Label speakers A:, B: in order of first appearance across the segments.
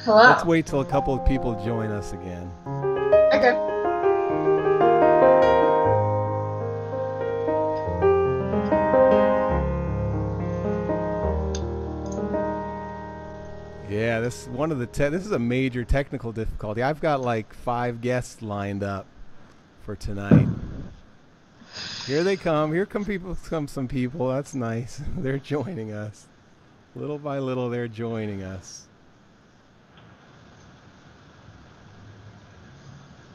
A: Let's
B: Hello.
A: wait till a couple of people join us again.
B: Okay.
A: Yeah, this is one of the this is a major technical difficulty. I've got like 5 guests lined up for tonight. Here they come. Here come some people. That's nice. They're joining us. Little by little they're joining us.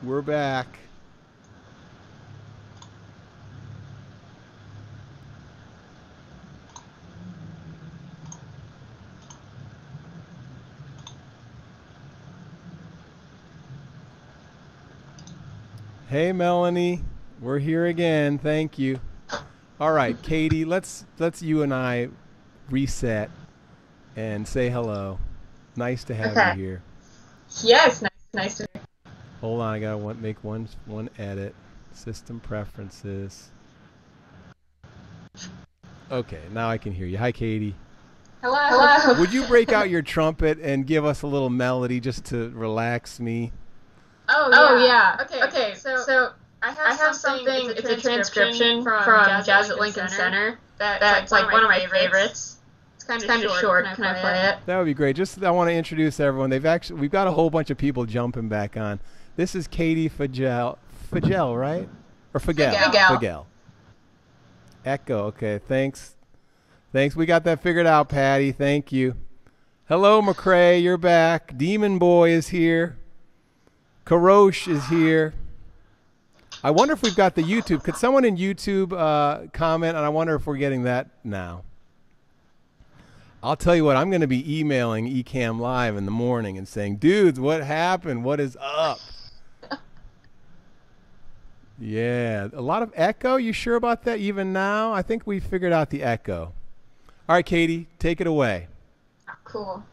A: We're back. Hey Melanie, we're here again. Thank you. All right, Katie, let's you and I reset and say hello. Nice to have you
B: Okay.
A: here.
B: Yes, nice to meet
A: Hold on, I gotta make one edit. System preferences. Okay, now I can hear you. Hi, Katie.
B: you. Hello.
A: Would you break out your trumpet and give us a little melody just to relax me?
B: Oh yeah. Okay. So I have something. It's a transcription from Jazz at Lincoln Center. That's like one of my favorites. It's kind of short. Can I play it?
A: That would be great. Just I want to introduce everyone. We've got a whole bunch of people jumping back on. This is Katie Fagel, right? Or Fagel? Fagel. Echo. Okay. Thanks. We got that figured out, Patty. Thank you. Hello, McCrae. You're back. Demon Boy is here. Karosh is here. I wonder if we've got the YouTube. Could someone in YouTube comment? And I wonder if we're getting that now. I'll tell you what, I'm going to be emailing Ecamm Live in the morning and saying, dudes, what happened? What is up? Yeah, a lot of echo. You sure about that even now? I think we figured out the echo. All right, Katie, take it away.
B: Cool.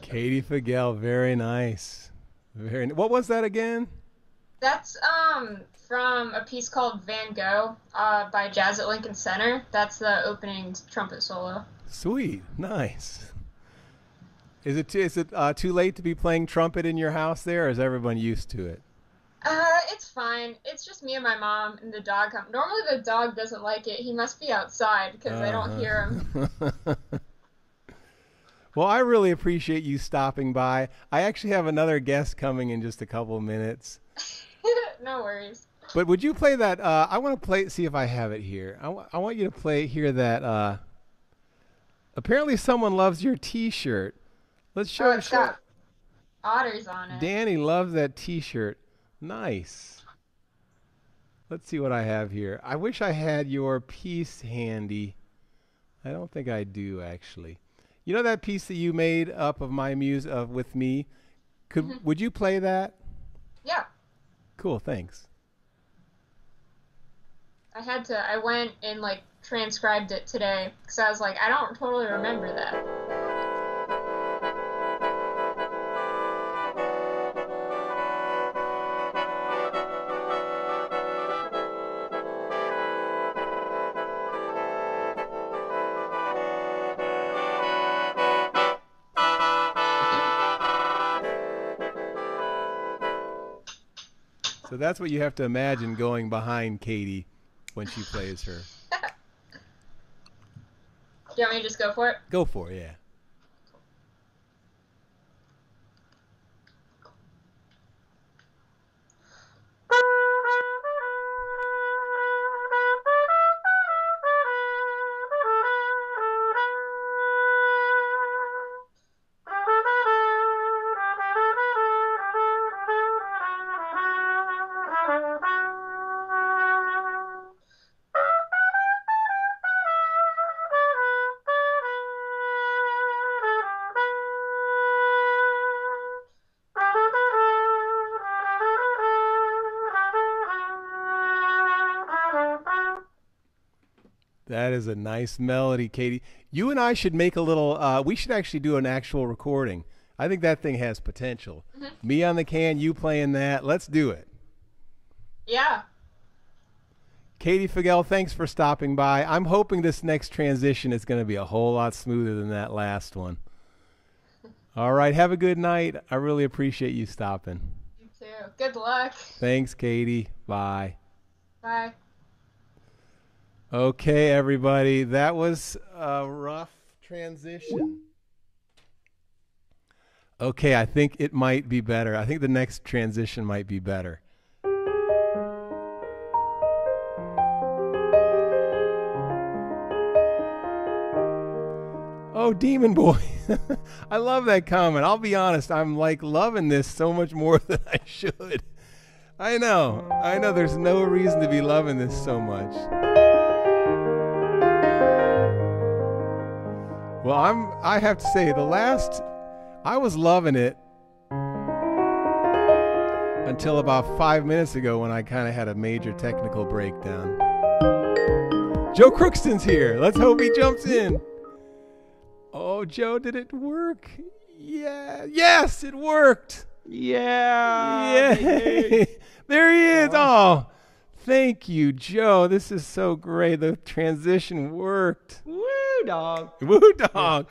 A: Katie Fagel, very nice. What was that again?
B: That's from a piece called Van Gogh by Jazz at Lincoln Center. That's the opening trumpet solo.
A: Sweet, nice. Is it too late to be playing trumpet in your house there, or is everyone used to it?
B: It's fine. It's just me and my mom and the dog. Normally the dog doesn't like it. He must be outside because I don't hear him.
A: Well, I really appreciate you stopping by. I actually have another guest coming in just a couple of minutes.
B: No worries.
A: But would you play that? I want to see if I have it here. I want you to hear that. Apparently someone loves your T-shirt. Let's show
B: It's got otters on it.
A: Danny loves that T-shirt. Nice. Let's see what I have here. I wish I had your piece handy. I don't think I do, actually. You know that piece that you made up of my muse of with me? Would you play that?
B: Yeah.
A: Cool, thanks.
B: I went and like transcribed it today because I was like, I don't totally remember that.
A: So that's what you have to imagine going behind Katie when she plays her.
B: Do you want me to just go for it?
A: Go for it, yeah. That is a nice melody, Katie. You and I should make a little, we should actually do an actual recording. I think that thing has potential. Me on the can, you playing that. Let's do it.
B: Yeah.
A: Katie Fagel, thanks for stopping by. I'm hoping this next transition is going to be a whole lot smoother than that last one. All right, have a good night. I really appreciate you stopping.
B: You too. Good luck.
A: Thanks, Katie. Bye.
B: Bye.
A: Okay, everybody, that was a rough transition. Okay, I think it might be better. I think the next transition might be better. Oh, Demon Boy. I love that comment. I'll be honest, I'm like loving this so much more than I should. I know there's no reason to be loving this so much. Well, I have to say, I was loving it until about 5 minutes ago when I kind of had a major technical breakdown. Joe Crookston's here. Let's hope he jumps in. Oh, Joe, did it work? Yeah. Yes, it worked.
C: Yeah.
A: Yay. There he is. Oh, thank you, Joe. This is so great. The transition worked.
C: Woo, dog.
A: Woo, dog.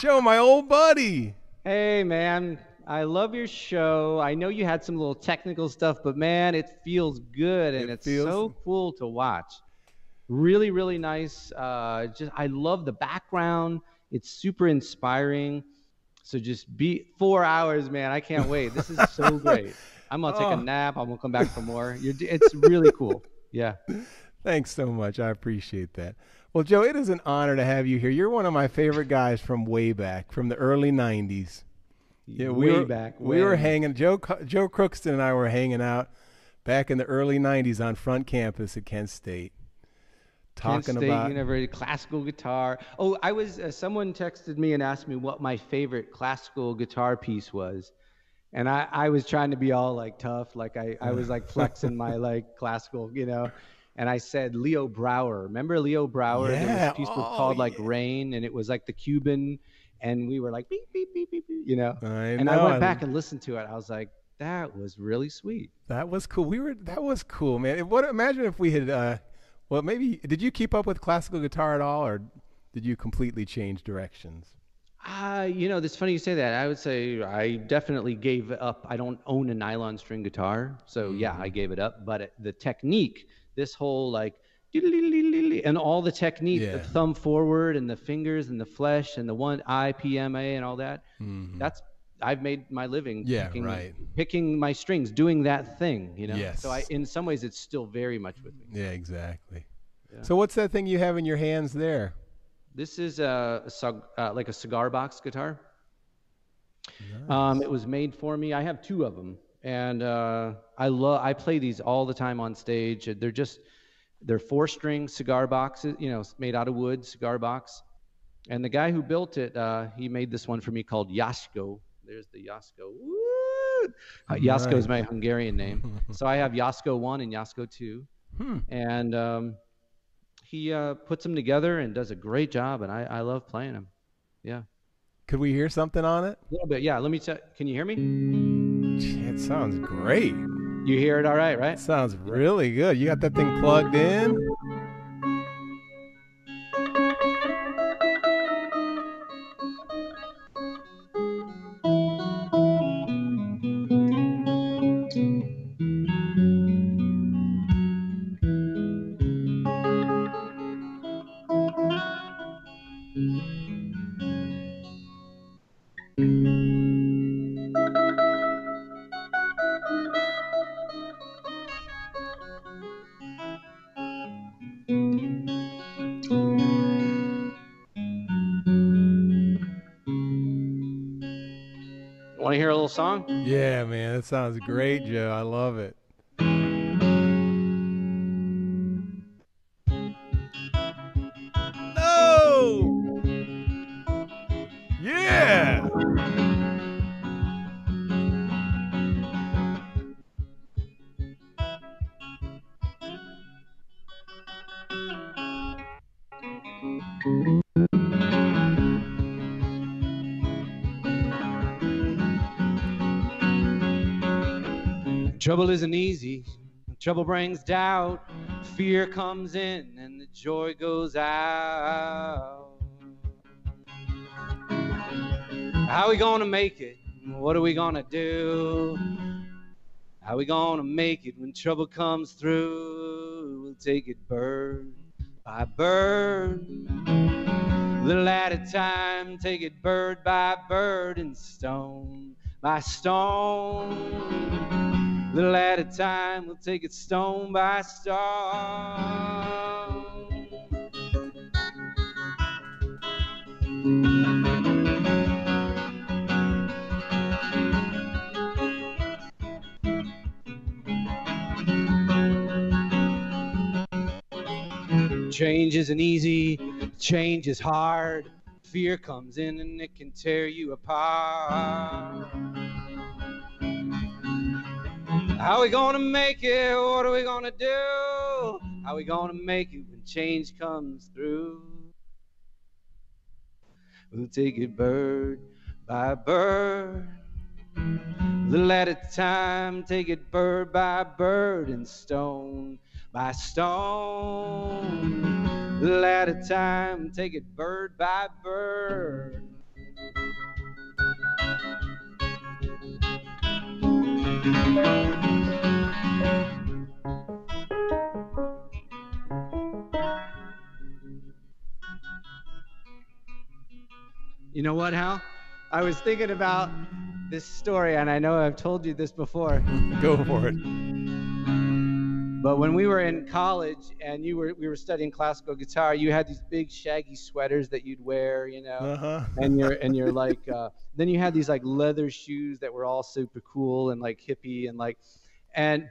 A: Joe, my old buddy.
C: Hey, man. I love your show. I know you had some little technical stuff, but, man, it feels good, and it's so cool to watch. Really, really nice. I love the background. It's super inspiring. So just be 4 hours, man. I can't wait. This is so great. I'm going to take a nap. I'm going to come back for more. It's really cool. Yeah.
A: Thanks so much. I appreciate that. Well, Joe, it is an honor to have you here. You're one of my favorite guys from way back, from the early 90s. Yeah, we were hanging. Joe Crookston and I were hanging out back in the early 90s on front campus at Kent State. Talking about
C: University classical guitar. Oh, I was someone texted me and asked me what my favorite classical guitar piece was, and I was trying to be all like tough, like I was like flexing my like classical, and I said Leo Brouwer. Remember Leo Brouwer?
A: Yeah.
C: There was a piece called like Rain, and it was like the Cuban, and we were like beep beep beep beep, I went back and listened to it. I was like, that was really sweet.
A: That was cool. That was cool, man. Imagine if we had. Well, maybe, did you keep up with classical guitar at all, or did you completely change directions?
C: It's funny you say that. I would say I definitely gave up. I don't own a nylon string guitar, so yeah, I gave it up. But the technique, this whole like, and all the technique, the thumb forward and the fingers and the flesh and the one eye PMA and all that, I've made my living picking my strings, doing that thing,
A: Yes.
C: So in some ways, it's still very much with me.
A: Yeah, exactly. Yeah. So what's that thing you have in your hands there?
C: This is like a cigar box guitar.
A: Nice.
C: It was made for me. I have two of them, and I play these all the time on stage. They're 4-string cigar boxes, made out of wood, cigar box. And the guy who built it, he made this one for me called Jasko. There's the Jasko. Woo! Jasko is my Hungarian name. So I have Jasko 1 and Jasko 2. And he puts them together and does a great job, and I love playing them. Yeah.
A: Could we hear something on it?
C: A little bit, yeah. Let me check. Can you hear me?
A: It sounds great.
C: You hear it all right, right?
A: Sounds really good. You got that thing plugged in?
C: Want to hear a little song?
A: Yeah, man. That sounds great, Joe. I love it. No! Yeah!
C: Trouble isn't easy. Trouble brings doubt. Fear comes in and the joy goes out. How we gonna make it? What are we gonna do? How we gonna make it when trouble comes through? We'll take it bird by bird, little at a time. Take it bird by bird and stone by stone, little at a time. We'll take it stone by stone. Change isn't easy, change is hard. Fear comes in and it can tear you apart. How we gonna make it? What are we gonna do? How we gonna make it when change comes through? We'll take it bird by bird, little at a time. Take it bird by bird and stone by stone, little at a time. Take it bird by bird. You know what, Hal? I was thinking about this story, and I know I've told you this before.
A: Go for it.
C: But when we were in college and we were studying classical guitar, you had these big shaggy sweaters that you'd wear, you know, and you're like, then you had these like leather shoes that were all super cool and like hippie and like,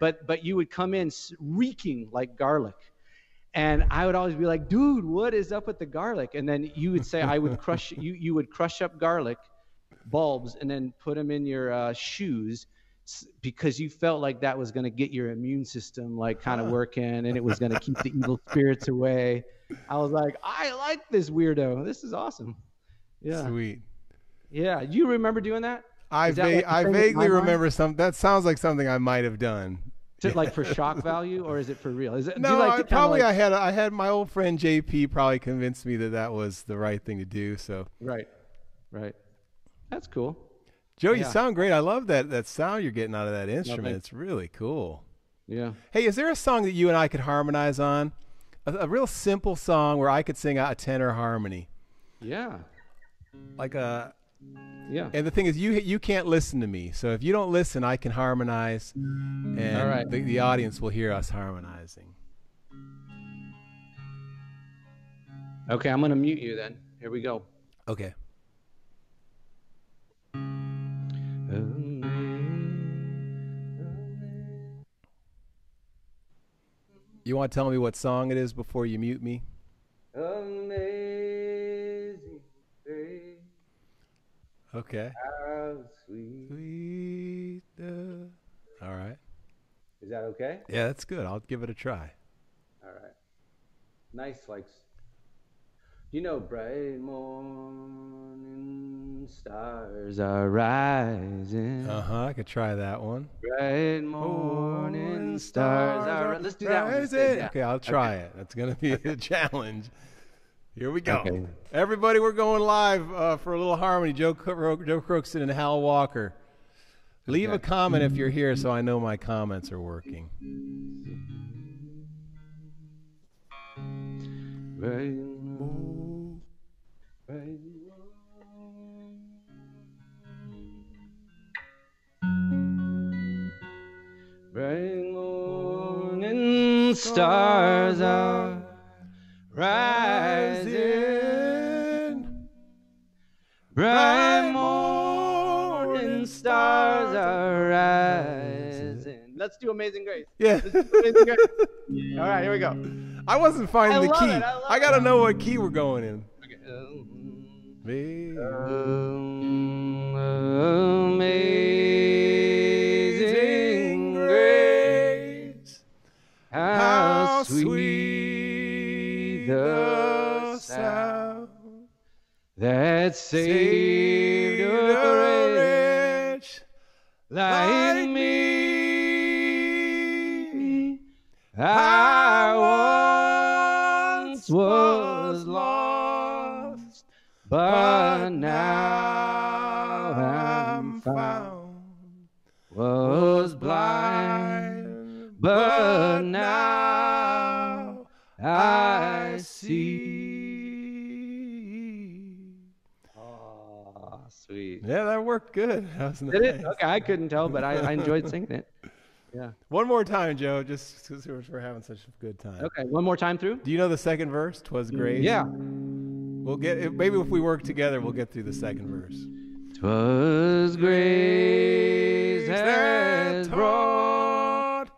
C: but you would come in reeking like garlic. And I would always be like, dude, what is up with the garlic? And then you would say, I would crush, you would crush up garlic bulbs and then put them in your shoes, because you felt like that was going to get your immune system like kind of working, and it was going to keep the evil spirits away. I was like, I like this weirdo. This is awesome. Yeah.
A: Sweet.
C: Yeah. Do you remember doing that?
A: I vaguely remember some. That sounds like something I might have done.
C: Like for shock value, or is it for real? Is it?
A: No, probably like... I had my old friend JP probably convinced me that was the right thing to do. So
C: right. That's cool.
A: Joe, you sound great. I love that sound you're getting out of that instrument. It's really cool.
C: Yeah.
A: Hey, is there a song that you and I could harmonize on? A real simple song where I could sing out a tenor harmony.
C: Yeah.
A: Like a.
C: Yeah.
A: And the thing is, you can't listen to me. So if you don't listen, I can harmonize, and
C: all right.
A: the audience will hear us harmonizing.
C: Okay, I'm going to mute you then. Here we go.
A: Okay. You want to tell me what song it is before you mute me?
C: Amazing
A: Okay.
C: How sweet.
A: Sweet. All right.
C: Is that okay?
A: Yeah, that's good. I'll give it a try.
C: All right. Nice, like, you know, bright morning stars are rising.
A: I could try that one.
C: Bright morning stars are. Let's do that one instead. Yeah.
A: Okay, I'll try it. That's gonna be a challenge. Here we go. Okay. Everybody, we're going live for a little harmony. Joe Crookston and Hal Walker. Leave a comment if you're here so I know my comments are working.
C: Bright morning stars are rising. Bright morning stars are rising. Let's do Amazing Grace.
A: Yeah.
C: Amazing Grace. All right, here we go.
A: I wasn't finding the key. I got to know what key we're going in.
C: Okay. Amazing Grace, how sweet the sound that saved a wretch like me. I once was lost, but now I'm found. Was blind, but now I see. Oh, sweet.
A: Yeah, that worked good. That was nice.
C: Did it? Okay, I couldn't tell, but I enjoyed singing it. Yeah.
A: One more time, Joe, just because we're having such a good time.
C: Okay, one more time through.
A: Do you know the second verse? 'Twas grace.
C: Yeah.
A: We'll get. Maybe if we work together, we'll get through the second verse.
C: 'Twas grace that brought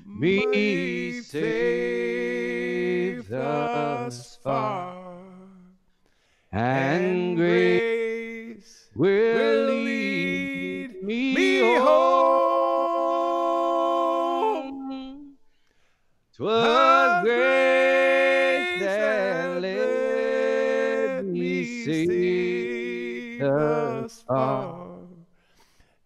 C: me safe thus far, and grace will lead me home. 'Twas grace that led me safe thus far,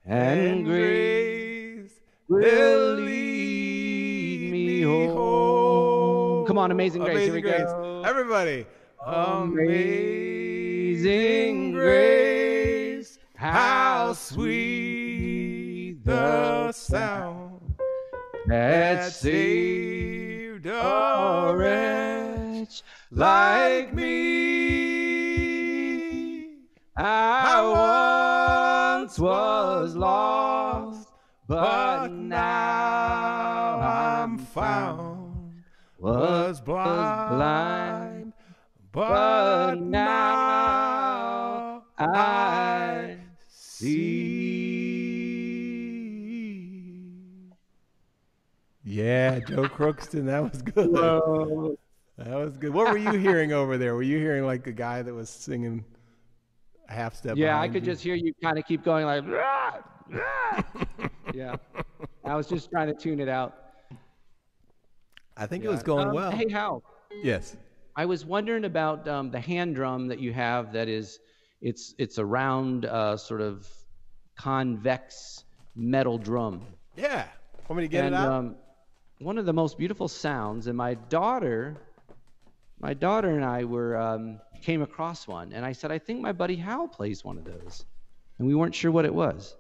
C: and grace will lead me home. Come on, Amazing Grace. Here we go.
A: Everybody.
C: Amazing grace, how sweet the sound that saved a wretch like me. I once was lost, but now I'm found. Was blind, but now I see.
A: Yeah, Joe Crookston, that was good. Whoa. That was good. What were you hearing over there? Were you hearing like a guy that was singing a half step?
C: Yeah, I could just hear you kind of keep going like, rah, rah. Yeah. I was just trying to tune it out.
A: I think it was going well.
C: Hey, Hal.
A: Yes.
C: I was wondering about the hand drum that you have. That is, it's a round, sort of convex metal drum.
A: Yeah. Want me to get it out?
C: One of the most beautiful sounds. And my daughter and I came across one, and I said, I think my buddy Hal plays one of those, and we weren't sure what it was.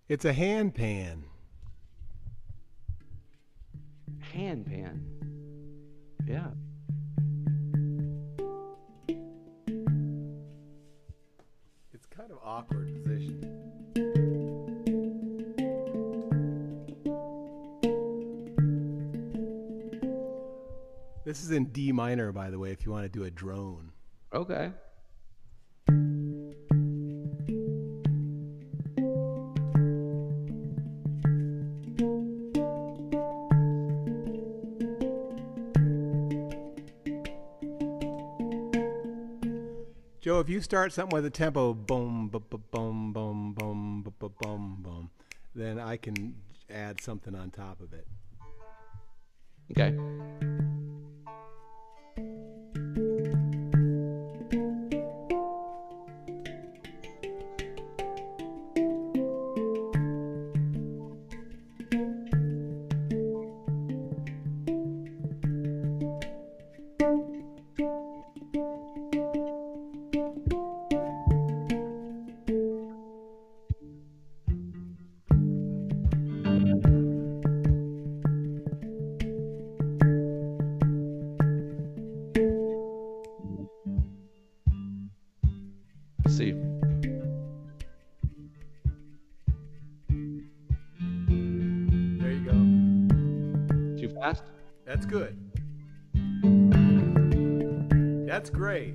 A: It's a hand pan.
C: Hand pan. Yeah.
A: It's kind of awkward position. This is in D minor, by the way, if you want to do a drone.
C: Okay.
A: Joe, if you start something with a tempo, boom, boom, boom, boom, boom, boom, boom, boom, then I can add something on top of it.
C: Okay. See.
A: There you go.
C: Too fast?
A: That's good. That's great.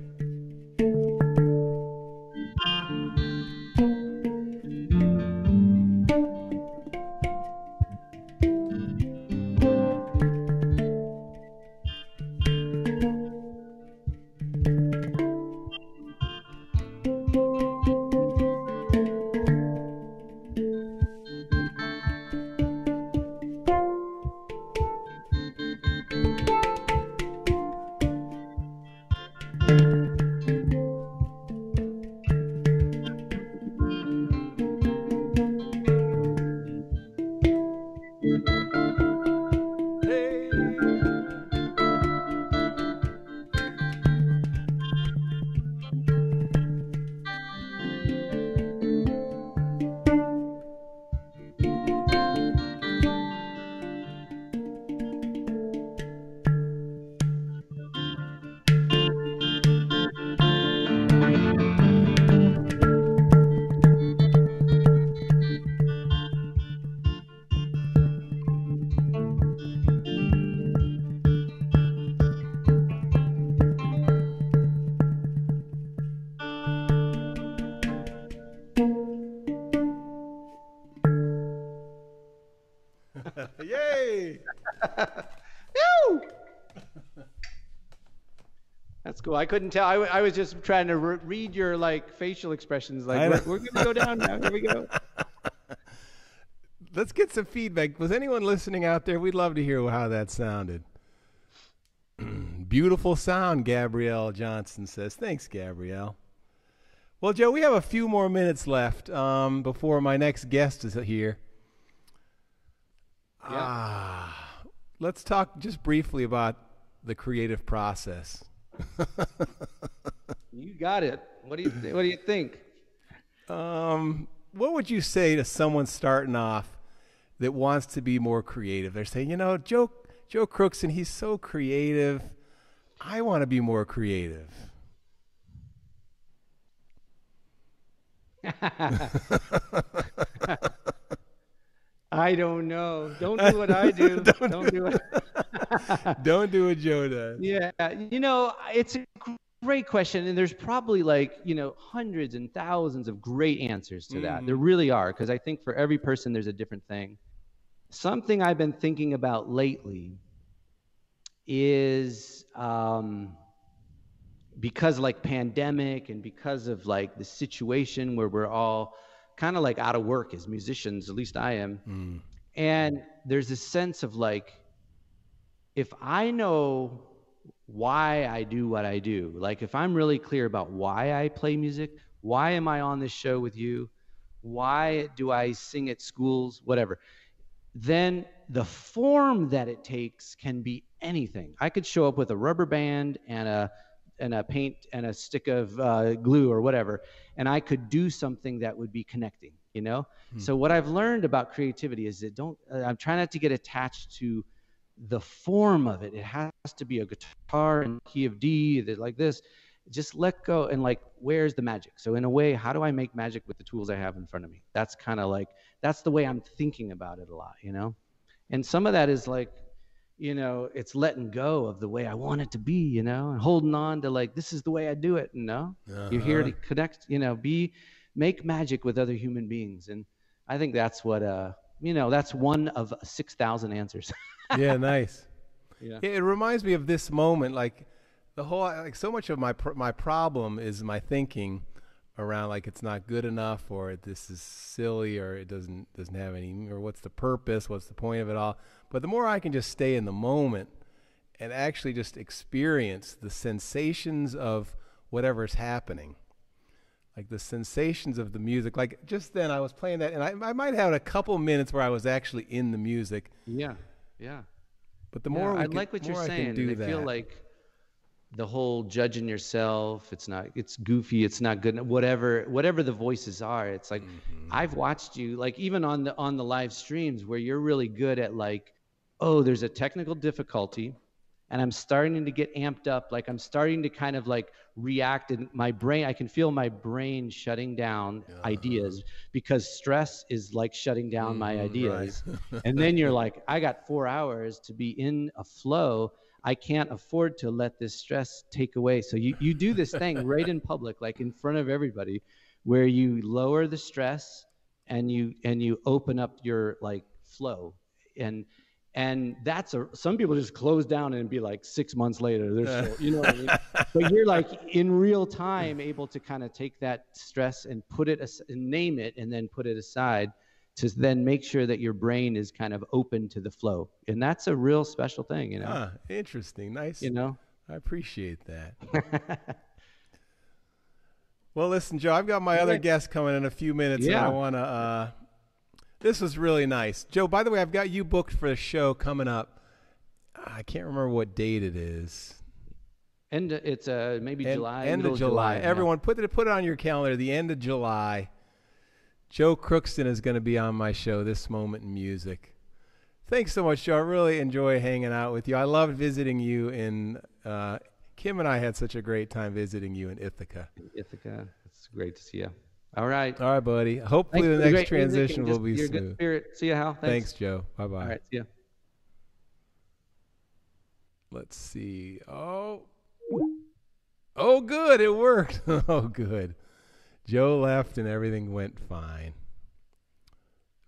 A: Yay!
C: That's cool. I couldn't tell. I was just trying to read your like facial expressions. Like we're gonna go down now. Here we go.
A: Let's get some feedback. Was anyone listening out there? We'd love to hear how that sounded. Beautiful sound, Gabrielle Johnson says. Thanks, Gabrielle. Well, Joe, we have a few more minutes left before my next guest is here.
C: Yeah.
A: Let's talk just briefly about the creative process.
C: You got it. What do you think?
A: What would you say to someone starting off that wants to be more creative? They're saying, Joe Crookston, he's so creative. I want to be more creative.
C: I don't know. Don't do what I do. Don't do it.
A: Don't do what Joe does.
C: Yeah. It's a great question. And there's probably hundreds and thousands of great answers to that. There really are. Because I think for every person, there's a different thing. Something I've been thinking about lately is because pandemic and because of the situation where we're all kind of out of work as musicians, at least I am. And there's this sense of if I know why I do what I do, if I'm really clear about why I play music, why am I on this show with you, why do I sing at schools, whatever, then the form that it takes can be anything. I could show up with a rubber band and a paint and a stick of glue or whatever, and I could do something that would be connecting, So what I've learned about creativity is that I'm trying not to get attached to the form of it. It has to be a guitar and key of D, like this. Just let go and where's the magic? So in a way, how do I make magic with the tools I have in front of me? That's kind of that's the way I'm thinking about it a lot, And some of that is it's letting go of the way I want it to be, and holding on to this is the way I do it, You're here to connect, make magic with other human beings. And I think that's what, that's one of 6,000 answers.
A: Yeah, nice.
C: Yeah.
A: It reminds me of this moment, the whole like so much of my problem is my thinking around like it's not good enough, or this is silly, or it doesn't have any, or what's the purpose, what's the point of it all. But the more I can just stay in the moment and actually just experience the sensations of whatever's happening, like the sensations of the music. Like just then I was playing that, and I might have had a couple minutes where I was actually in the music.
C: Yeah.
A: But the more
C: I like what you're saying. I feel like the whole judging yourself, it's goofy, it's not good, whatever the voices are. It's like, I've watched you, like even on the live streams where you're really good at like, oh, there's a technical difficulty and I'm starting to get amped up. Like I'm starting to kind of like react, and my brain, I can feel my brain shutting down ideas, because stress is like shutting down my ideas. Right. And then you're like, I got 4 hours to be in a flow. I can't afford to let this stress take away. So you do this thing right in public, like in front of everybody, where you lower the stress and you open up your like flow. And that's some people just close down and be like 6 months later, they're still, you know what I mean? But you're like in real time able to kind of take that stress and put it and name it, and then put it aside to then make sure that your brain is kind of open to the flow. And that's a real special thing, you know?
A: Interesting. Nice.
C: You know?
A: I appreciate that. Well, listen, Joe, I've got my other guest coming in a few minutes, and I want to, this was really nice. Joe, by the way, I've got you booked for a show coming up. I can't remember what date it is.
C: And it's maybe July.
A: End of July. Everyone, put it on your calendar. The end of July. Joe Crookston is going to be on my show, This Moment in Music. Thanks so much, Joe. I really enjoy hanging out with you. I loved visiting you in Kim and I had such a great time visiting you in Ithaca.
C: It's great to see you. All right,
A: buddy. Hopefully the next transition will be smooth.
C: Good spirit. See you, Hal.
A: Thanks, Joe. Bye-bye.
C: All right, see ya.
A: Let's see. Oh, good. It worked. Oh, good. Joe left and everything went fine.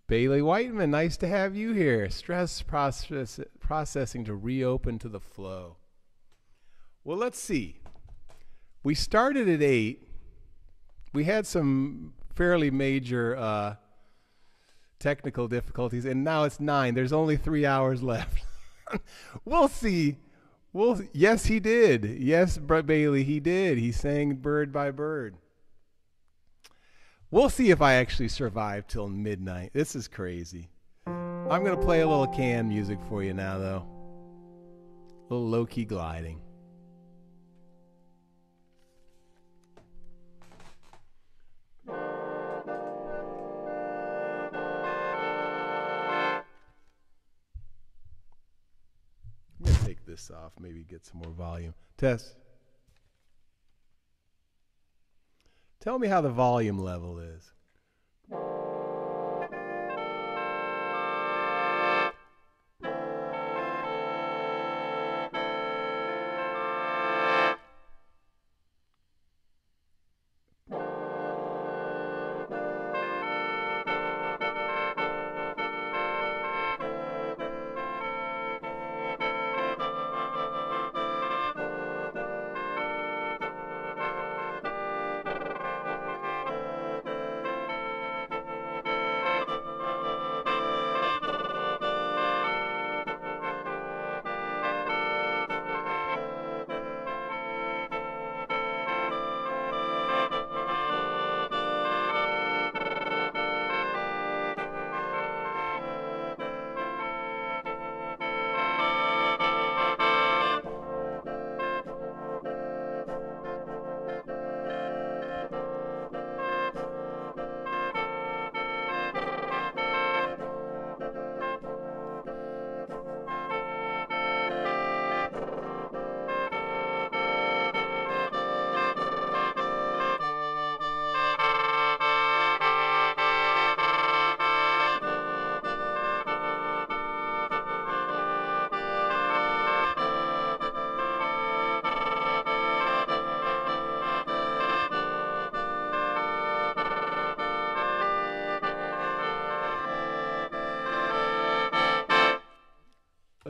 A: Bailey Whiteman, nice to have you here. Stress processing to reopen to the flow. Well, let's see. We started at 8. We had some fairly major technical difficulties, and now it's 9. There's only 3 hours left. We'll see. Yes, he did. Yes, Bailey, he did. He sang Bird by Bird. We'll see if I actually survive till midnight. This is crazy. I'm going to play a little canned music for you now, though. A little low-key gliding. I'm going to take this off, maybe get some more volume. Test. Tell me how the volume level is.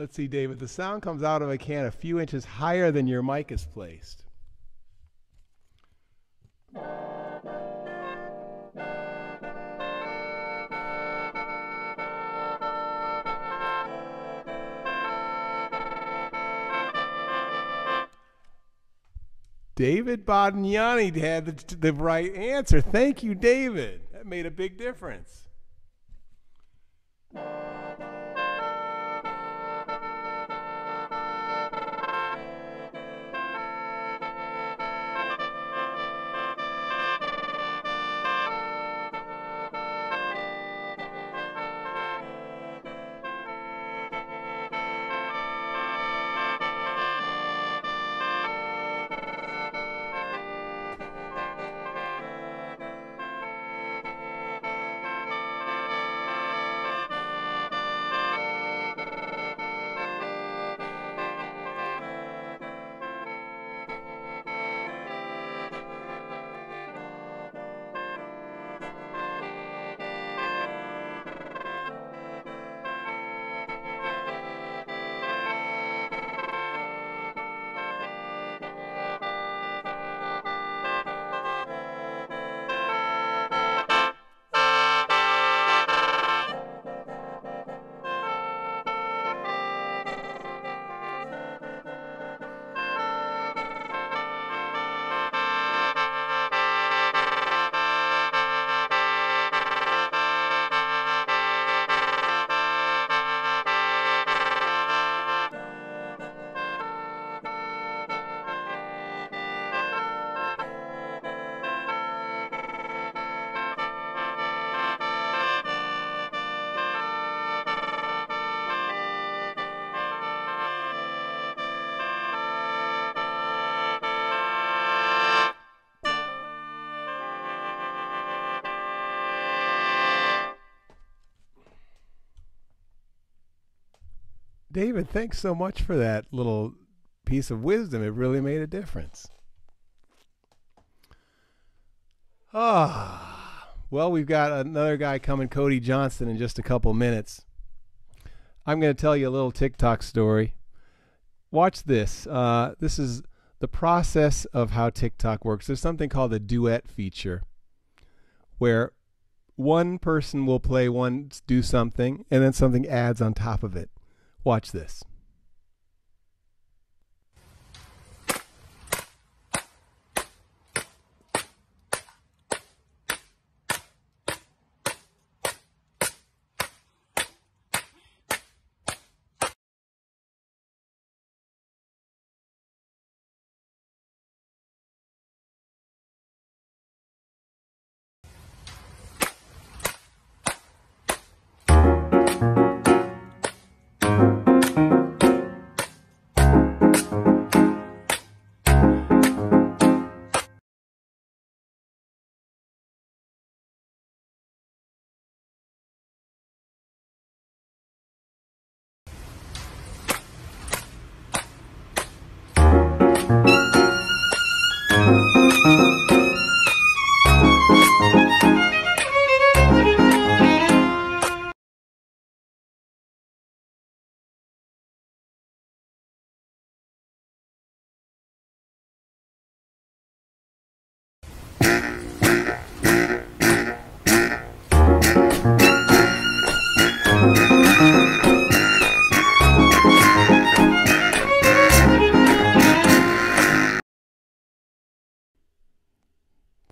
A: Let's see, David. The sound comes out of a can a few inches higher than your mic is placed. David Bodignani had the right answer. Thank you, David. That made a big difference. David, thanks so much for that little piece of wisdom. It really made a difference. Well, we've got another guy coming, Cody Johnston, in just a couple minutes. I'm going to tell you a little TikTok story. Watch this. This is the process of how TikTok works. There's something called the duet feature, where one person will do something, and then something adds on top of it. Watch this.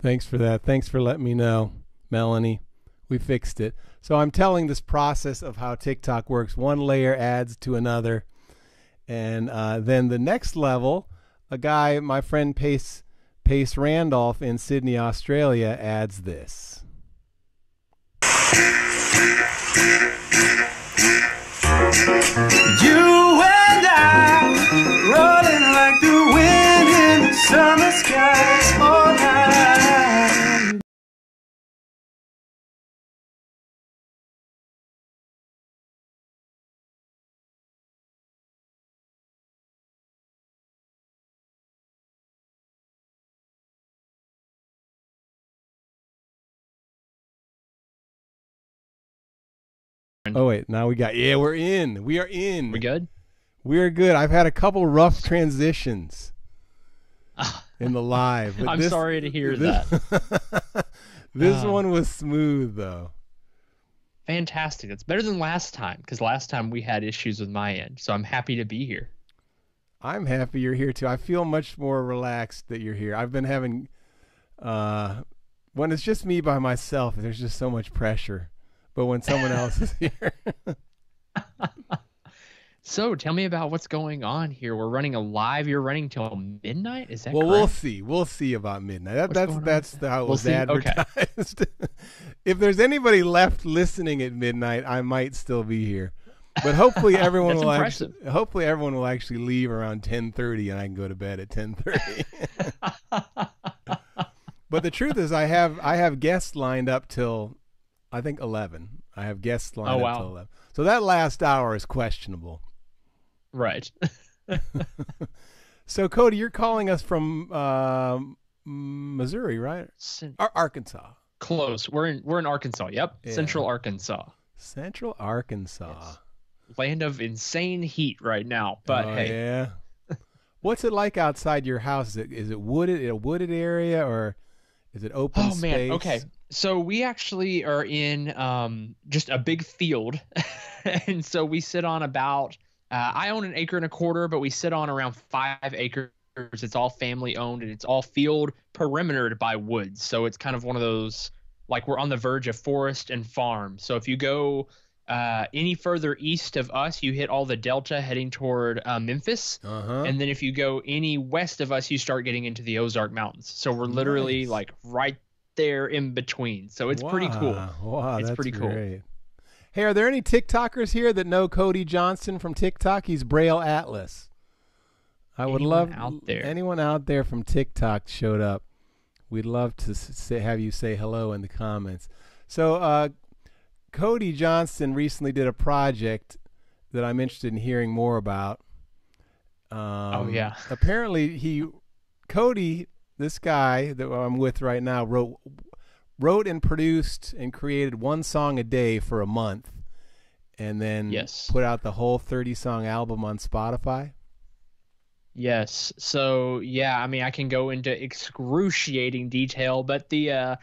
A: Thanks for that. Thanks for letting me know, Melanie. We fixed it. So I'm telling this process of how TikTok works. One layer adds to another. And then the next level, a guy, my friend Pace Randolph in Sydney, Australia, adds this.
D: You and I, rolling like the wind in the summer sky all night.
A: Oh wait, now we got, yeah, we're in. We are in.
E: We good?
A: We're good. I've had a couple rough transitions in the live. But
E: I'm sorry to hear that.
A: This one was smooth, though.
E: Fantastic. It's better than last time, because last time we had issues with my end. So I'm happy to be here.
A: I'm happy you're here, too. I feel much more relaxed that you're here. I've been having, when it's just me by myself, there's just so much pressure. But when someone else is here.
E: So tell me about what's going on here. We're running a live. You're running till midnight? Is that correct?
A: We'll see. We'll see about midnight. That's how it was advertised. Okay. If there's anybody left listening at midnight, I might still be here. But hopefully everyone will actually leave around 10:30 and I can go to bed at 10:30. But the truth is I have guests lined up till I think 11. I have guests lined up till 11. So that last hour is questionable.
E: Right.
A: So Cody, you're calling us from Missouri, right? Arkansas.
E: Close. We're in Arkansas. Yep. Yeah. Central Arkansas.
A: Central Arkansas.
E: Yes. Land of insane heat right now. But hey.
A: Yeah. What's it like outside your house? Is it wooded? A wooded area or is it open space? Oh man.
E: Okay. So we actually are in just a big field, and so we sit on about. I own 1.25 acres, but we sit on around 5 acres. It's all family owned, and it's all field perimetered by woods. So it's kind of one of those, like we're on the verge of forest and farm. So if you go any further east of us, you hit all the delta heading toward Memphis. And then if you go any west of us, you start getting into the Ozark Mountains. So we're literally like right there in between. So it's pretty cool.
A: Wow,
E: it's
A: that's
E: pretty cool.
A: Great. Hey, are there any TikTokers here that know Cody Johnson from TikTok? He's Braille Atlas. I would love anyone out there from TikTok showed up. We'd love to have you say hello in the comments. So Cody Johnson recently did a project that I'm interested in hearing more about. Apparently Cody, this guy that I'm with right now, wrote and produced and created one song a day for a month and then put out the whole 30-song album on Spotify.
E: Yes. So, yeah, I mean, I can go into excruciating detail, but the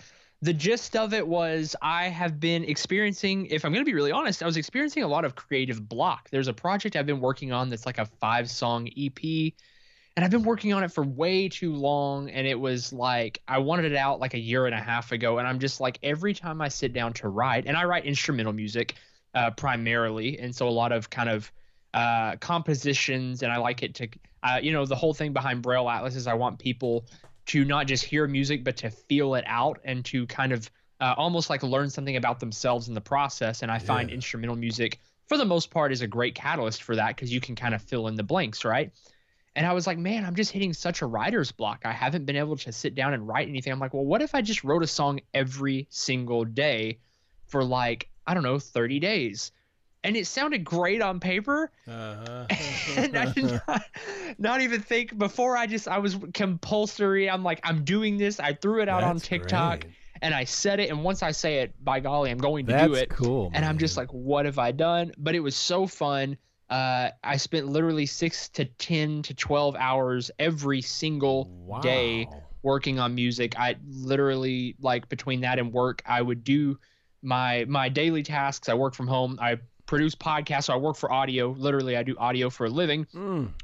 E: gist of it was I have been experiencing, if I'm going to be really honest, I was experiencing a lot of creative block. There's a project I've been working on that's like a 5-song EP, and I've been working on it for way too long, and it was like I wanted it out like 1.5 years ago, and I'm just like every time I sit down to write, and I write instrumental music primarily, and so a lot of kind of compositions, and I like it to the whole thing behind Braille Atlas is I want people to not just hear music but to feel it out and to kind of almost like learn something about themselves in the process. And I find instrumental music for the most part is a great catalyst for that because you can kind of fill in the blanks, right? And I was like, man, I'm just hitting such a writer's block. I haven't been able to sit down and write anything. I'm like, well, what if I just wrote a song every single day for 30 days? And it sounded great on paper. And I did not even think before I was compulsory. I'm like, I'm doing this. I threw it out on TikTok and I said it. And once I say it, by golly, I'm going to do it.
A: Cool,
E: and I'm just like, what have I done? But it was so fun. I spent literally 6 to 10 to 12 hours every single day working on music. I literally, between that and work, I would do my daily tasks. I work from home. I produce podcasts, so I work for audio. Literally, I do audio for a living.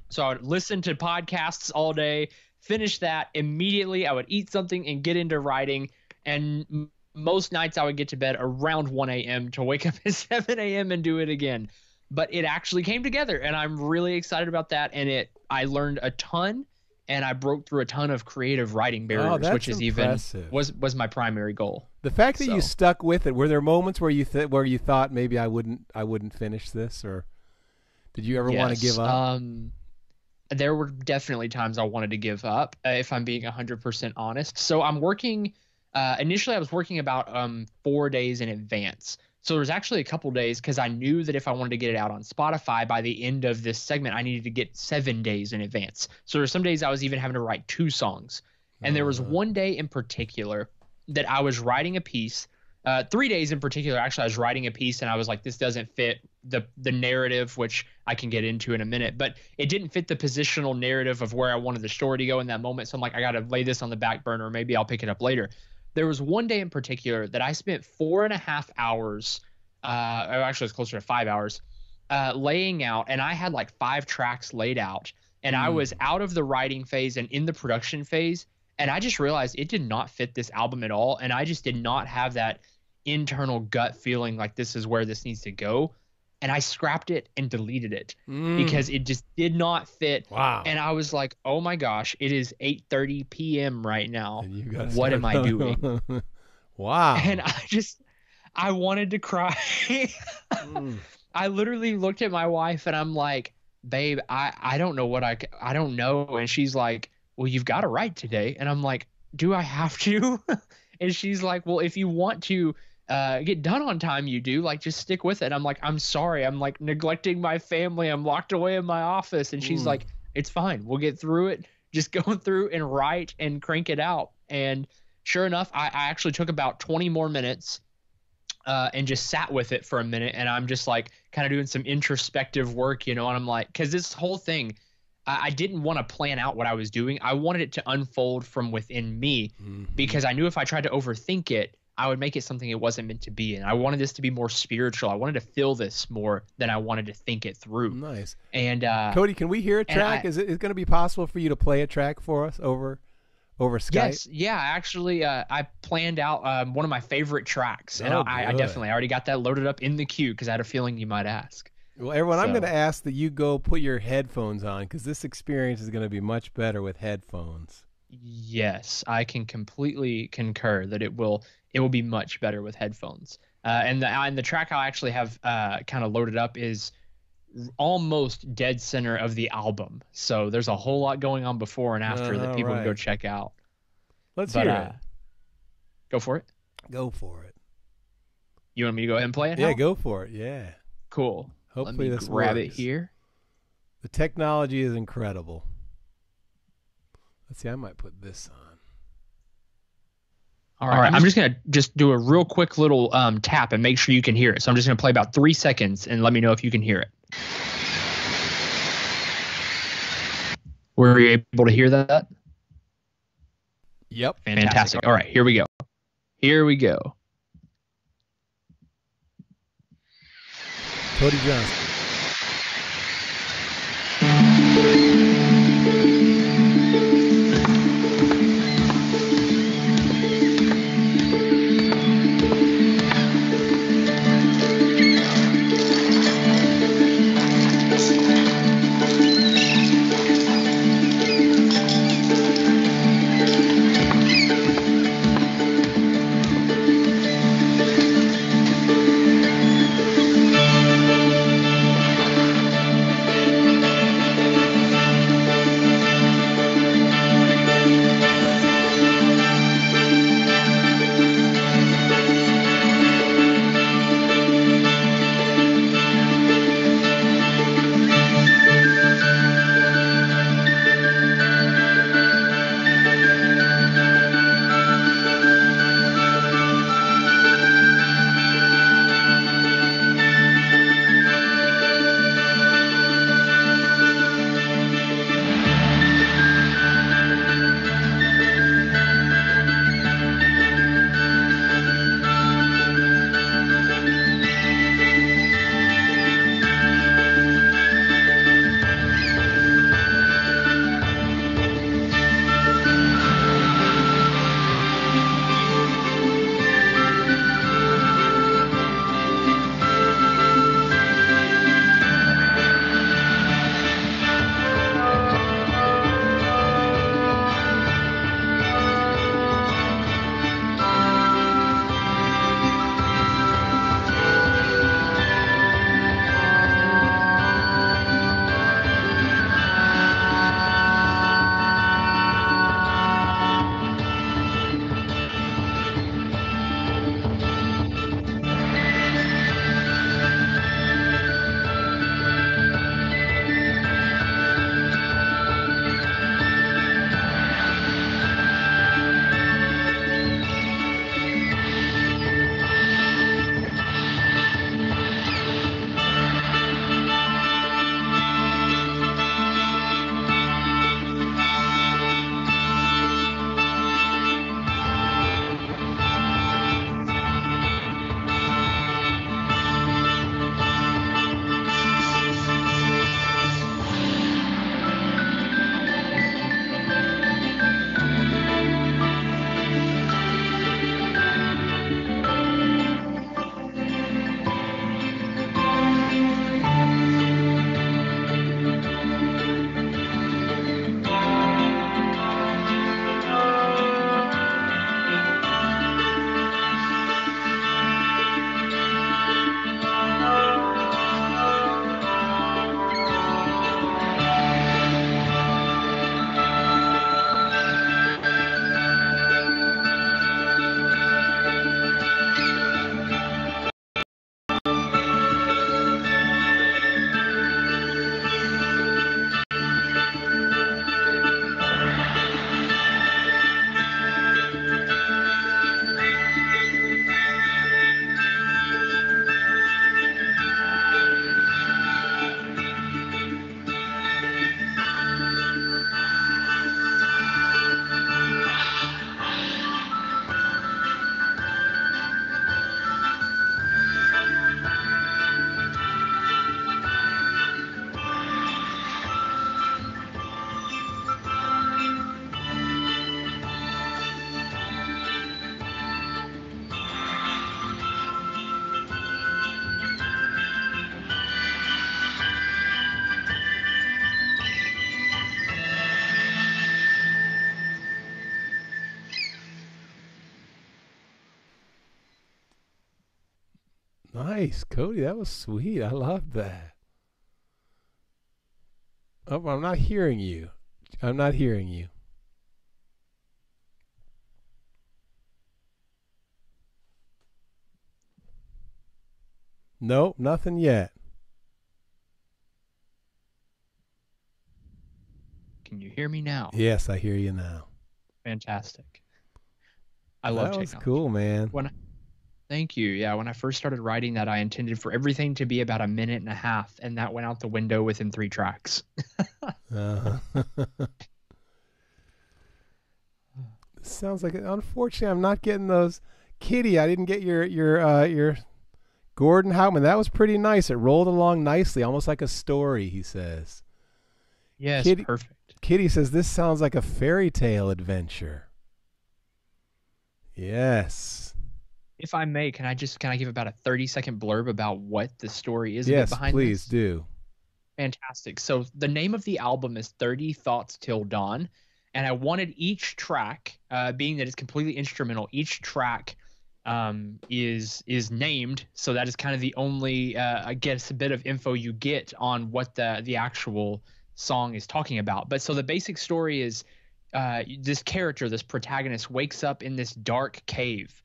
E: So I would listen to podcasts all day, finish that immediately. I would eat something and get into writing. And most nights I would get to bed around 1 a.m. to wake up at 7 a.m. and do it again. But it actually came together, and I'm really excited about that. And I learned a ton, and I broke through a ton of creative writing barriers, which is
A: impressive.
E: was my primary goal.
A: The fact that you stuck with it, were there moments where you thought maybe I wouldn't finish this, or did you ever want to give up?
E: There were definitely times I wanted to give up, if I'm being 100% honest. So I'm working. Initially, I was working about 4 days in advance. So there was actually a couple days because I knew that if I wanted to get it out on Spotify by the end of this segment, I needed to get 7 days in advance. So there were some days I was even having to write 2 songs. And there was one day in particular that I was writing a piece 3 days in particular. Actually, I was writing a piece and I was like, this doesn't fit the narrative, which I can get into in a minute, but it didn't fit the positional narrative of where I wanted the story to go in that moment. So I'm like, I got to lay this on the back burner. Maybe I'll pick it up later. There was one day in particular that I spent 4.5 hours, actually it's closer to 5 hours, laying out, and I had like 5 tracks laid out, and I was out of the writing phase and in the production phase, and I just realized it did not fit this album at all, and I just did not have that internal gut feeling like this is where this needs to go, and I scrapped it and deleted it because it just did not fit.
A: Wow.
E: And I was like, oh my gosh, it is 8:30 p.m. right now. What am I doing?
A: Wow.
E: And I wanted to cry. I literally looked at my wife and I'm like, babe, I don't know I don't know. And she's like, well, you've got to write today. And I'm like, do I have to? And she's like, well, if you want to get done on time, you do. Like, just stick with it. I'm like, I'm sorry. I'm like neglecting my family. I'm locked away in my office. And she's like, it's fine. We'll get through it. Just go through and write and crank it out. And sure enough, I actually took about 20 more minutes and just sat with it for a minute. And I'm just like kind of doing some introspective work, and I'm like, because this whole thing, I didn't want to plan out what I was doing. I wanted it to unfold from within me because I knew if I tried to overthink it, I would make it something it wasn't meant to be. And I wanted this to be more spiritual. I wanted to feel this more than I wanted to think it through.
A: Nice.
E: And
A: Cody, can we hear a track? Is it going to be possible for you to play a track for us over Skype?
E: Yes. Yeah. Actually, I planned out one of my favorite tracks. And I already got that loaded up in the queue because I had a feeling you might ask.
A: Well, everyone, I'm going to ask that you go put your headphones on because this experience is going to be much better with headphones.
E: Yes, I can completely concur that it will be much better with headphones. And the track I actually have kind of loaded up is almost dead center of the album. So there's a whole lot going on before and after that people can go check out.
A: Let's hear it.
E: Go for it.
A: Go for it.
E: You want me to go ahead and play it?
A: Yeah, go for it. Yeah.
E: Cool.
A: Hopefully
E: Let me grab it here.
A: The technology is incredible. Let's see, I might put this on.
E: All right. I'm just going to do a real quick little tap and make sure you can hear it. So I'm just going to play about 3 seconds and let me know if you can hear it. Were you able to hear that?
A: Yep.
E: Fantastic. All right, here we go.
A: Cody Johnson. Nice, Cody. That was sweet. I love that. Oh, I'm not hearing you. I'm not hearing you. Nope, nothing yet.
E: Can you hear me now?
A: Yes, I hear you now.
E: Fantastic. I love technology.
A: That was cool, man.
E: Thank you. Yeah, when I first started writing that, I intended for everything to be about 1.5 minutes, and that went out the window within 3 tracks.
A: Sounds like unfortunately I'm not getting those. Kitty, I didn't get your Gordon Houtman. That was pretty nice. It rolled along nicely, almost like a story, he says.
E: Yes, perfect.
A: Kitty says this sounds like a fairy tale adventure. Yes.
E: If I may, can I give about a 30-second blurb about what the story is
A: yes,
E: behind
A: please
E: this?
A: do.
E: Fantastic. So the name of the album is 30 Thoughts Till Dawn, and I wanted each track, being that it's completely instrumental, each track is named, so that is kind of the only, I guess, a bit of info you get on what the actual song is talking about. But so the basic story is this character, this protagonist, wakes up in this dark cave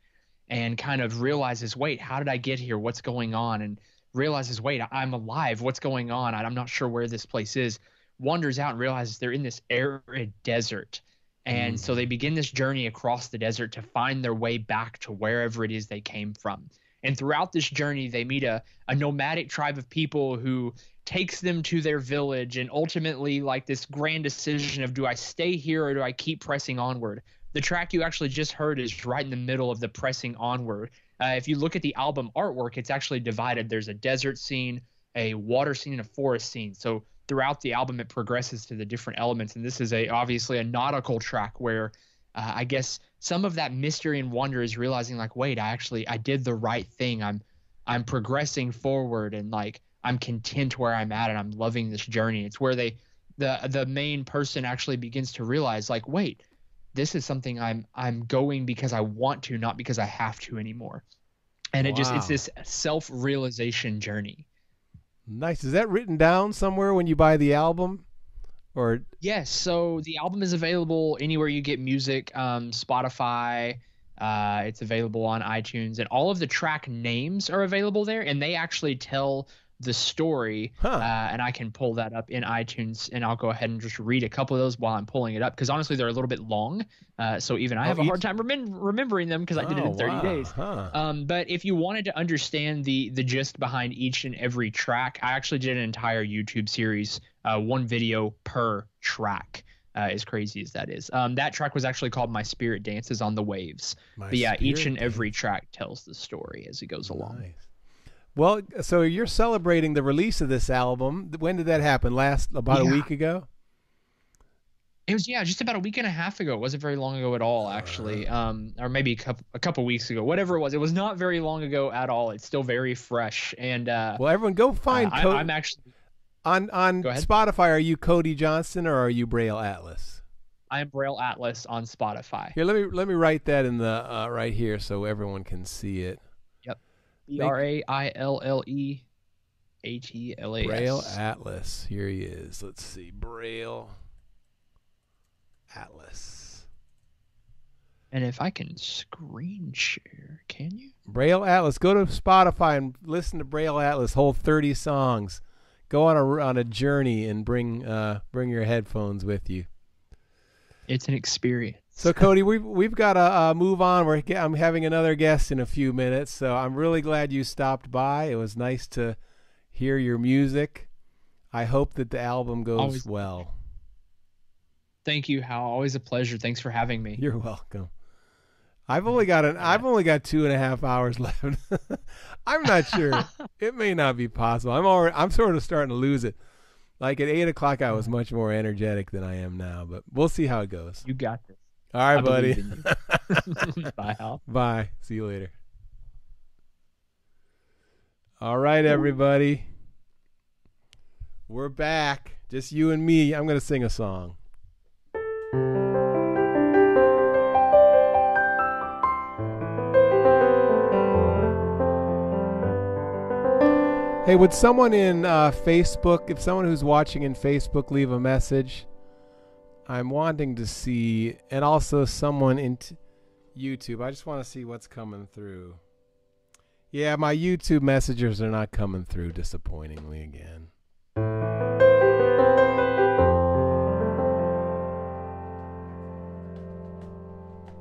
E: and kind of realizes, wait, how did I get here? What's going on? And realizes, wait, I'm alive. What's going on? I'm not sure where this place is. Wanders out and realizes they're in this arid desert. And so they begin this journey across the desert to find their way back to wherever it is they came from. And throughout this journey, they meet a nomadic tribe of people who takes them to their village, and ultimately, like, this grand decision of, do I stay here or do I keep pressing onward? The track you actually just heard is right in the middle of the pressing onward. If you look at the album artwork, it's actually divided. There's a desert scene, a water scene, and a forest scene. So throughout the album, it progresses to the different elements. And this is obviously a nautical track where I guess some of that mystery and wonder is realizing, like, wait, I did the right thing. I'm progressing forward, and like I'm content where I'm at, and I'm loving this journey. It's where the main person actually begins to realize, like, wait, this is something I'm going because I want to, not because I have to anymore. And it's this self-realization journey.
A: Nice. Is that written down somewhere when you buy the album? Or
E: yes, so the album is available anywhere you get music, Spotify, it's available on iTunes, and all of the track names are available there, and they actually tell the story, and I can pull that up in iTunes, and I'll go ahead and just read a couple of those while I'm pulling it up, because honestly they're a little bit long, so even I have a hard time remembering them because I did it in 30 days. But if you wanted to understand the gist behind each and every track, I actually did an entire YouTube series, 1 video per track. As crazy as that is. That track was actually called My Spirit Dances on the Waves. But yeah, each and every track tells the story as it goes along.
A: Nice. Well, so you're celebrating the release of this album. When did that happen? About a week ago?
E: It was, just about a week and a half ago. It wasn't very long ago at all, actually. Or maybe a couple weeks ago. Whatever it was. It was not very long ago at all. It's still very fresh. And well,
A: everyone go find Cody.
E: I'm actually
A: on Spotify. Are you Cody Johnston or are you Braille Atlas?
E: I am Braille Atlas on Spotify.
A: Here, let me write that in the right here so everyone can see it.
E: BrailleAtlas.
A: Braille Atlas. Here he is. Let's see. Braille Atlas.
E: And if I can screen share, can you?
A: Braille Atlas. Go to Spotify and listen to Braille Atlas. Whole 30 songs. Go on a journey and bring your headphones with you.
E: It's an experience.
A: So Cody, we've got to move on. I'm having another guest in a few minutes, so I'm really glad you stopped by. It was nice to hear your music. I hope that the album goes well.
E: Thank you, Hal. Always a pleasure. Thanks for having me.
A: You're welcome. I've only got 2.5 hours left. I'm not sure. It may not be possible. I'm sort of starting to lose it. Like at 8 o'clock, I was much more energetic than I am now, but we'll see how it goes.
E: You got this.
A: All right, buddy.
E: Bye, Hal.
A: Bye. See you later. All right, everybody. We're back. Just you and me. I'm going to sing a song. Hey, would someone in Facebook, if someone who's watching in Facebook leave a message? I'm wanting to see, and also someone in YouTube. I just want to see what's coming through. Yeah, my YouTube messages are not coming through, disappointingly again.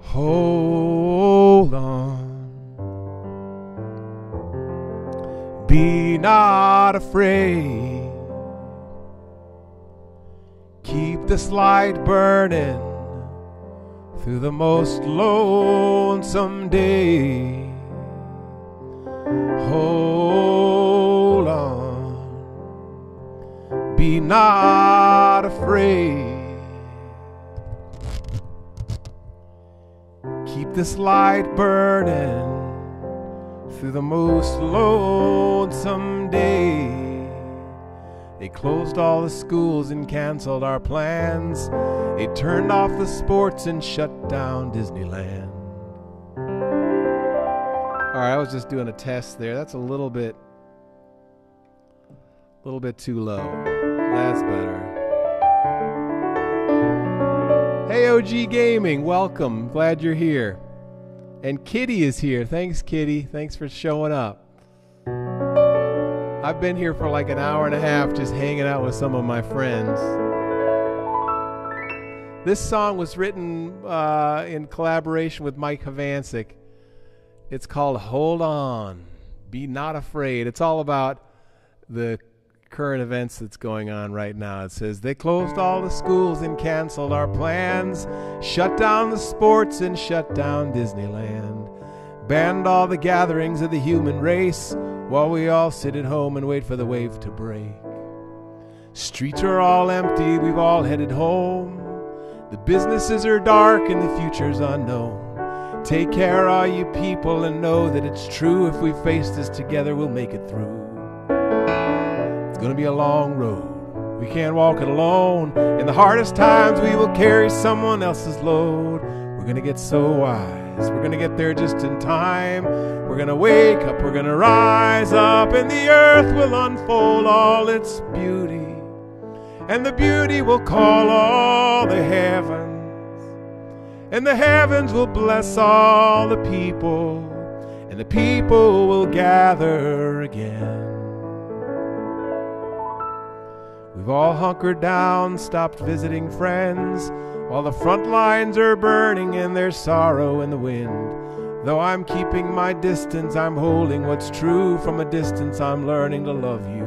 A: Hold on. Be not afraid. Keep this light burning through the most lonesome day. Hold on. Be not afraid. Keep this light burning through the most lonesome day. They closed all the schools and canceled our plans. They turned off the sports and shut down Disneyland. All right, I was just doing a test there. That's a little bit too low. That's better. Hey, OG Gaming, welcome. Glad you're here. And Kitty is here. Thanks, Kitty. Thanks for showing up. I've been here for like an hour and a half just hanging out with some of my friends. This song was written in collaboration with Mike Havancic. It's called Hold On, Be Not Afraid. It's all about the current events that's going on right now. It says, they closed all the schools and canceled our plans, shut down the sports and shut down Disneyland, banned all the gatherings of the human race, while we all sit at home and wait for the wave to break. Streets are all empty, we've all headed home. The businesses are dark and the future's unknown. Take care, all you people, and know that it's true. If we face this together, we'll make it through. It's gonna be a long road. We can't walk it alone. In the hardest times, we will carry someone else's load. We're gonna get so wise. We're gonna get there just in time. We're gonna wake up, we're gonna rise up, and the earth will unfold all its beauty. And the beauty will call all the heavens. And the heavens will bless all the people, and the people will gather again. We've all hunkered down, stopped visiting friends, while the front lines are burning and there's sorrow in the wind. Though I'm keeping my distance, I'm holding what's true. From a distance, I'm learning to love you.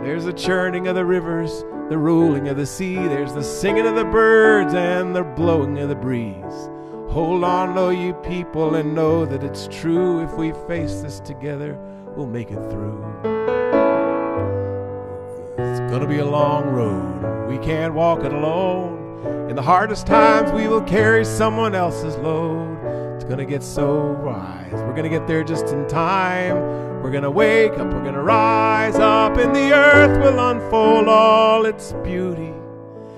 A: There's the churning of the rivers, the rolling of the sea. There's the singing of the birds and the blowing of the breeze. Hold on, oh you people, and know that it's true. If we face this together, we'll make it through. It's gonna be a long road. We can't walk it alone. In the hardest times, we will carry someone else's load. It's gonna get so wise. We're gonna get there just in time. We're gonna wake up, we're gonna rise up, and the earth will unfold all its beauty.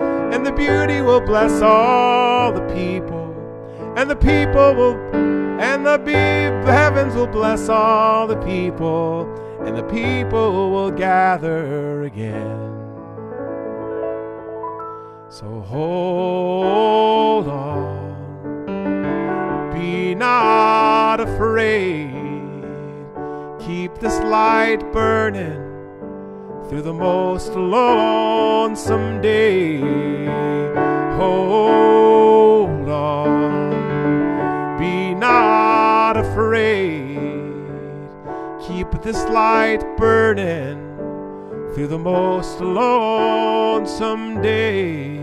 A: And the beauty will bless all the people. And the people will, and the heavens will bless all the people. And the people will gather again. So hold on, be not afraid. Keep this light burning through the most lonesome day. Hold on, be not afraid. Keep this light burning through the most lonesome day.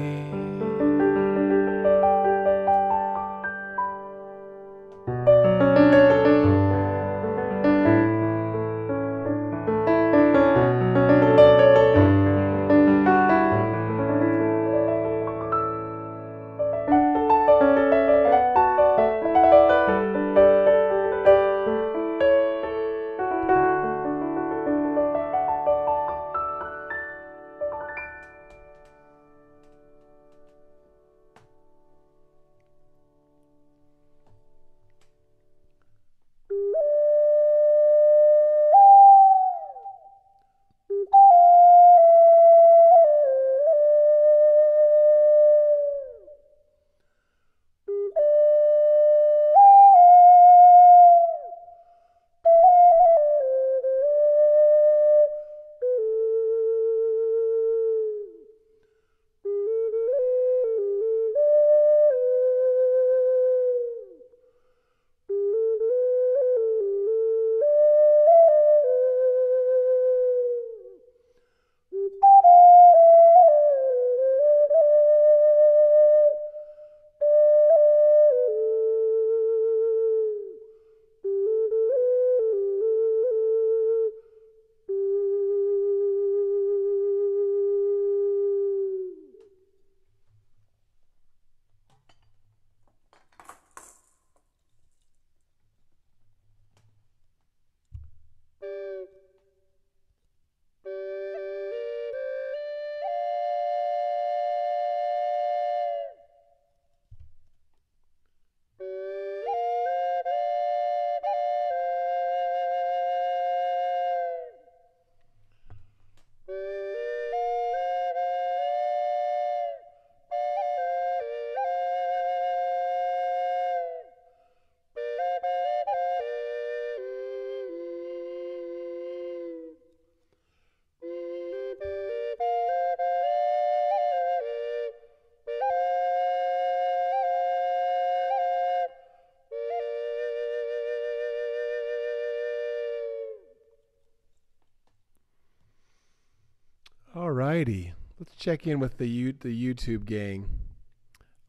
A: All righty. Let's check in with the YouTube gang.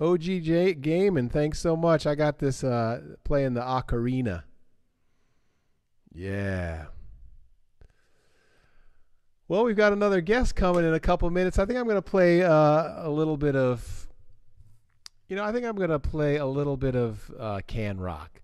A: OGJ game, and thanks so much. I got this playing the ocarina. Yeah. Well, we've got another guest coming in a couple minutes. I think I'm going to play a little bit of, I think I'm going to play a little bit of Can Rock.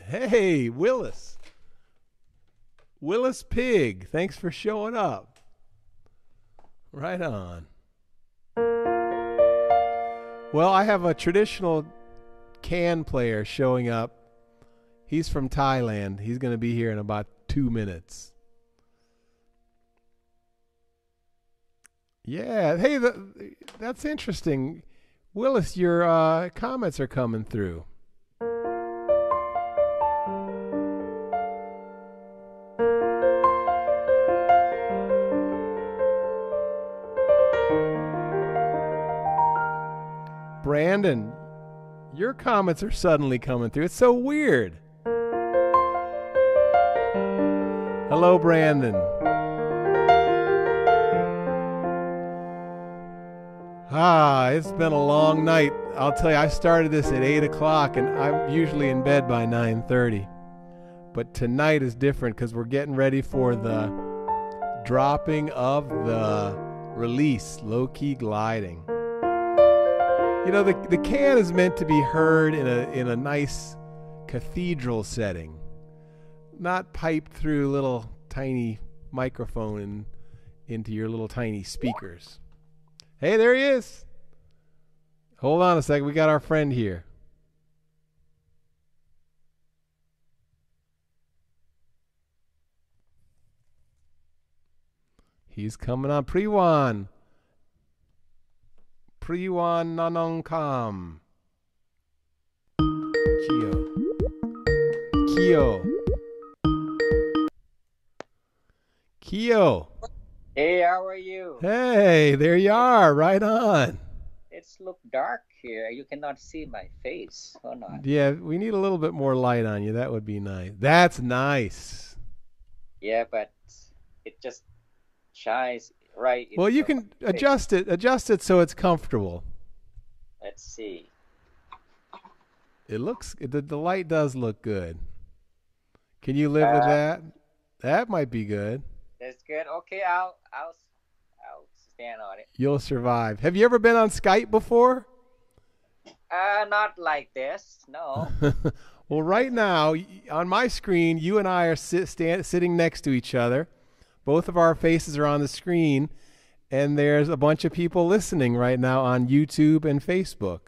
A: Hey, Willis Pig, thanks for showing up. Right on. Well, I have a traditional can player showing up. He's from Thailand. He's going to be here in about 2 minutes. Yeah, hey, that's interesting. Willis, your comments are coming through. Brandon, your comments are suddenly coming through. It's so weird. Hello, Brandon. It's been a long night. I'll tell you, I started this at 8 o'clock, and I'm usually in bed by 9:30. But tonight is different because we're getting ready for the dropping of the release, Low Key Gliding. The can is meant to be heard in a nice cathedral setting, not piped through little tiny microphone into your little tiny speakers. Hey, there he is. Hold on a second. We got our friend here. He's coming on. Priwan Nanongkam. Khio.
F: Hey, how are you?
A: Hey, there you are. Right on.
F: It's look dark here. You cannot see my face. Hold on.
A: Yeah, we need a little bit more light on you. That would be nice. That's nice.
F: Yeah, but it just shines right.
A: Well, you can adjust it so it's comfortable.
F: Let's see.
A: The light does look good. Can you live with that? That might be good.
F: That's good. Okay, I'll stand on it.
A: You'll survive. Have you ever been on Skype before?
F: Not like this. No.
A: Well, right now on my screen, you and I are sitting next to each other. Both of our faces are on the screen, and there's a bunch of people listening right now on YouTube and Facebook.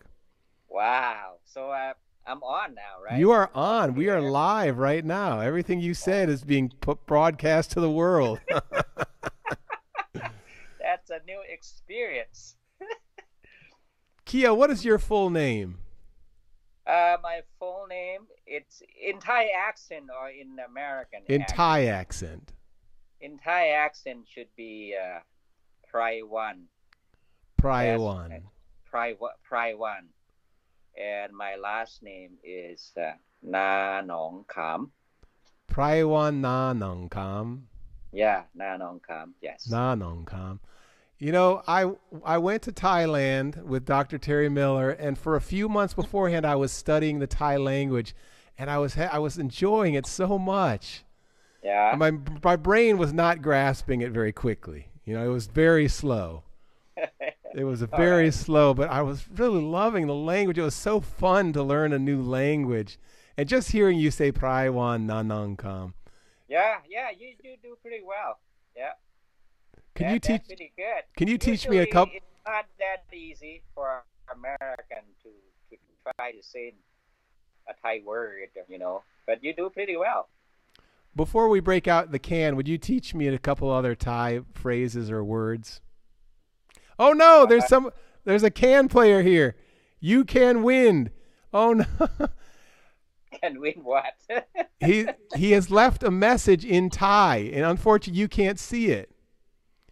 F: Wow. So I'm on now, right?
A: You are on. We are live right now. Everything you said is being broadcast to the world.
F: That's a new experience.
A: Khio, what is your full name?
F: My full name, it's in Thai accent or in American
A: In
F: accent?
A: Thai accent.
F: In Thai accent should be Praiwan.
A: Praiwan.
F: Praiwan. And my last name is Na Nong Kam.
A: Praiwan Na Nong Kam.
F: Yeah, Na Nong Kam, yes.
A: Na Nong Kam. You know, I went to Thailand with Dr. Terry Miller, and for a few months beforehand, I was studying the Thai language, and I was enjoying it so much.
F: Yeah.
A: And my brain was not grasping it very quickly. You know, it was very slow. It was very slow, but I was really loving the language. It was so fun to learn a new language, and just hearing you say Praiwan Na Nong Kam.
F: Yeah, you do pretty well. Yeah.
A: Can you teach?
F: Pretty good.
A: Can you teach me a couple?
F: It's not that easy for American to try to say a Thai word, you know. But you do pretty well.
A: Before we break out the can, would you teach me a couple other Thai phrases or words? Oh no, there's a can player here. You can win. Oh no.
F: Can win what?
A: he has left a message in Thai, and unfortunately you can't see it.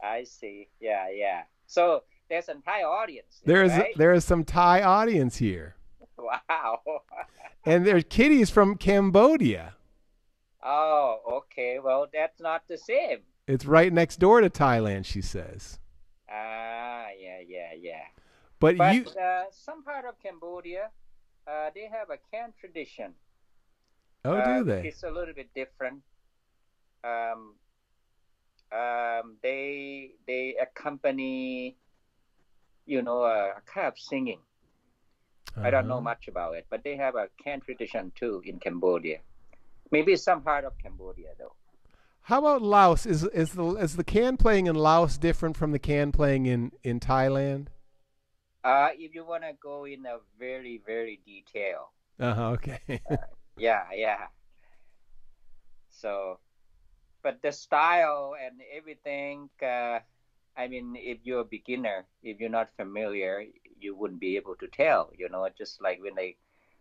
F: I see. Yeah. So there's a Thai audience.
A: There is some Thai audience here.
F: Wow.
A: And there's kitties from Cambodia.
F: Oh, okay. Well, that's not the same.
A: It's right next door to Thailand, she says.
F: Yeah.
A: But
F: some part of Cambodia, they have a can tradition.
A: Oh, do they?
F: It's a little bit different. They accompany, you know, kind of singing. I don't know much about it, but they have a can tradition too in Cambodia. Maybe some part of Cambodia though.
A: How about Laos? Is the can playing in Laos different from the can playing in Thailand?
F: If you want to go in a very, very detail.
A: Okay.
F: Yeah. So, but the style and everything, I mean, if you're a beginner, if you're not familiar, you wouldn't be able to tell, you know, just like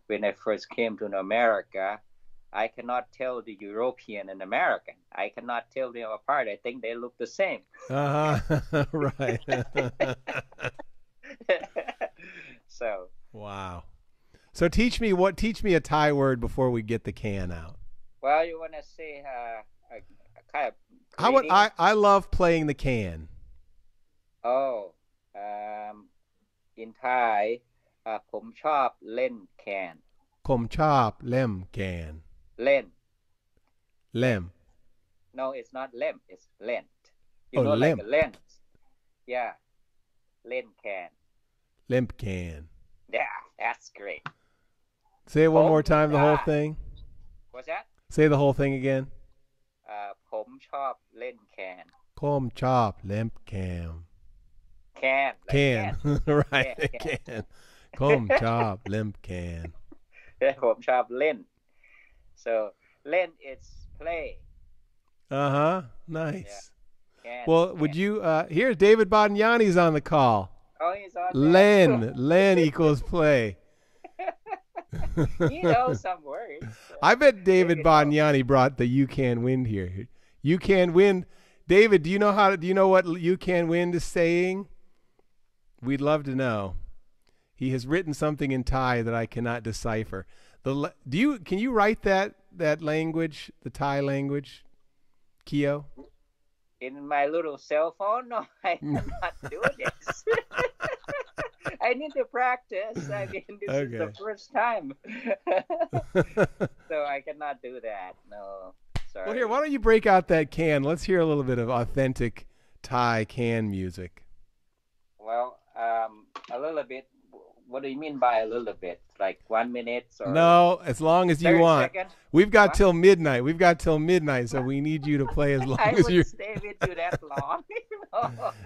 F: when I first came to America, I cannot tell the European and American. I cannot tell them apart. I think they look the same.
A: Right.
F: So.
A: Wow. So teach me a Thai word before we get the can out.
F: Well, you want to say a kind of.
A: How about I love playing the can.
F: Oh, in Thai, ผมชอบเล่นแคน
A: ผมชอบเล่นแคน
F: เล่น
A: Lem.
F: No, it's not lem. It's lent.
A: Oh,
F: know,
A: lem.
F: like a lent. Yeah. เล่นแคน
A: Limp can.
F: Yeah, that's great.
A: Say it one more time, the whole thing.
F: What's that?
A: Say the whole thing again.
F: ผมชอบเล่นแคน
A: ผมชอบเล่นแคน
F: Can. Like
A: Can. Right.
F: Can.
A: Can. ผมชอบเล่นแคน
F: ผมชอบเล่น So เล่น it's play.
A: Nice.
F: Yeah. Can.
A: Well, would you here's David Badagnani's on the call.
F: Oh, he's on there.
A: Len equals play.
F: He knows some words.
A: I bet David Badagnani brought the "You Can Win" here. You can win. David, do you know what "You Can Win" is saying? We'd love to know. He has written something in Thai that I cannot decipher. Can you write that language, the Thai language, Khio?
F: In my little cell phone? No, I cannot do this. I need to practice. I mean, this is the first time. So I cannot do that. No, sorry.
A: Well, here, why don't you break out that can? Let's hear a little bit of authentic Thai can music.
F: Well, a little bit. What do you mean by a little bit? Like 1 minute? Or
A: no, as long as you want.
F: Seconds?
A: We've got till midnight. We've got till midnight, so we need you to play as long as you.
F: I would stay with you that long.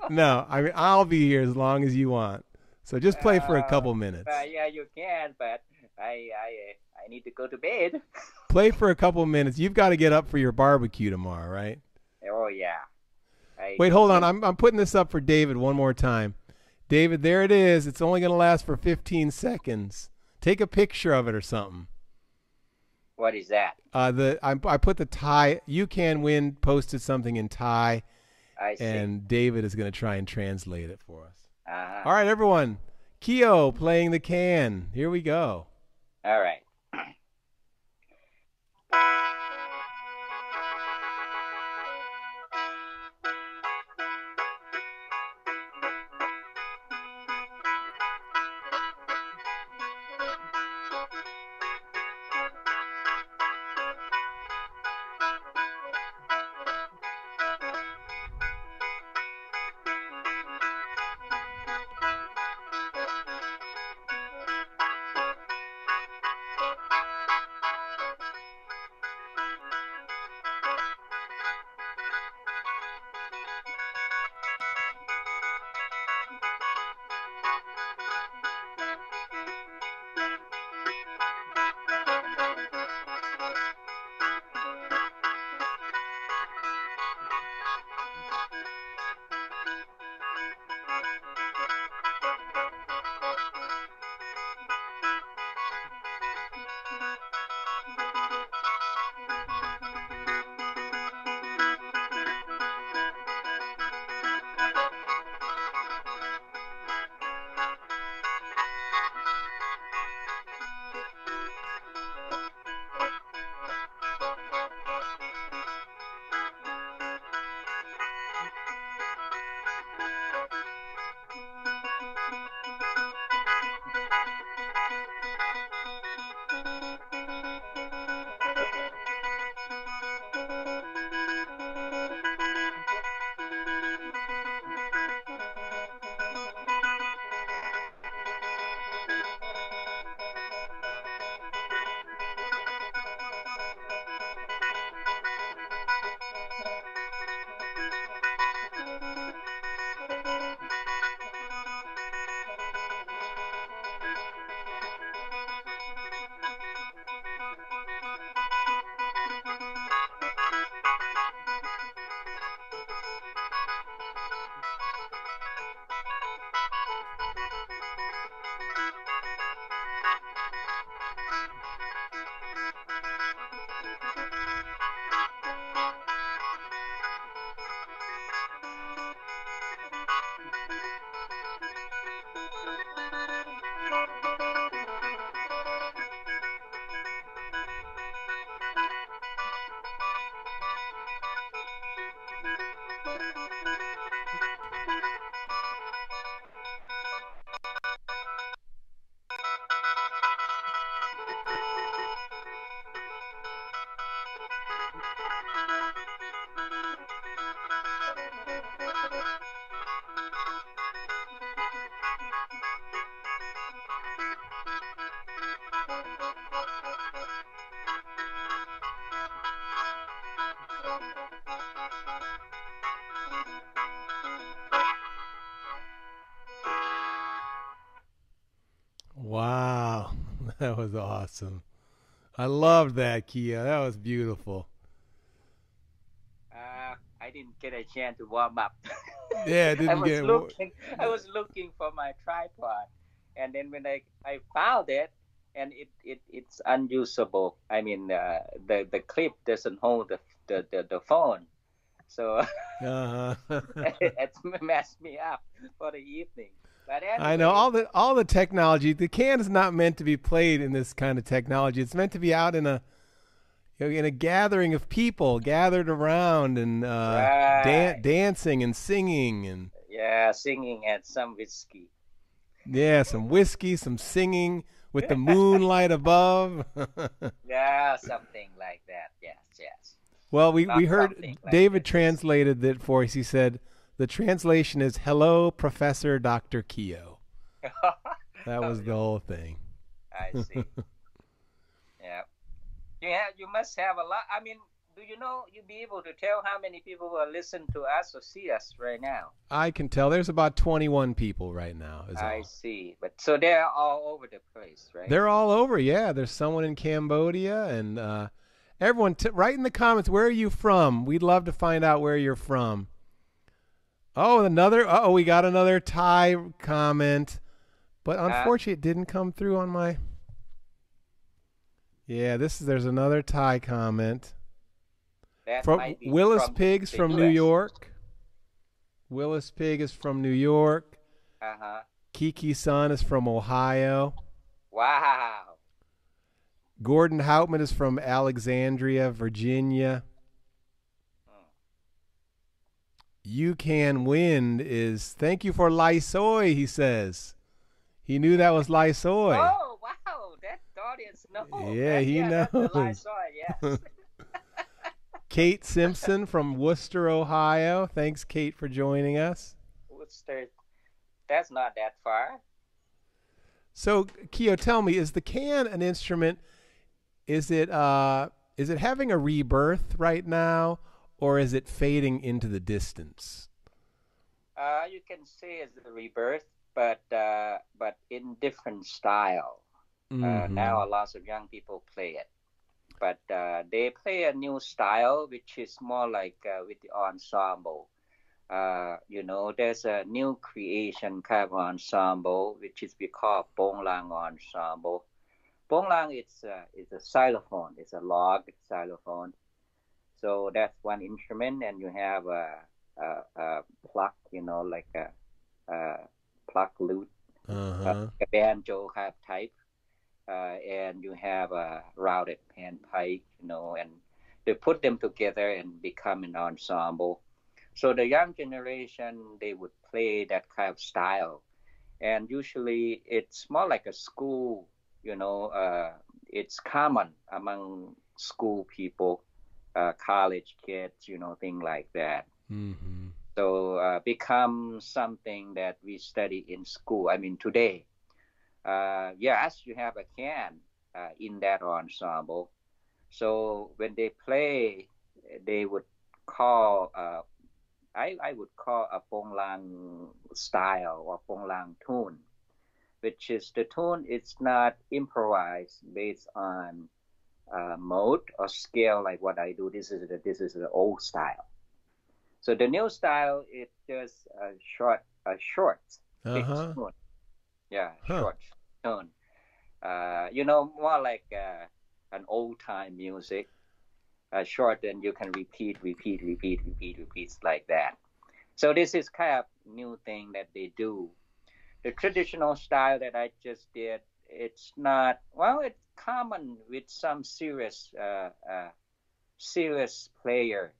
A: No, I mean I'll be here as long as you want. So just play for a couple minutes.
F: Yeah, you can, but I need to go to bed.
A: Play for a couple minutes. You've got to get up for your barbecue tomorrow, right?
F: Oh yeah.
A: Wait, hold on. I'm putting this up for David one more time. David, there it is. It's only going to last for 15 seconds. Take a picture of it or something.
F: What is that?
A: I put the Thai. You Can Win posted something in Thai.
F: I see.
A: And David is going to try and translate it for us.
F: Uh-huh.
A: All right, everyone. Khio playing the can. Here we go.
F: All right.
A: Wow, that was awesome. I loved that, Khio. That was beautiful.
F: I didn't get a chance to warm up.
A: Yeah,
F: I was looking for my tripod, and then when I found it, and it's unusable. I mean, the clip doesn't hold the phone, so it's messed me up for the evening. But anyway,
A: I know all the technology. The can is not meant to be played in this kind of technology. It's meant to be out in a in a gathering of people gathered around and dancing and singing and
F: singing and some whiskey.
A: Yeah, some whiskey, some singing with the moonlight above.
F: Yeah, something like that. Yes.
A: Well, we heard like David translated that for us. He said the translation is "Hello, Professor Dr. Khio." That was the whole thing.
F: I see. Yeah. You must have a lot. I mean, do you know, you'll be able to tell how many people will listen to us or see us right now?
A: I can tell. There's about 21 people right now.
F: I see. But so they're all over the place, right?
A: They're all over, yeah. There's someone in Cambodia. And everyone, write in the comments, where are you from? We'd love to find out where you're from. Oh, we got another Thai comment. But unfortunately, it didn't come through on my... Yeah, there's another Thai comment. Willis Pig's from New York. Willis Pig is from New York. Kiki-san is from Ohio.
F: Wow.
A: Gordon Houtman is from Alexandria, Virginia. You Can Win is, thank you for Lysoy, he says. He knew that was Lysoy.
F: Oh, wow. That audience knows.
A: Yeah, he knows.
F: That's Lysoy, yes.
A: Kate Simpson from Worcester, Ohio. Thanks, Kate, for joining us.
F: Worcester, that's not that far.
A: So, Khio, tell me, is the can an instrument? Is it having a rebirth right now, or is it fading into the distance?
F: You can say it's a rebirth, but in different style. Now, lots of young people play it. But they play a new style, which is more like with the ensemble. There's a new creation kind of ensemble, which is we call Bong Lang ensemble. Bong Lang is a xylophone. It's a log xylophone. So that's one instrument, and you have a pluck, like a pluck lute, a banjo type. And you have a routed panpipe, and they put them together and become an ensemble. So the young generation, they would play that kind of style. And usually it's more like a school, it's common among school people, college kids, things like that.
A: Mm-hmm.
F: So become something that we study in school. I mean, today. Yes, you have a can in that ensemble. So when they play, they would call, I would call a Bong Lang style or Bong Lang tune, which is the tune. It's not improvised based on mode or scale like what I do. This is the old style. So the new style, it's just a short big tune. Yeah, short tune. More like an old time music. Short, and you can repeat like that. So this is kind of new thing that they do. The traditional style that I just did, it's not, it's common with some serious player,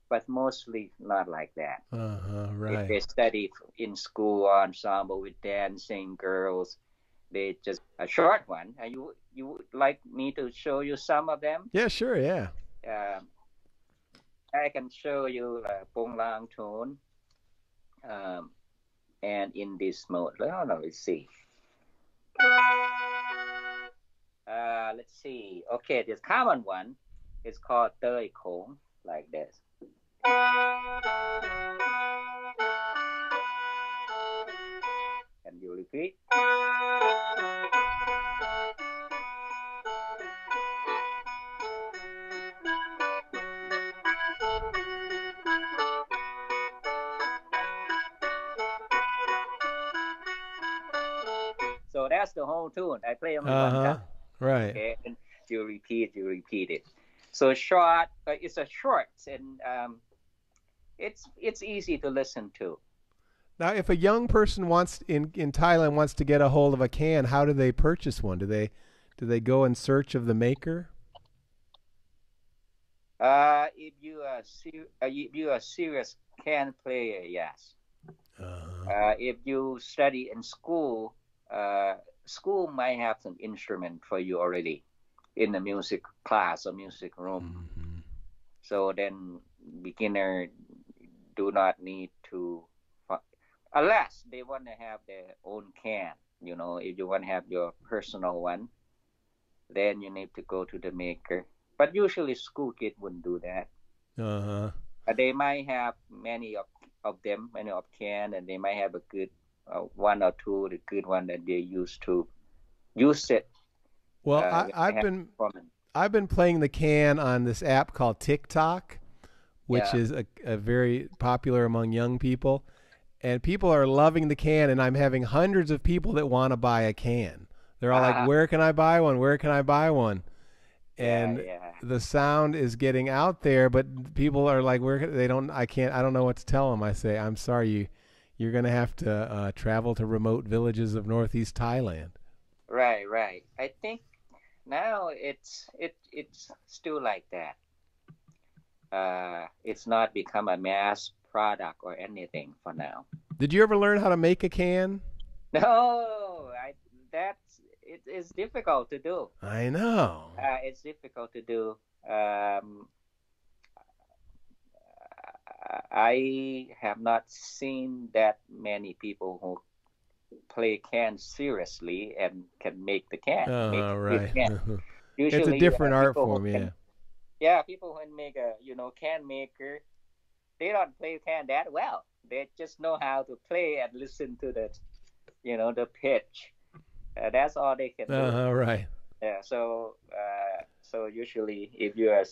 F: but mostly not like that.
A: Right.
F: If they study in school ensemble with dancing girls, they just a short one. You would like me to show you some of them?
A: Yeah, sure, yeah.
F: I can show you Bong Lang tune, and in this mode. Let's see. Let's see. Okay, this common one is called Tơi Khổng, like this. Can you repeat? So that's the whole tune. I play only one time.
A: Right.
F: Okay, and you repeat it. So short, it's a short, and it's easy to listen to.
A: Now, if a young person in Thailand wants to get a hold of a can, how do they purchase one? Do they go in search of the maker?
F: If you are a serious can player, yes.
A: Uh-huh.
F: If you study in school, school might have some instrument for you already in the music class or music room.
A: Mm-hmm.
F: So then beginner do not need to, unless they want to have their own can. If you want to have your personal one, then you need to go to the maker. But usually school kid wouldn't do that.
A: Uh-huh.
F: They might have many of can, and they might have a good one or two, the good one that they used to use it.
A: Well, I've been playing the can on this app called TikTok, which is a very popular among young people, and people are loving the can, and I'm having hundreds of people that want to buy a can. They're all like, "Where can I buy one? Where can I buy one?" And the sound is getting out there, but people are like, I don't know what to tell them. I say, I'm sorry, you're going to have to travel to remote villages of Northeast Thailand.
F: Right. I think now it's still like that. It's not become a mass product or anything for now.
A: Did you ever learn how to make a can?
F: No, it is difficult to do.
A: I know.
F: It's difficult to do. I have not seen that many people who play can seriously and can make the can.
A: Right.
F: Usually,
A: it's a different art form,
F: yeah. People who make a can maker, they don't play can that well. They just know how to play and listen to the pitch. That's all they can do.
A: Right.
F: Yeah. So usually, if you're a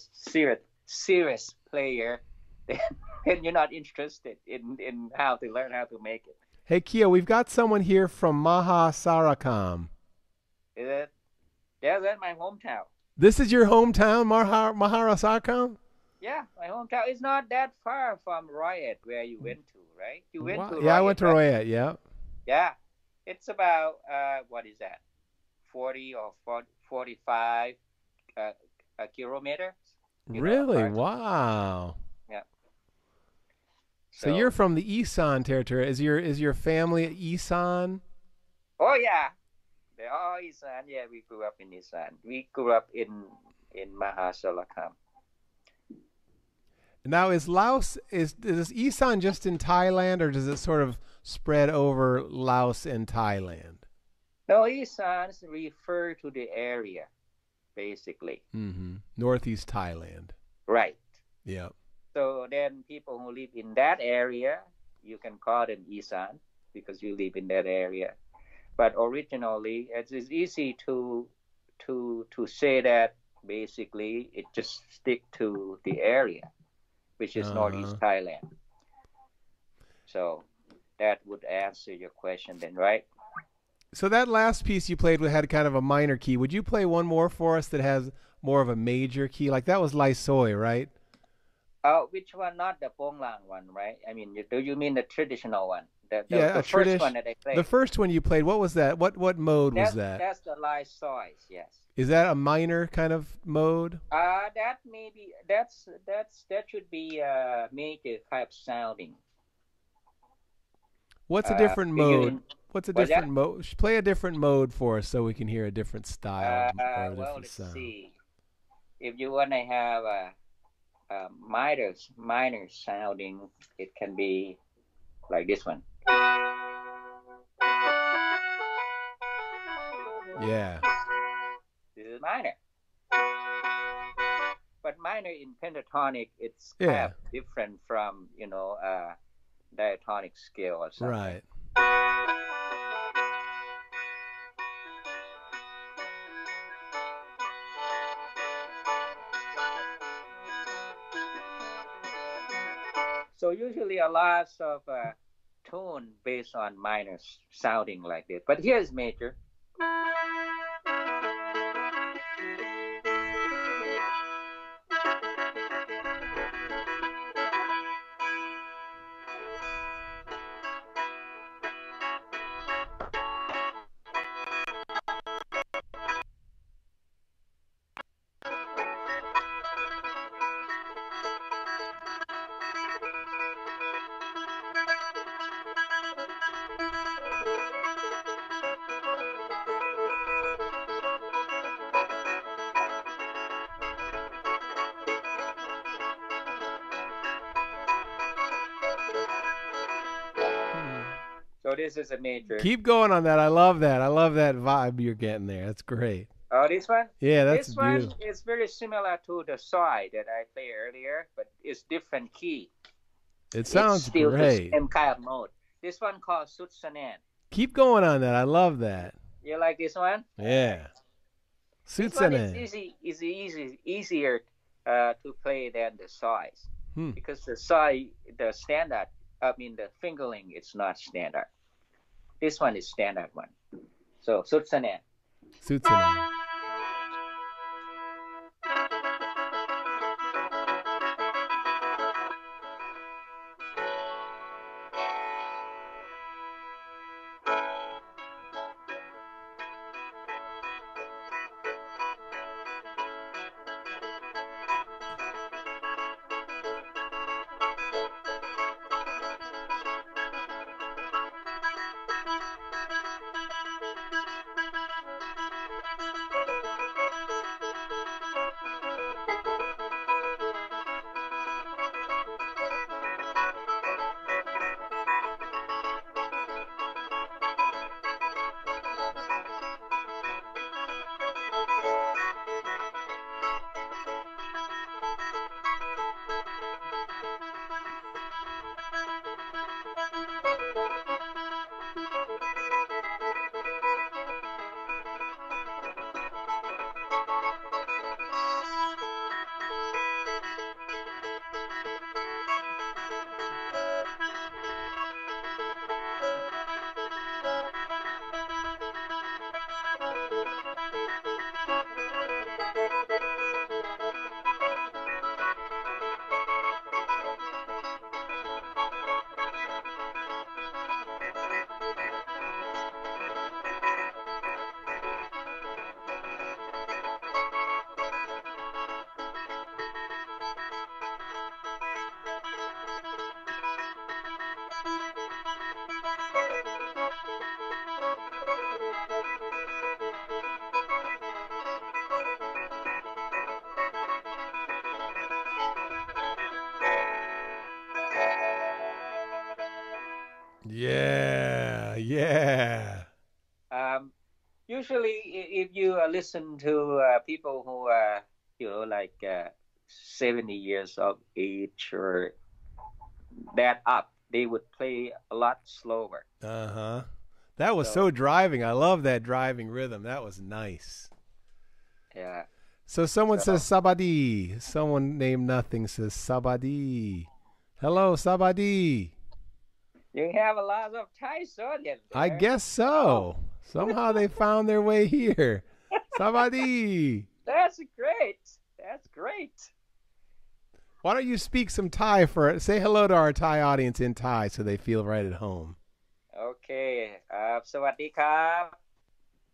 F: serious player, then you're not interested in how to learn how to make it.
A: Hey, Khio, we've got someone here from Mahasarakam.
F: Is it? Yeah, that's my hometown.
A: This is your hometown, Mahasarakam?
F: Yeah, my hometown. It's not that far from Royet, where you went to, right? You went to Royet.
A: Yeah, I went to Royet, yeah.
F: Yeah. It's about, what is that, 40 or 45 kilometers.
A: Really? Wow.
F: Yeah.
A: So you're from the Isan territory. Is your family Isan?
F: Oh, yeah. They're all Isan. Yeah, we grew up in Isan. We grew up in Mahasarakam.
A: Now, is Isan just in Thailand, or does it sort of spread over Laos and Thailand?
F: No, Isan refer to the area, basically.
A: Mm-hmm. Northeast Thailand.
F: Right.
A: Yeah.
F: So then people who live in that area, you can call them Isan because you live in that area. But originally, it's easy to say that basically it just stick to the area, which is Northeast Thailand. So that would answer your question then, right?
A: So that last piece you played had kind of a minor key. Would you play one more for us that has more of a major key? Like that was Lai Soi, right?
F: Which one? Not the Ponglang one, right? I mean, do you mean the traditional one?
A: The
F: first one that I played.
A: The first one you played, what was that? What mode was that?
F: That's the Lai Soi, yes.
A: Is that a minor kind of mode?
F: That should be major type sounding.
A: What's a different mode? What's a different mode? Play a different mode for us so we can hear a different style or a different sound.
F: Let's see. If you want to have a minor sounding, it can be like this one.
A: Yeah.
F: This is minor. But minor in pentatonic, it's kind of different from, diatonic scale or something.
A: Right.
F: So usually a lot of tune based on minor sounding like this. But here's major. this is a major.
A: Keep going on that. I love that. I love that vibe you're getting there. That's great.
F: Oh, this one?
A: Yeah, that's
F: this
A: beautiful.
F: One is very similar to the Soy that I played earlier, but it's different key.
A: It sounds
F: it's still
A: great.
F: The same kind of mode. This one called Sut Sanan.
A: Keep going on that. I love that.
F: You like this one?
A: Yeah. Sut
F: Sanan. Is easier to play than the Soys. Because the Soy, the standard, the fingerling, it's not standard. This one is standard one. So Sut Sanan.
A: Sut Sanan. Yeah.
F: Usually, if you listen to people who are, 70 years of age or that up, they would play a lot slower.
A: That was so driving. I love that driving rhythm. That was nice.
F: Yeah.
A: So someone says Sabadi. Someone named Nothing says Sabadi. Hello, Sabadi.
F: You have a lot of Thai audience there.
A: I guess so. Somehow they found their way here. Sabadi.
F: That's great. That's great.
A: Why don't you speak some Thai say hello to our Thai audience in Thai so they feel right at home.
F: Okay. สวัสดีครับ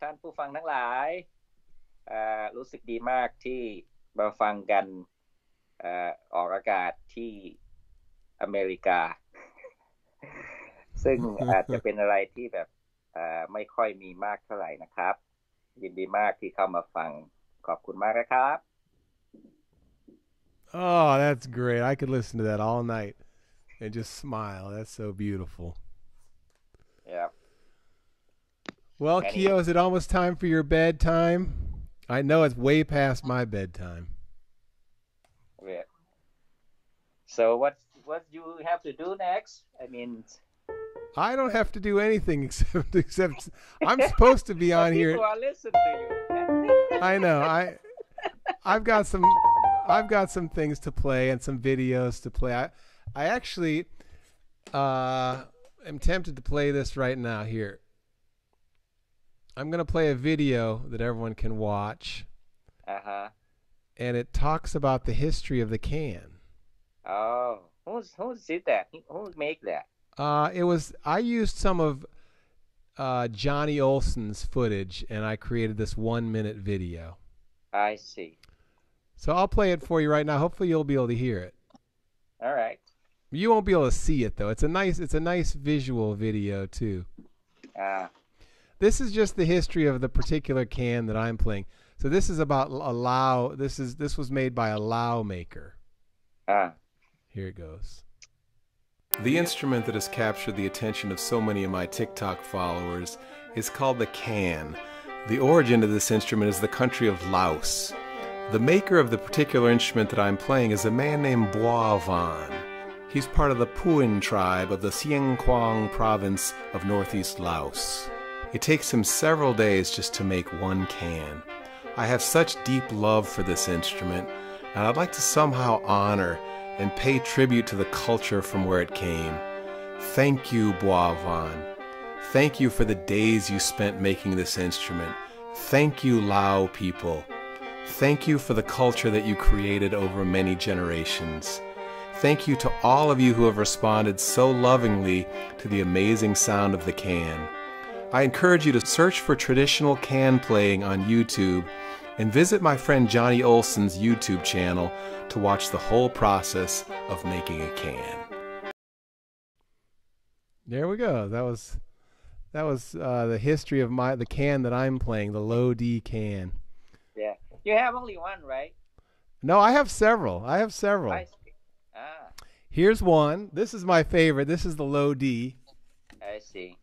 F: ท่านผู้ฟังทั้งหลายรู้สึกดีมากที่มาฟังกันออกอากาศที่อเมริกา ซึ่งอาจจะเป็นอะไรที่แบบไม่ค่อยมีมากเท่าไหร่นะครับยินดีมากที่เข้ามาฟังขอบคุณมากนะครับ
A: Oh, that's great. I could listen to that all night and just smile. That's so beautiful.
F: Yeah.
A: Well, Khio, is it almost time for your bedtime? I know it's way past my bedtime.
F: Yeah. So what do you have to do next?
A: I don't have to do anything except I'm supposed to be on here.
F: People are listening to you.
A: I know. I've got some things to play and some videos to play. I actually am tempted to play this right now here. I'm going to play a video that everyone can watch. And it talks about the history of the can.
F: Oh, who did that? Who made that?
A: I used some of Johnny Olson's footage and I created this 1-minute video.
F: I see.
A: So I'll play it for you right now. Hopefully you'll be able to hear it.
F: All right.
A: You won't be able to see it though. It's a nice visual video too. This is just the history of the particular can that I'm playing. So this is about a Lao. This was made by a Lao maker.
F: Here
A: it goes. The instrument that has captured the attention of so many of my TikTok followers is called the can. The origin of this instrument is the country of Laos. The maker of the particular instrument that I'm playing is a man named Bois Van. He's part of the Puin tribe of the Siêng Quang province of northeast Laos. It takes him several days just to make one can. I have such deep love for this instrument, and I'd like to somehow honor and pay tribute to the culture from where it came. Thank you, Bois Van. Thank you for the days you spent making this instrument. Thank you, Lao people. Thank you for the culture that you created over many generations. Thank you to all of you who have responded so lovingly to the amazing sound of the can. I encourage you to search for traditional can playing on YouTube and visit my friend Johnny Olson's YouTube channel to watch the whole process of making a can. There we go. That was the history of the can that I'm playing, the low D can.
F: Yeah. You have only one, right?
A: No, I have several. I see. Here's one. This is my favorite. This is the low D.
F: I see.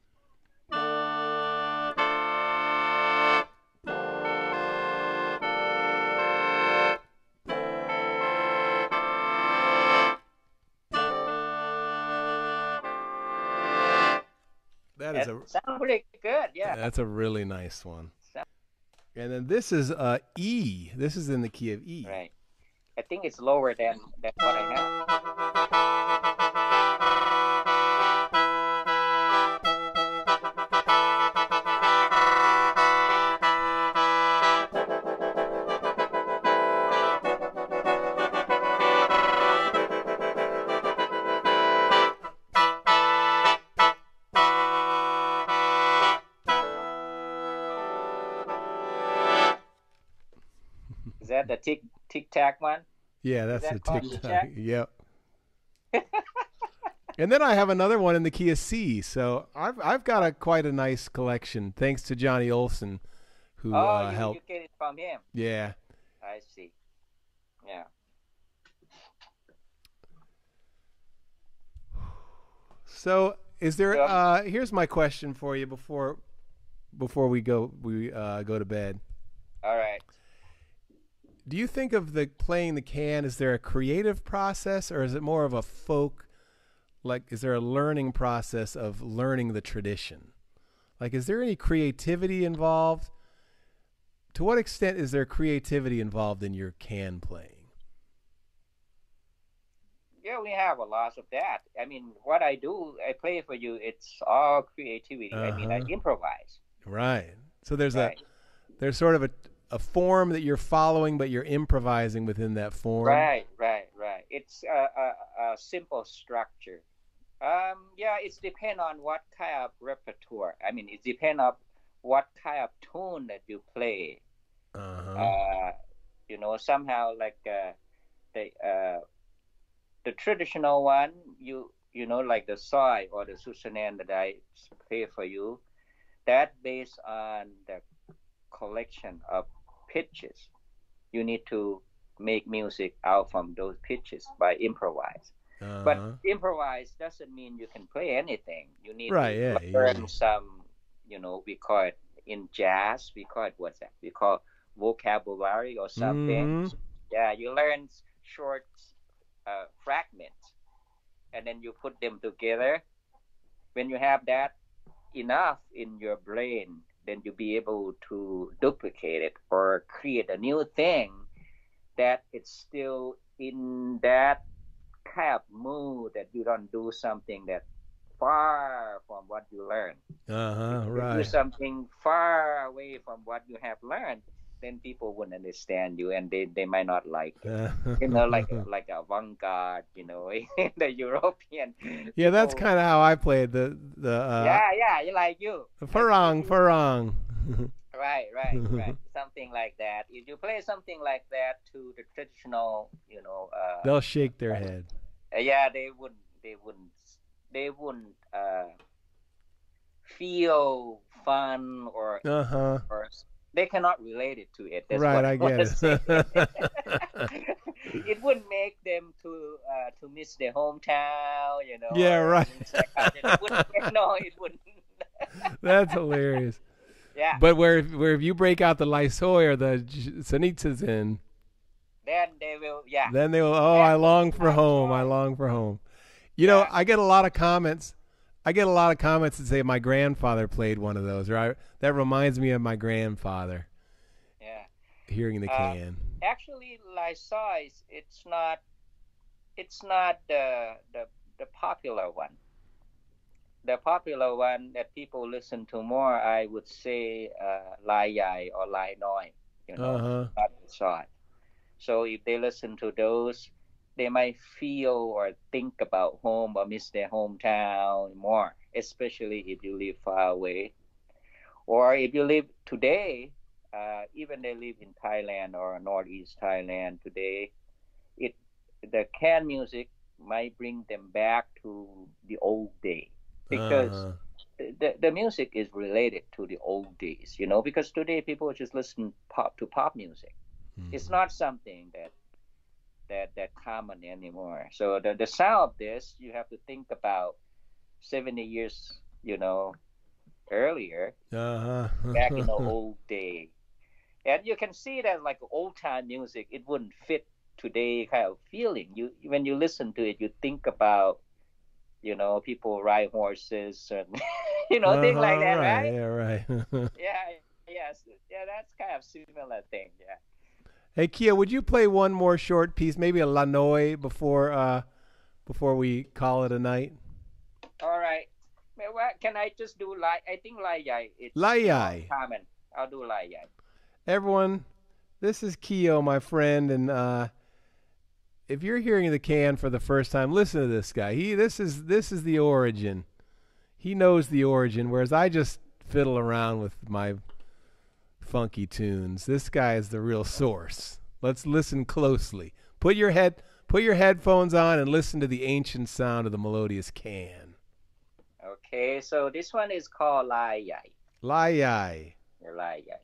F: That sounds pretty good, yeah.
A: That's a really nice one. And then this is E. This is in the key of E.
F: Right. I think it's lower than what I have. Is that the tic-tac one?
A: Yeah, that's the tic-tac. Yep. And then I have another one in the key of C. So I've got quite a nice collection, thanks to Johnny Olson, who helped.
F: You get it from him.
A: Yeah.
F: I see. Yeah.
A: So is there? Here's my question for you before we go to bed.
F: All right.
A: Do you think of playing the can, is there a creative process, or is it more of a folk, is there a learning process of learning the tradition? Is there any creativity involved? To what extent is there creativity involved in your can playing?
F: Yeah, we have a lot of that. I mean, what I do, I play for you, it's all creativity. I mean, I improvise.
A: Right. So there's sort of a form that you're following, but you're improvising within that form.
F: Right. It's a simple structure. Yeah, it's depend on what kind of repertoire. I mean, it depends on what kind of tune that you play. Somehow the traditional one, like the Soy or the Susanen that I play for you, that based on the collection of pitches. You need to make music out from those pitches by improvise. But improvise doesn't mean you can play anything. You need to learn some, we call it in jazz, we call it we call vocabulary or something. Yeah, you learn short fragments, and then you put them together. When you have that enough in your brain, then you'll be able to duplicate it or create a new thing that it's still in that kind of mood, that you don't do something that far from what you learned.
A: Right.
F: Do something far away from what you have learned, then people wouldn't understand you, and they might not like it. like avant-garde, in the European.
A: Yeah, that's kind of how I played the.
F: You like you.
A: Farang.
F: Right. Something like that. If you play something like that to the traditional,
A: they'll shake their head.
F: Yeah, they wouldn't feel fun or they cannot relate it to it. That's
A: right,
F: what
A: I get it.
F: It would make them to to miss their hometown, you know.
A: Yeah, right.
F: It wouldn't, no, it wouldn't.
A: That's hilarious.
F: Yeah.
A: But where if you break out the Lysoi or the Sanitsas in,
F: then they will, yeah.
A: Then they will. Oh, I long for home. I long for home. You know, I get a lot of comments. That say my grandfather played one of those, right? That reminds me of my grandfather.
F: Yeah.
A: Hearing the can.
F: Actually, Lysoi, it's not the popular one. The popular one that people listen to more, I would say, Lai Yai or Lai Noi, you know, not Lysoi. So if they listen to those, they might feel or think about home or miss their hometown more, especially if you live far away. Or if you live today, even they live in Thailand or Northeast Thailand today, the can music might bring them back to the old day, because the music is related to the old days, you know, because today people just listen to pop music. It's not something that common anymore. So the sound of this, you have to think about 70 years, you know, earlier, back in the old day. And you can see that like old time music, it wouldn't fit today kind of feeling. When you listen to it, you think about, you know, people ride horses and you know, things like that, right?
A: Yeah, right.
F: Yes, that's kind of similar thing, yeah.
A: Hey, Khio, would you play one more short piece, maybe a Lanoi before we call it a night?
F: All right. Well, can I just do I think Lai Yai. It's
A: Lai Yai.
F: Common. I'll do Lai Yai.
A: Everyone, this is Khio, my friend, and if you're hearing the can for the first time, listen to this guy. This is the origin. He knows the origin, whereas I just fiddle around with my funky tunes. This guy is the real source. Let's listen closely. Put your headphones on and listen to the ancient sound of the melodious can.
F: Okay, so this one is called Lai Yai.
A: Lai Yai.
F: Lai Yai.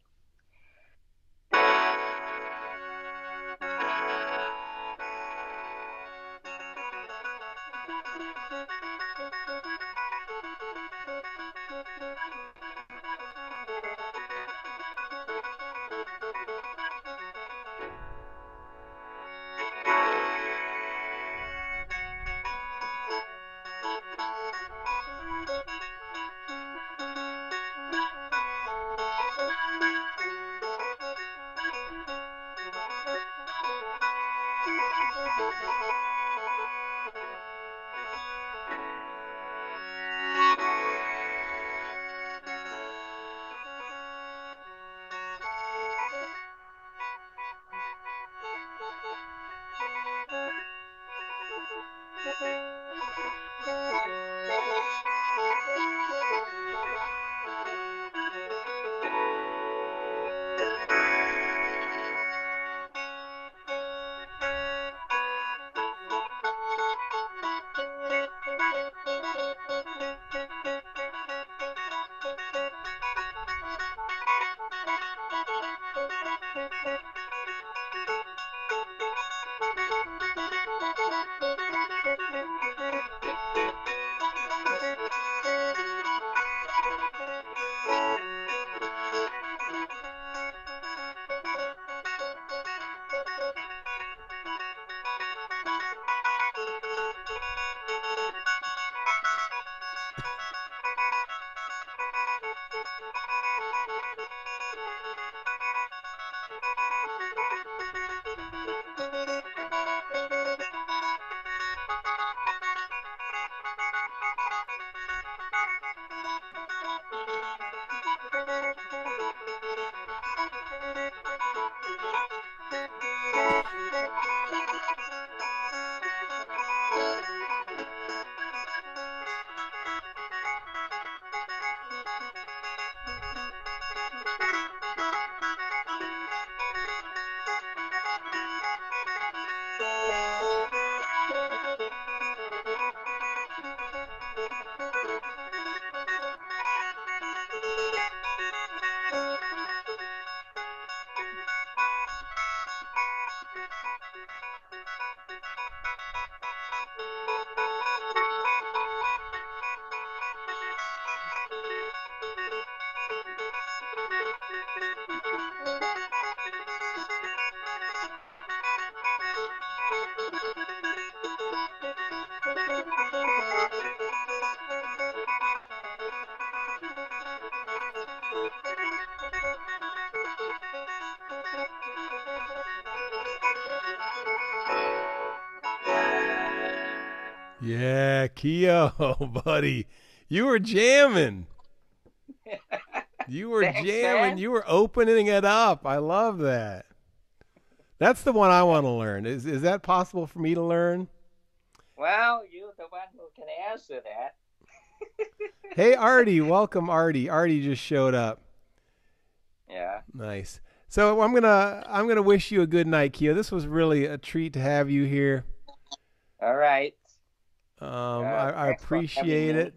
A: Yeah, Khio, buddy. You were jamming. You were
F: Thanks,
A: jamming.
F: man.
A: You were opening it up. I love that. That's the one I want to learn. Is that possible for me to learn?
F: Well, you're the one who can answer that.
A: Hey, Artie. Welcome, Artie. Artie just showed up.
F: Yeah.
A: Nice. So I'm gonna wish you a good night, Khio. This was really a treat to have you here.
F: All right.
A: I appreciate it.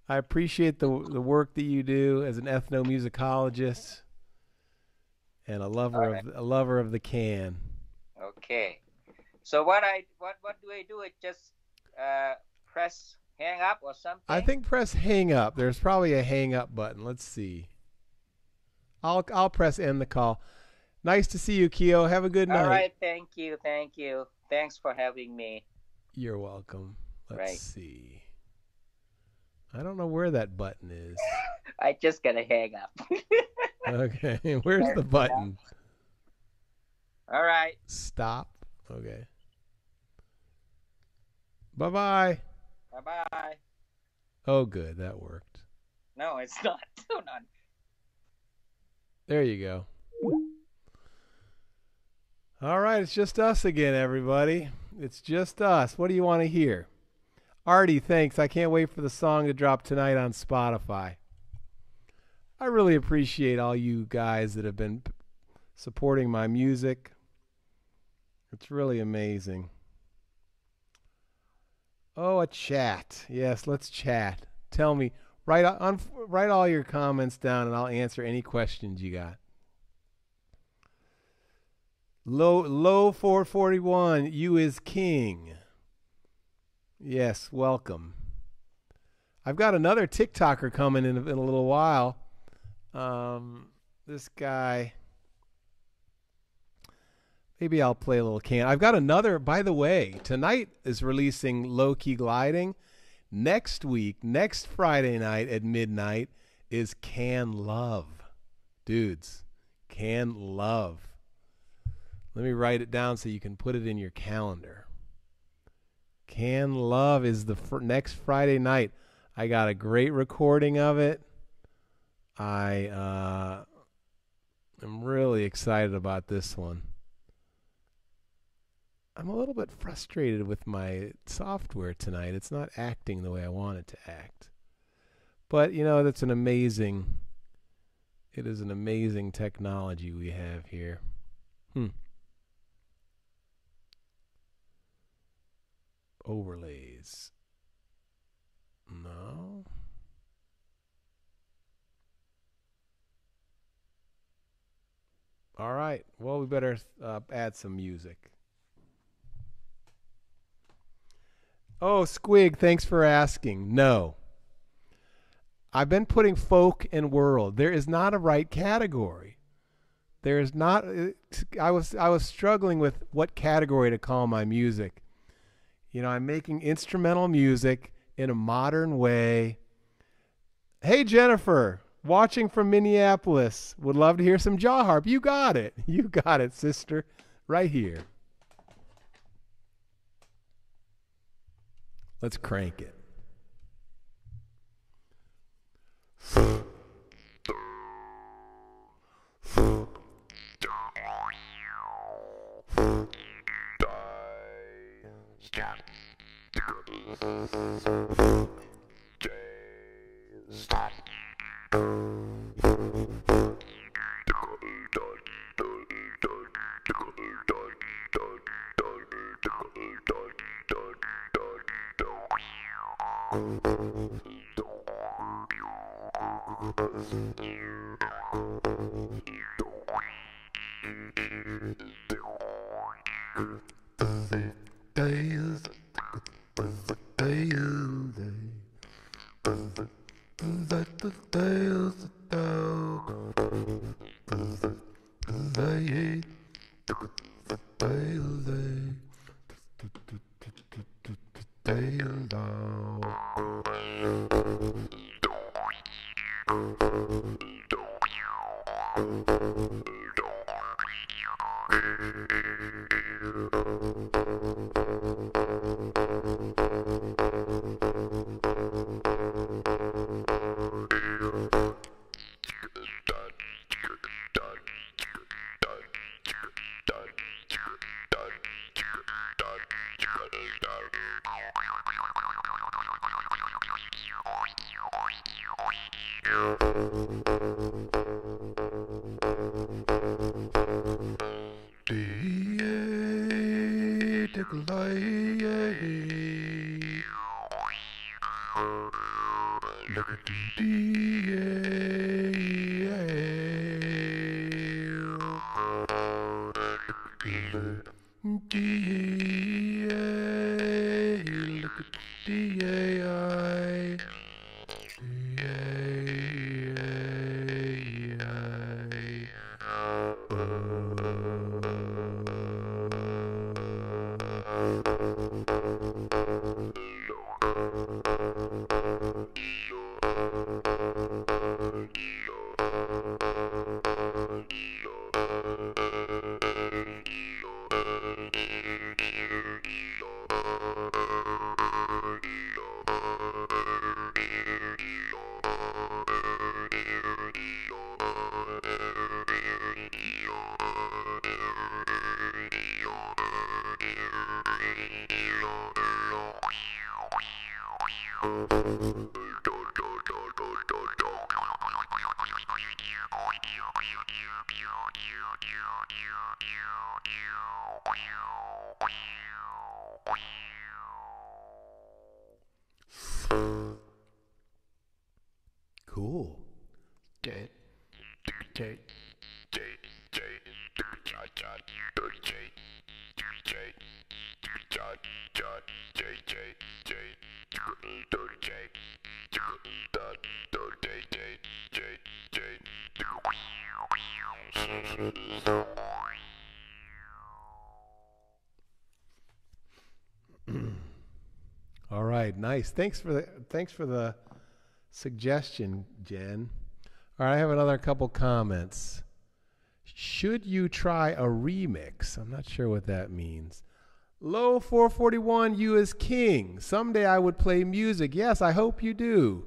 A: I appreciate the work that you do as an ethnomusicologist and a lover of the can.
F: Okay. So what do I do? It just press hang up or something?
A: I think press hang up. There's probably a hang up button. Let's see. I'll press end the call. Nice to see you, Khio. Have a good night.
F: All right. Thank you. Thanks for having me.
A: You're welcome. Let's see. I don't know where that button is.
F: I just gotta hang up.
A: Okay. Where's the button?
F: All right.
A: Stop. Okay. Bye-bye.
F: Bye-bye.
A: Oh, good. That worked.
F: No, it's not. Hold on.
A: There you go. All right. It's just us again, everybody. It's just us. What do you want to hear? Artie, thanks. I can't wait for the song to drop tonight on Spotify. I really appreciate all you guys that have been supporting my music. It's really amazing. Oh, a chat. Yes, let's chat. Tell me. Write all your comments down, and I'll answer any questions you got. Low 441, you is king. Yes, welcome. I've got another TikToker coming in a little while. This guy. Maybe I'll play a little can. I've got another, by the way, tonight is releasing Low Key Gliding. Next week, next Friday night at midnight is Can Love. Dudes, Can Love. Let me write it down so you can put it in your calendar. Can Love is the next Friday night. I got a great recording of it. I am really excited about this one. I'm a little bit frustrated with my software tonight. It's not acting the way I want it to act. But, you know, it is an amazing technology we have here. Overlays. No. All right. Well, we better add some music. Oh, Squig, thanks for asking. No. I've been putting folk and world. There is not a right category. There is not. I was struggling with what category to call my music. You know, I'm making instrumental music in a modern way. Hey, Jennifer, watching from Minneapolis. Would love to hear some jaw harp. You got it. You got it, sister. Right here. Let's crank it. stay low. Cool. All right, nice. Thanks for the suggestion, Jen. All right, I have another couple comments. Should you try a remix? I'm not sure what that means. Low 441, you is king. Someday I would play music. Yes, I hope you do.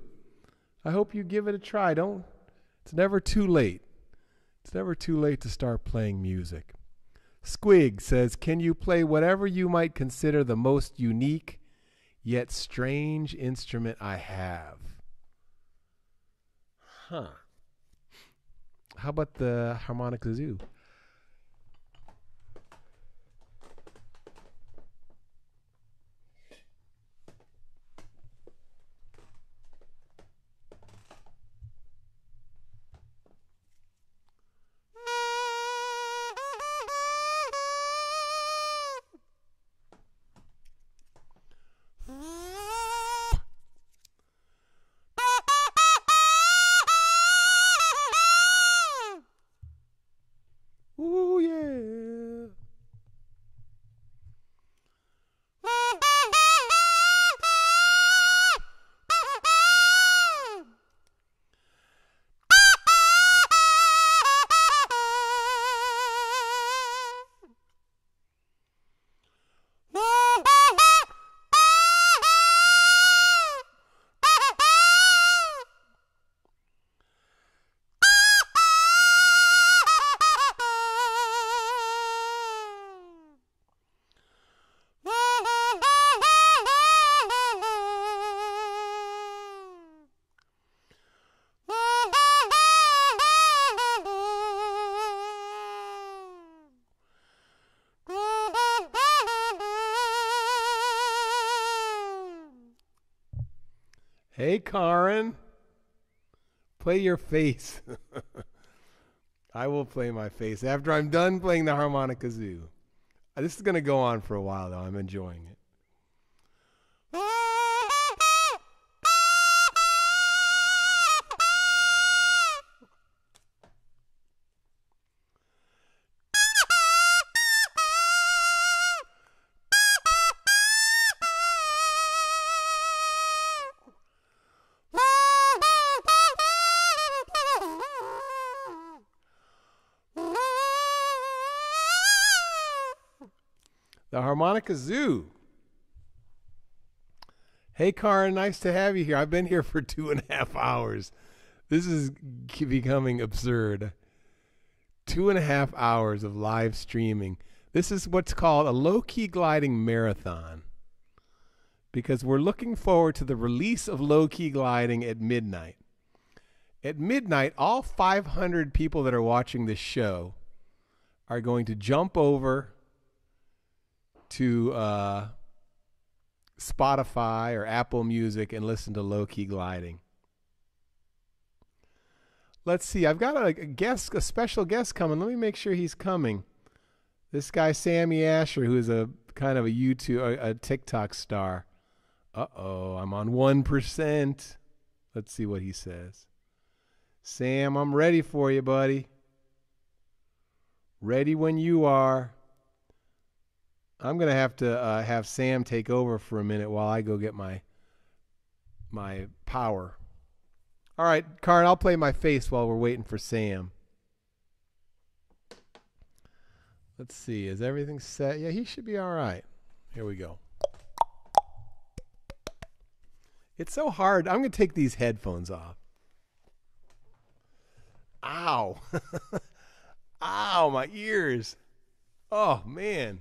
A: I hope you give it a try. It's never too late. It's never too late to start playing music. Squig says, can you play whatever you might consider the most unique yet strange instrument I have? Huh. How about the harmonic kazoo? Ooh, yeah. Hey, Karin. Play your face. I will play my face after I'm done playing the harmonic kazoo. This is going to go on for a while, though. I'm enjoying it. The Harmonica Zoo. Hey, Karin, nice to have you here. I've been here for 2.5 hours. This is becoming absurd. 2.5 hours of live streaming. This is what's called a low-key gliding marathon, because we're looking forward to the release of low-key gliding at midnight. At midnight, all 500 people that are watching this show are going to jump over to Spotify or Apple Music and listen to low-key gliding. Let's see. I've got a special guest coming. Let me make sure he's coming. This guy, Sammy Asher, who is a kind of a TikTok star. Uh-oh, I'm on 1%. Let's see what he says. Sam, I'm ready for you, buddy. Ready when you are. I'm going to have Sam take over for a minute while I go get my power. All right, Karin, I'll play my face while we're waiting for Sam. Let's see. Is everything set? Yeah, he should be all right. Here we go. It's so hard. I'm going to take these headphones off. Ow. Ow, my ears. Oh, man.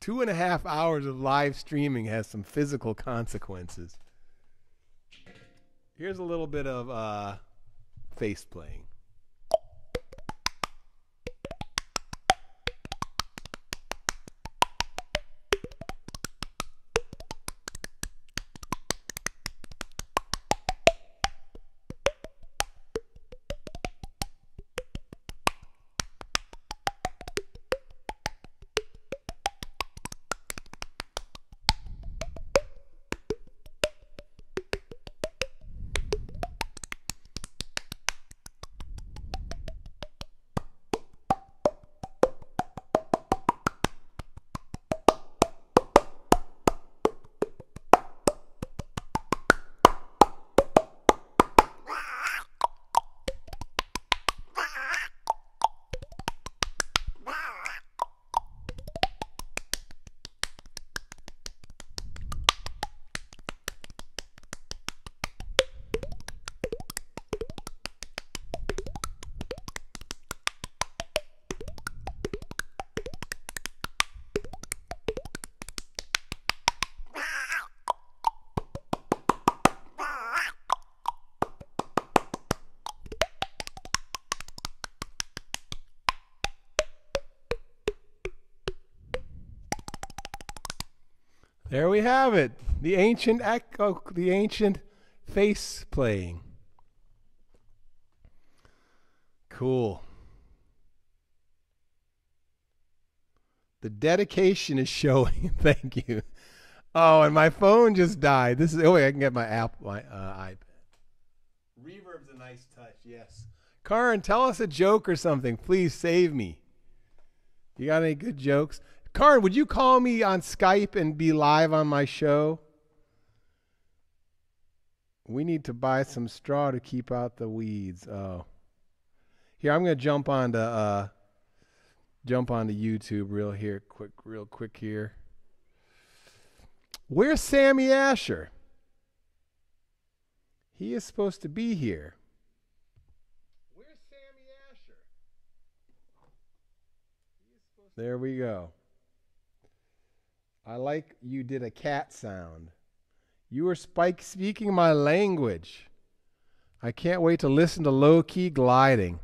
A: 2.5 hours of live streaming has some physical consequences. Here's a little bit of face playing. There we have it. The ancient echo, the ancient face playing. Cool. The dedication is showing. Thank you. Oh, and my phone just died. This is. Oh wait, I can get my iPad. Reverb's a nice touch. Yes. Karin, tell us a joke or something. Please save me. You got any good jokes? Karin, would you call me on Skype and be live on my show? We need to buy some straw to keep out the weeds. Oh. Here, I'm going to jump onto YouTube real quick here. Where's Sammy Asher? He is supposed to be here. Where's Sammy Asher? There we go. I like you did a cat sound. You were speaking my language. I can't wait to listen to low-key gliding.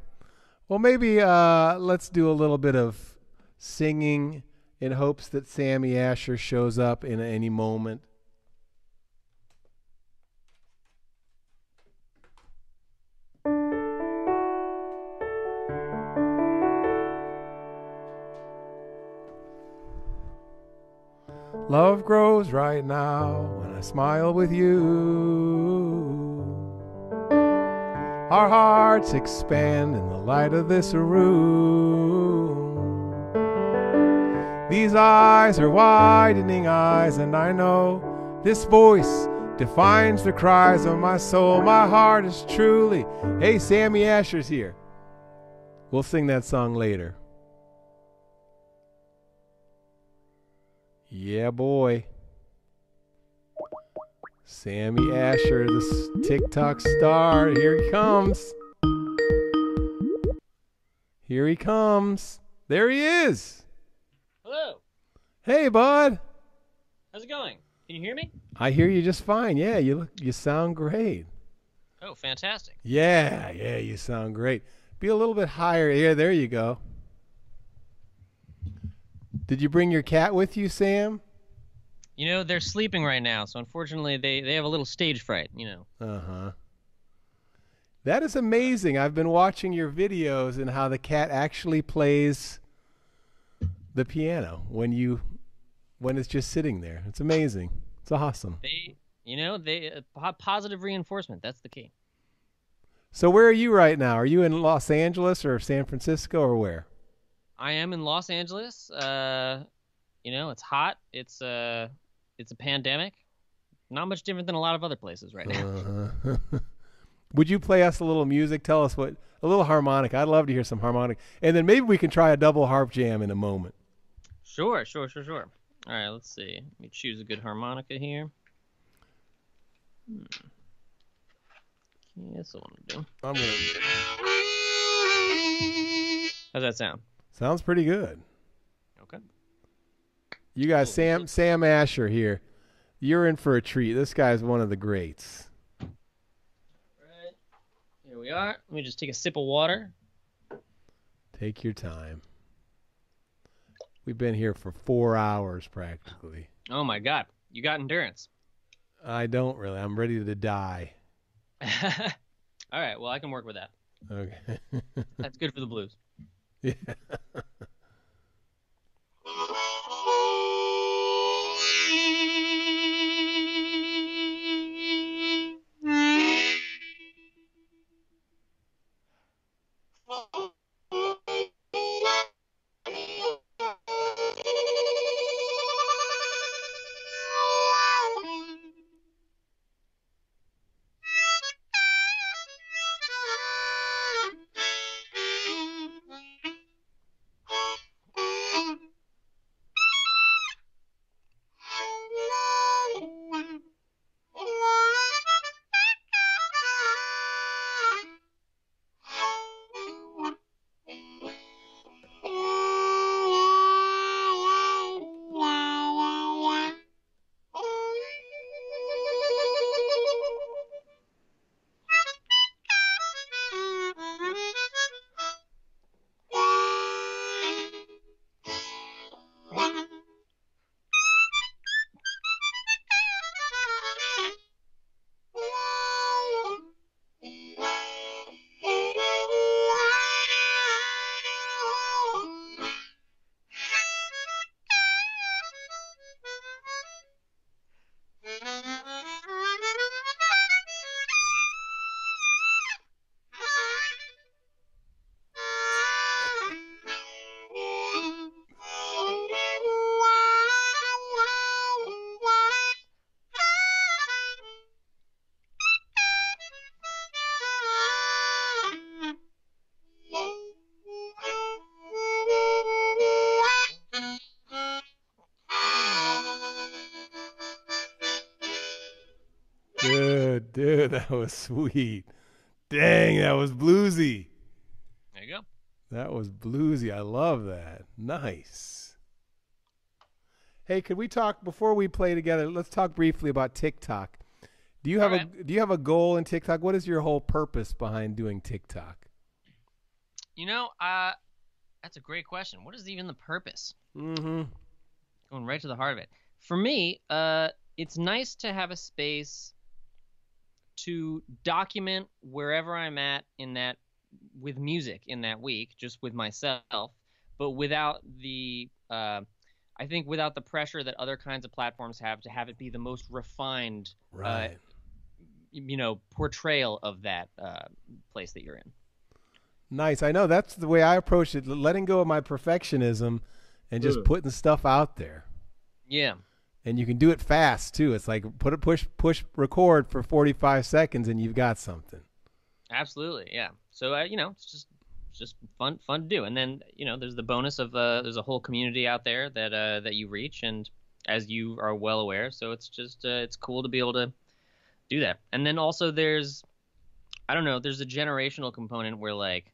A: Well, maybe let's do a little bit of singing in hopes that Sammy Asher shows up in any moment. Love grows right now when I smile with you. Our hearts expand in the light of this room. These eyes are widening eyes, and I know this voice defines the cries of my soul. My heart is truly. Hey, Sammy Asher's here. We'll sing that song later. Yeah, boy. Sammy Asher, the TikTok star. Here he comes. Here he comes. There he is.
G: Hello.
A: Hey, bud.
G: How's it going? Can you hear me?
A: I hear you just fine. Yeah, you sound great.
G: Oh, fantastic.
A: Yeah, you sound great. Be a little bit higher. Yeah, there you go. Did you bring your cat with you, Sam?
G: You know, they're sleeping right now, so unfortunately they have a little stage fright, you know.
A: Uh-huh. That is amazing. I've been watching your videos and how the cat actually plays the piano when it's just sitting there. It's amazing. It's awesome.
G: Positive reinforcement, that's the key.
A: So where are you right now? Are you in Los Angeles or San Francisco or where?
G: I am in Los Angeles. It's hot. It's a pandemic. Not much different than a lot of other places right now.
A: Would you play us a little music? Tell us a little harmonic. I'd love to hear some harmonic. And then maybe we can try a double harp jam in a moment.
G: Sure. All right, let's see. Let me choose a good harmonica here. That's the one to do. How's that sound?
A: Sounds pretty good.
G: Okay.
A: You got Sam Asher here. You're in for a treat. This guy's one of the greats.
G: Right. Here we are. Let me just take a sip of water.
A: Take your time. We've been here for 4 hours practically.
G: Oh my God. You got endurance.
A: I don't really. I'm ready to die.
G: All right. Well, I can work with that.
A: Okay.
G: That's good for the blues.
A: Yeah. Dude, that was sweet. Dang, that was bluesy.
G: There you go.
A: That was bluesy. I love that. Nice. Hey, could we talk before we play together? Let's talk briefly about TikTok. Do you have a goal in TikTok? What is your whole purpose behind doing TikTok?
G: You know, that's a great question. What is even the purpose?
A: Mm-hmm.
G: Going right to the heart of it. For me, it's nice to have a space to document wherever I'm at with music in that week, just with myself, but without the pressure that other kinds of platforms have to have it be the most refined,
A: right.
G: Portrayal of that place that you're in.
A: Nice. I know that's the way I approach it, letting go of my perfectionism and just putting stuff out there.
G: Yeah.
A: And you can do it fast too. It's like push record for 45 seconds and you've got something.
G: Absolutely, yeah. So it's just fun to do. And then there's the bonus of there's a whole community out there that you reach, and as you are well aware. So it's just it's cool to be able to do that. And then also there's a generational component where like,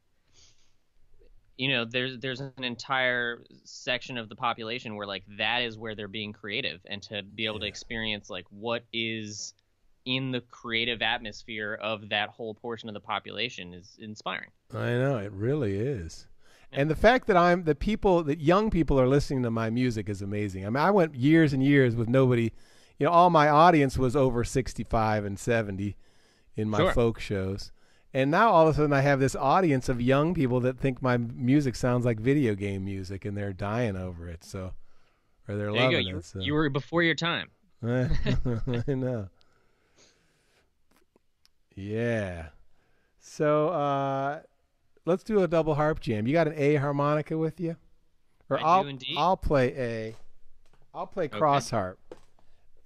G: there's an entire section of the population where like that is where they're being creative, and to be able to experience like what is in the creative atmosphere of that whole portion of the population is inspiring.
A: I know, it really is. And the fact that young people are listening to my music is amazing. I mean, I went years and years with nobody, all my audience was over 65 and 70 in my folk shows. And now all of a sudden I have this audience of young people that think my music sounds like video game music, and they're dying over it. So, or they're loving it. So.
G: You were before your time.
A: I know. Yeah. So, let's do a double harp jam. You got an A harmonica with you? Or
G: I do indeed.
A: I'll play A. I'll play cross harp.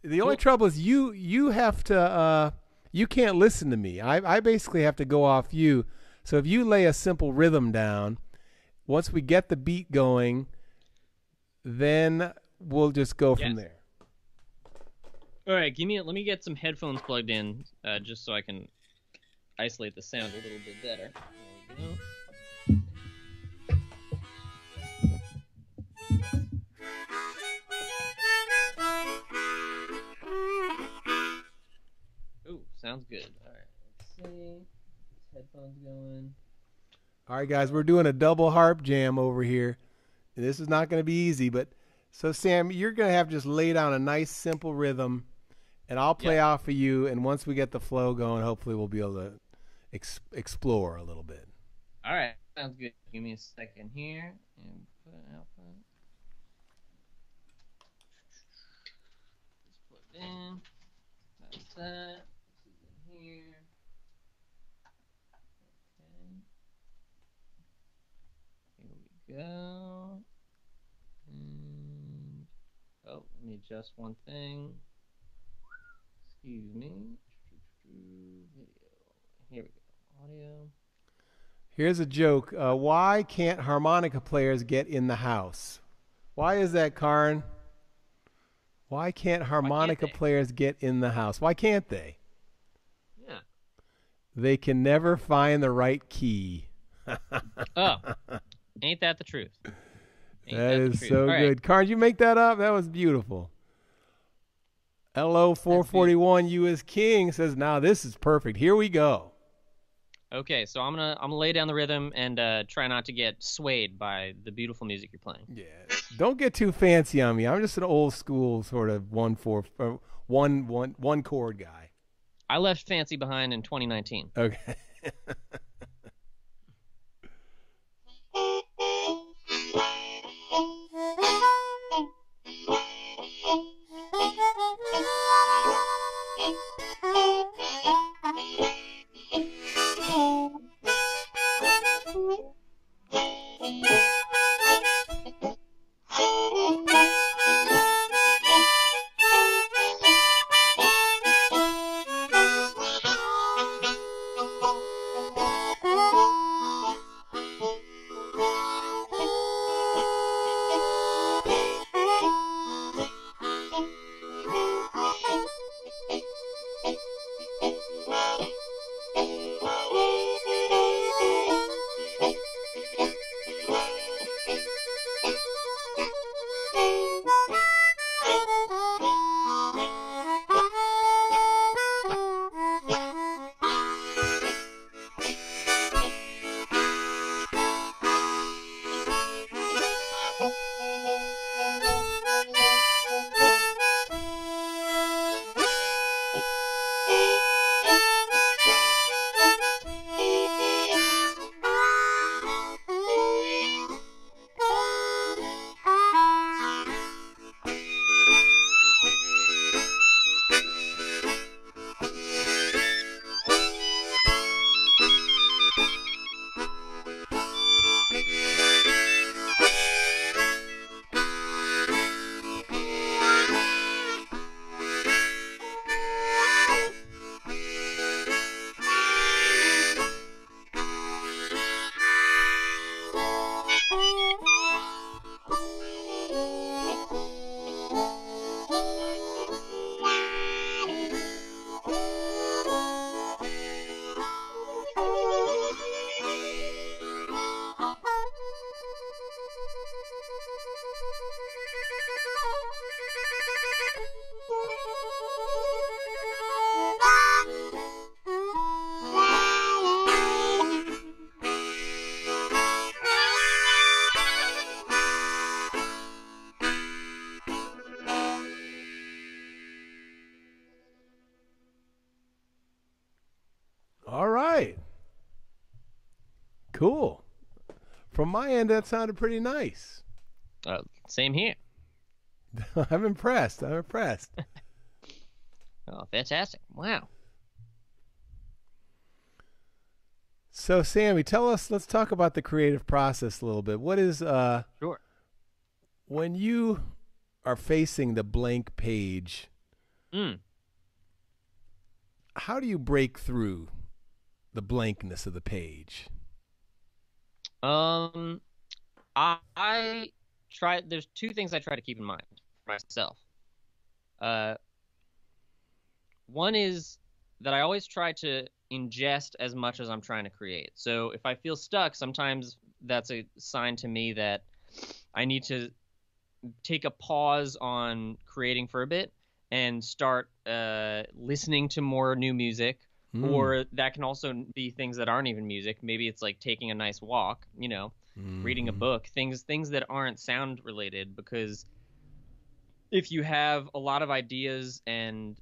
A: The only trouble is you have to you can't listen to me. I basically have to go off you. So if you lay a simple rhythm down, once we get the beat going, then we'll just go from there.
G: All right, let me get some headphones plugged in just so I can isolate the sound a little bit better. There we go. Ooh, sounds good. All right, let's see. Headphones going.
A: All right, guys, we're doing a double harp jam over here. This is not going to be easy, but so Sam, you're going to have to just lay down a nice simple rhythm, and I'll play off of you. And once we get the flow going, hopefully we'll be able to explore a little bit.
G: All right, sounds good. Give me a second here and put an output. Just put it in. That's that. This is in here. Okay. Here we go. And let me adjust one thing. Excuse me. Video. Here we go. Audio.
A: Here's a joke. Why can't harmonica players get in the house? Why is that, Karn? Why can't harmonica players get in the house? Why can't they?
G: Yeah.
A: They can never find the right key.
G: Oh, ain't that the truth?
A: That is so good. Karn, did you make that up? That was beautiful. LO441 US King says, now this is perfect. Here we go.
G: Okay, so I'm gonna lay down the rhythm and try not to get swayed by the beautiful music you're playing.
A: Yeah, don't get too fancy on me. I'm just an old school sort of one chord guy.
G: I left fancy behind in 2019.
A: Okay. Cool. From my end, that sounded pretty nice.
G: Same here.
A: I'm impressed. I'm impressed.
G: Oh, fantastic. Wow.
A: So, Sammy, let's talk about the creative process a little bit. What is,
G: Sure.
A: when you are facing the blank page, how do you break through the blankness of the page?
G: I try, there's two things I try to keep in mind for myself. One is that I always try to ingest as much as I'm trying to create. So if I feel stuck, sometimes that's a sign to me that I need to take a pause on creating for a bit and start listening to more new music. Or that can also be things that aren't even music. Maybe it's like taking a nice walk, reading a book, things that aren't sound related. Because if you have a lot of ideas and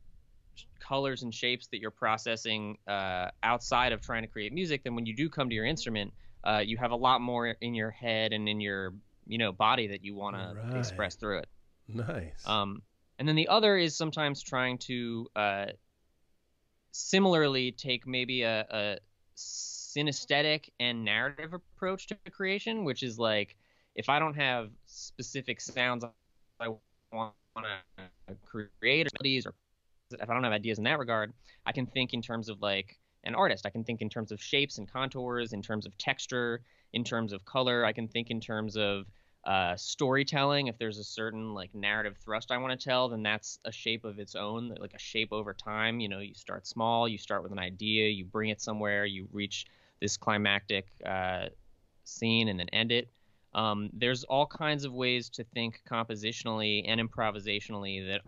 G: colors and shapes that you're processing outside of trying to create music, then when you do come to your instrument, you have a lot more in your head and in your body that you want to express through it.
A: Nice.
G: And then the other is sometimes trying to similarly take maybe a synesthetic and narrative approach to creation, which is like, if I don't have specific sounds I want to create, or if I don't have ideas in that regard, I can think in terms of like an artist. I can think in terms of shapes and contours, in terms of texture, in terms of color. I can think in terms of storytelling. If there's a certain like narrative thrust I want to tell, then that's a shape of its own, like a shape over time. You start small, you start with an idea, you bring it somewhere, you reach this climactic scene and then end it. There's all kinds of ways to think compositionally and improvisationally that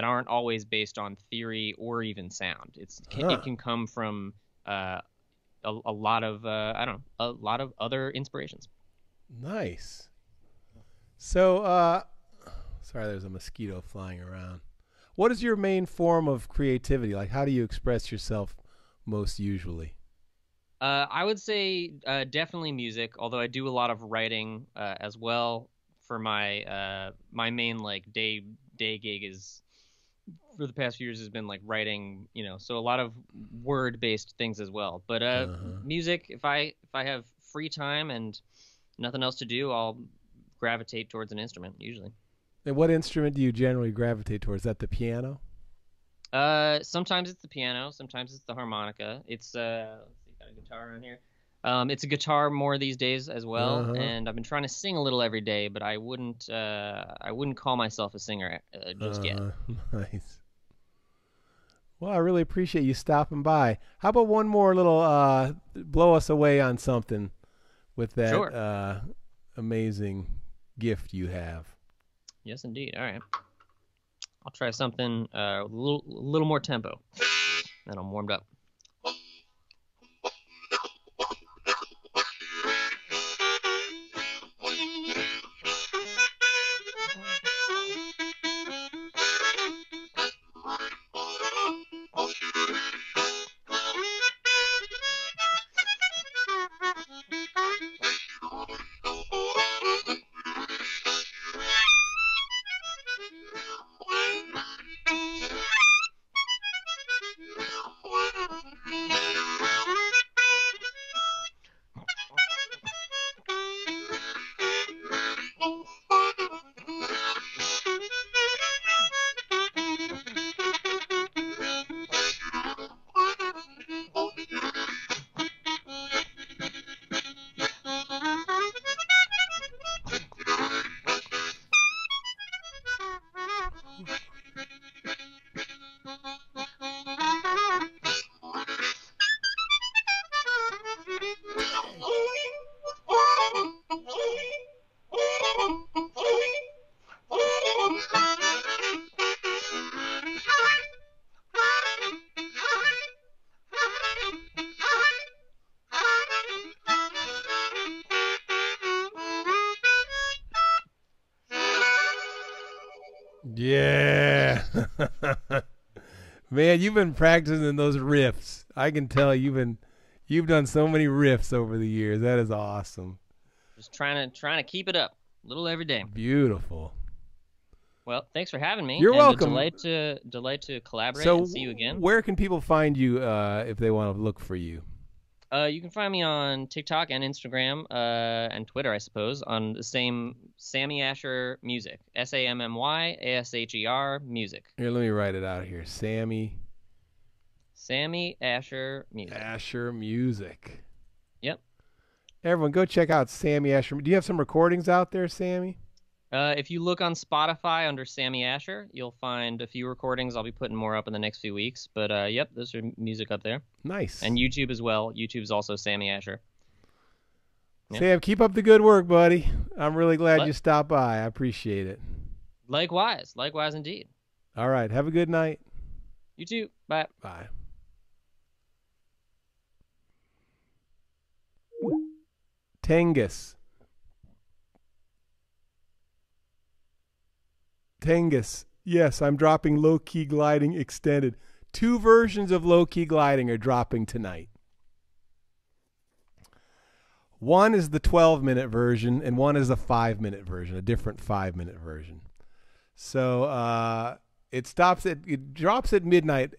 G: aren't always based on theory or even sound. It can come from a lot of other inspirations.
A: Nice. So, sorry, there's a mosquito flying around. What is your main form of creativity? Like, how do you express yourself most usually?
G: I would say definitely music, although I do a lot of writing as well. For my my main like day gig is, for the past few years, has been like writing, so a lot of word-based things as well. But music, if I have free time and nothing else to do, I'll gravitate towards an instrument usually.
A: And what instrument do you generally gravitate towards? Is that the piano?
G: Sometimes it's the piano, sometimes it's the harmonica. It's let's see, got a guitar around here. It's a guitar more these days as well, and I've been trying to sing a little every day, but I wouldn't call myself a singer just yet.
A: Nice. Well, I really appreciate you stopping by. How about one more little blow us away on something with that
G: Sure.
A: Amazing gift you have?
G: Yes, indeed. All right. I'll try something a little more tempo, and I'm warmed up.
A: Yeah. Man, you've been practicing those riffs. I can tell you've You've done so many riffs over the years. That is awesome.
G: Just trying to keep it up a little every day.
A: Beautiful.
G: Well, thanks for having me.
A: You're welcome.
G: Delight to collaborate and see you again.
A: Where can people find you if they want to look for you?
G: You can find me on TikTok and Instagram and Twitter, I suppose, on the same Sammy Asher Music. SammyAsher Music.
A: Here, let me write it out here. Sammy
G: Asher Music.
A: Asher Music.
G: Yep.
A: Everyone, go check out Sammy Asher. Do you have some recordings out there, Sammy?
G: If you look on Spotify under Sammy Asher, you'll find a few recordings. I'll be putting more up in the next few weeks. But, yep, those are music up there.
A: Nice.
G: And YouTube as well. YouTube's also Sammy Asher.
A: Yep. Sam, keep up the good work, buddy. I'm really glad you stopped by. I appreciate it.
G: Likewise. Likewise indeed.
A: All right. Have a good night.
G: You too. Bye.
A: Bye. Tengus. Yes, I'm dropping Low Key Gliding Extended. 2 versions of Low Key Gliding are dropping tonight. One is the 12-minute version, and one is a 5-minute version, a different 5-minute version. So it drops at midnight.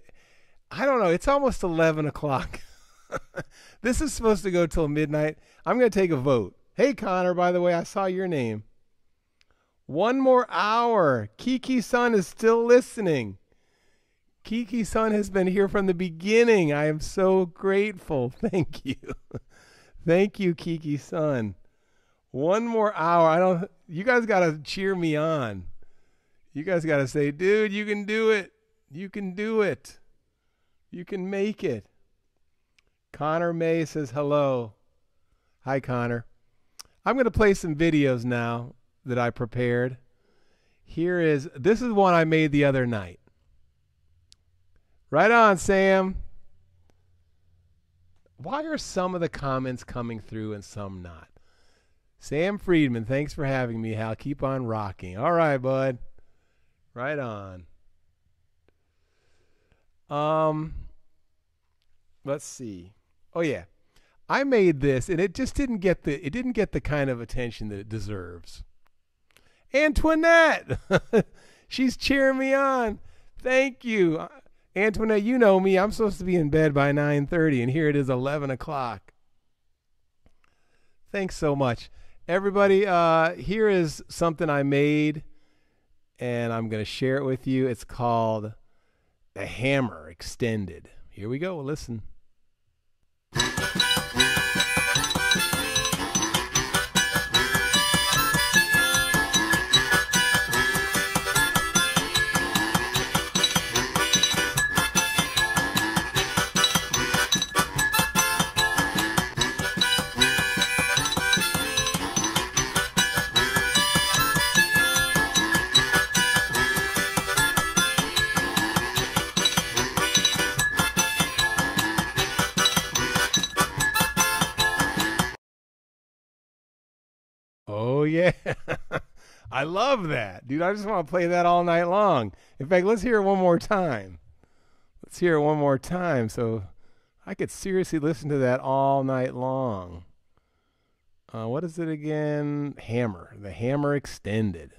A: I don't know. It's almost 11 o'clock. This is supposed to go till midnight. I'm going to take a vote. Hey, Connor, by the way, I saw your name. 1 more hour. Kiki-san is still listening. Kiki-san has been here from the beginning. I am so grateful. Thank you. Thank you, Kiki-san. 1 more hour. You guys got to cheer me on. You guys got to say, dude, you can do it. You can do it. You can make it. Connor May says hello. Hi, Connor. I'm going to play some videos now that I prepared. This is one I made the other night. Right on, Sam. Why are some of the comments coming through and some not? Sam Friedman, thanks for having me, Hal. Keep on rocking. All right, bud. Right on. Let's see. Oh yeah. I made this and it just didn't get the kind of attention that it deserves. Antoinette, she's cheering me on. Thank you. Antoinette, you know me. I'm supposed to be in bed by 9:30, and here it is 11 o'clock. Thanks so much. Everybody, here is something I made, and I'm going to share it with you. It's called The Hammer Extended. Here we go. Listen. Oh, yeah. I love that. Dude, I just want to play that all night long. In fact, let's hear it one more time. Let's hear it one more time so I could seriously listen to that all night long. What is it again? Hammer. The Hammer Extended.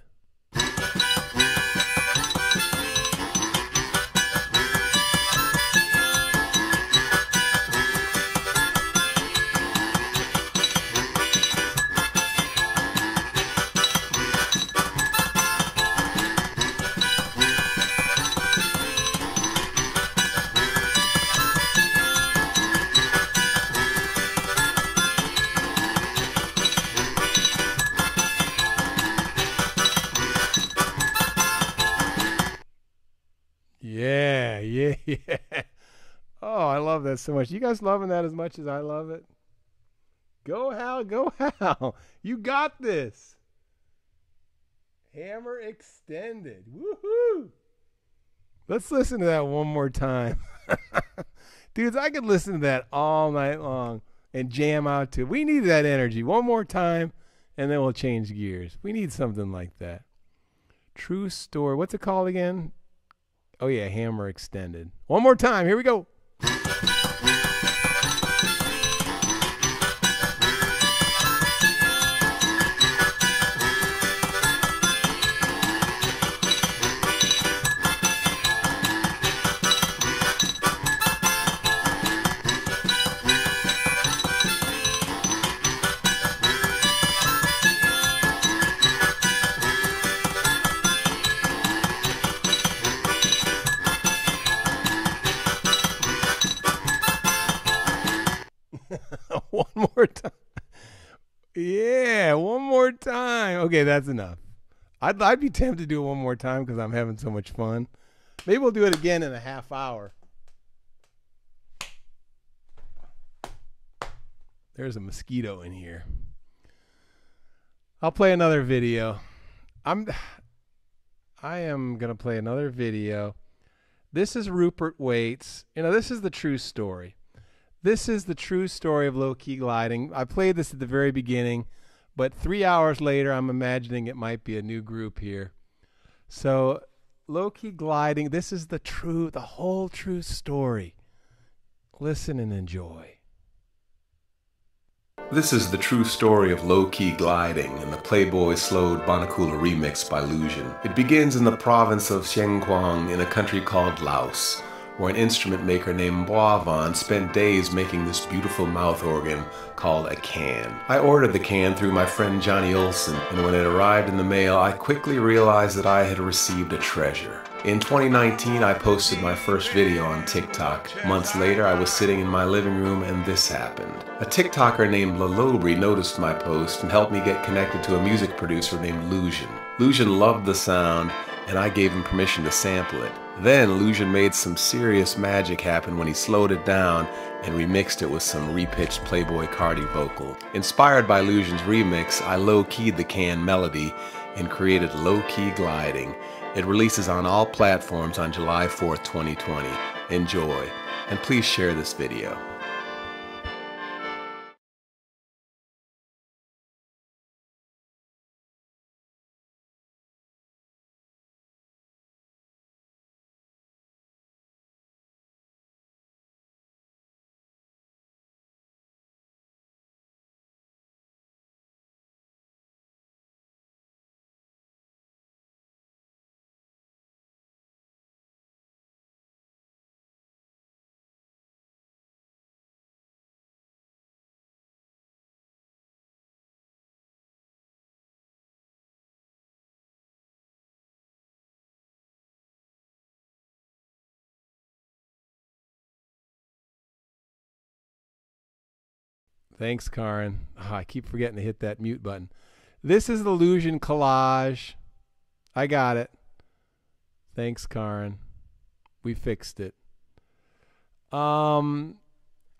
A: Yeah. Oh, I love that so much. You guys loving that as much as I love it? Go, Hal. Go, Hal. You got this. Hammer Extended. Woohoo. Let's listen to that one more time. Dudes, I could listen to that all night long and jam out to it. We need that energy. One more time, and then we'll change gears. We need something like that. True Story. What's it called again? Oh, yeah, Hammer Extended. One more time. Here we go. Yeah, one more time. Okay, that's enough. I'd be tempted to do it one more time because I'm having so much fun. Maybe we'll do it again in a half hour. There's a mosquito in here. I'll play another video. I am going to play another video. This is Rupert Waits. You know, this is the true story. This is the true story of low-key gliding. I played this at the very beginning, but 3 hours later, I'm imagining it might be a new group here. So, low-key gliding, this is the whole true story. Listen and enjoy.
H: This is the true story of low-key gliding in the Playboy Slowed Bonacula remix by Lusion. It begins in the province of Xiangquang in a country called Laos, where an instrument maker named Boavan spent days making this beautiful mouth organ called a can. I ordered the can through my friend Johnny Olson, and when it arrived in the mail, I quickly realized that I had received a treasure. In 2019, I posted my first video on TikTok. Months later, I was sitting in my living room and this happened. A TikToker named Lalobri noticed my post and helped me get connected to a music producer named Lusion. Lusion loved the sound, and I gave him permission to sample it. Then Lusion made some serious magic happen when he slowed it down and remixed it with some repitched Playboy Cardi vocal. Inspired by Lusion's remix, I low-keyed the can melody and created Low-Key Gliding. It releases on all platforms on July 4th, 2020. Enjoy, and please share this video.
A: Thanks, Karin. Oh, I keep forgetting to hit that mute button. This is the Lusion collage. I got it. Thanks, Karin. We fixed it. I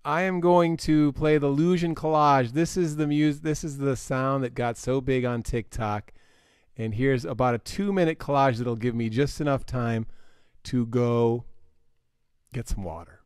A: am going to play the Lusion collage. This is the This is the sound that got so big on TikTok. And here's about a 2-minute collage that'll give me just enough time to go get some water.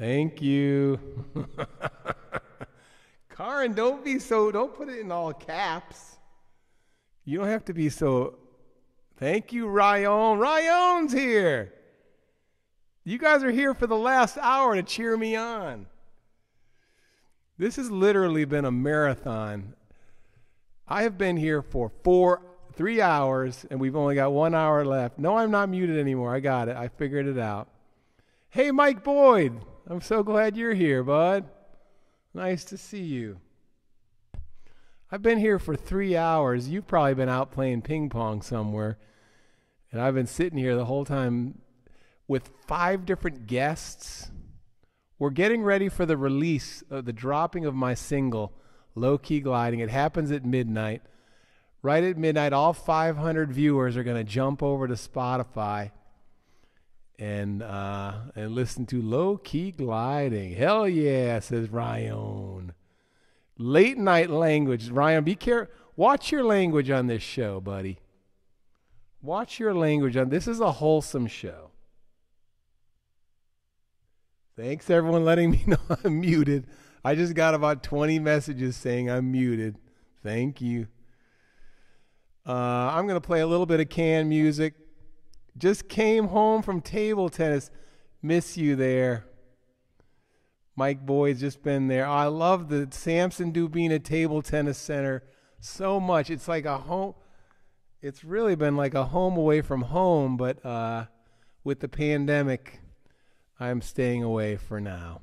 A: Thank you. Karin, don't put it in all caps. You don't have to be so. Thank you, Ryan. Ryan's here. You guys are here for the last hour to cheer me on. This has literally been a marathon. I have been here for 3 hours, and we've only got 1 hour left. No, I'm not muted anymore. I got it. I figured it out. Hey, Mike Boyd. I'm so glad you're here, bud. Nice to see you. I've been here for 3 hours. You've probably been out playing ping pong somewhere. And I've been sitting here the whole time with 5 different guests. We're getting ready for the release of the dropping of my single, Low Key Gliding. It happens at midnight. Right at midnight, all 500 viewers are going to jump over to Spotify and listen to Low Key Gliding. Hell yeah, says Ryan. Late night language. Ryan, be careful. Watch your language on this show, buddy. Watch your language on this. Is a wholesome show. Thanks, everyone, letting me know I'm muted. I just got about 20 messages saying I'm muted. Thank you. I'm going to play a little bit of canned music. Just came home from table tennis. Miss you there. Mike Boyd's just been there. I love the Samson Dubina Table Tennis Center so much. It's like a home. It's really been like a home away from home, but with the pandemic, I'm staying away for now.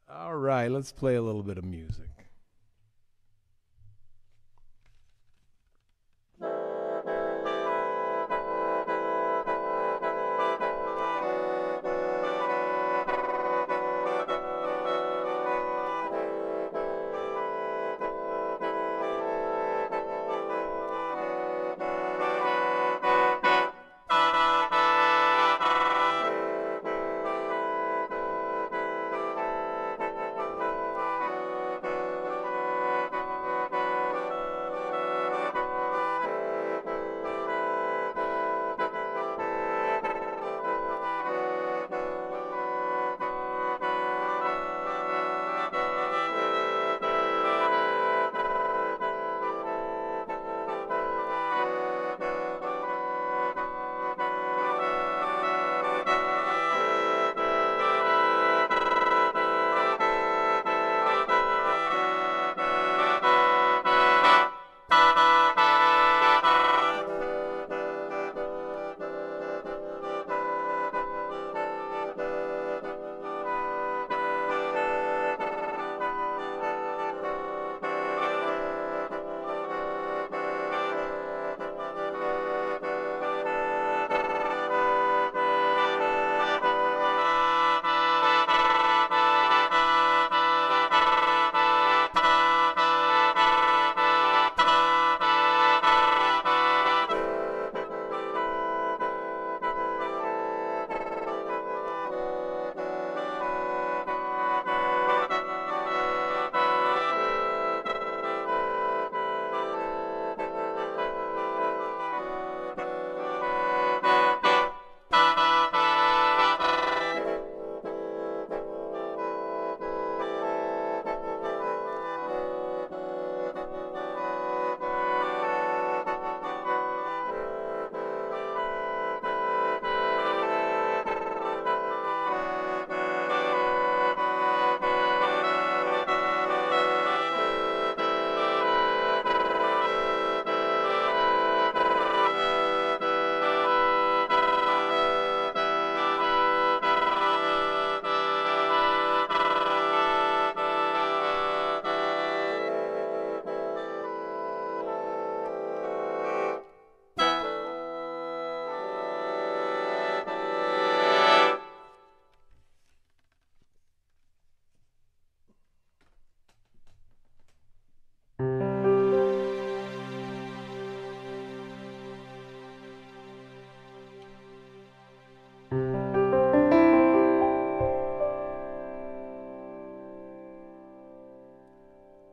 A: All right, let's play a little bit of music.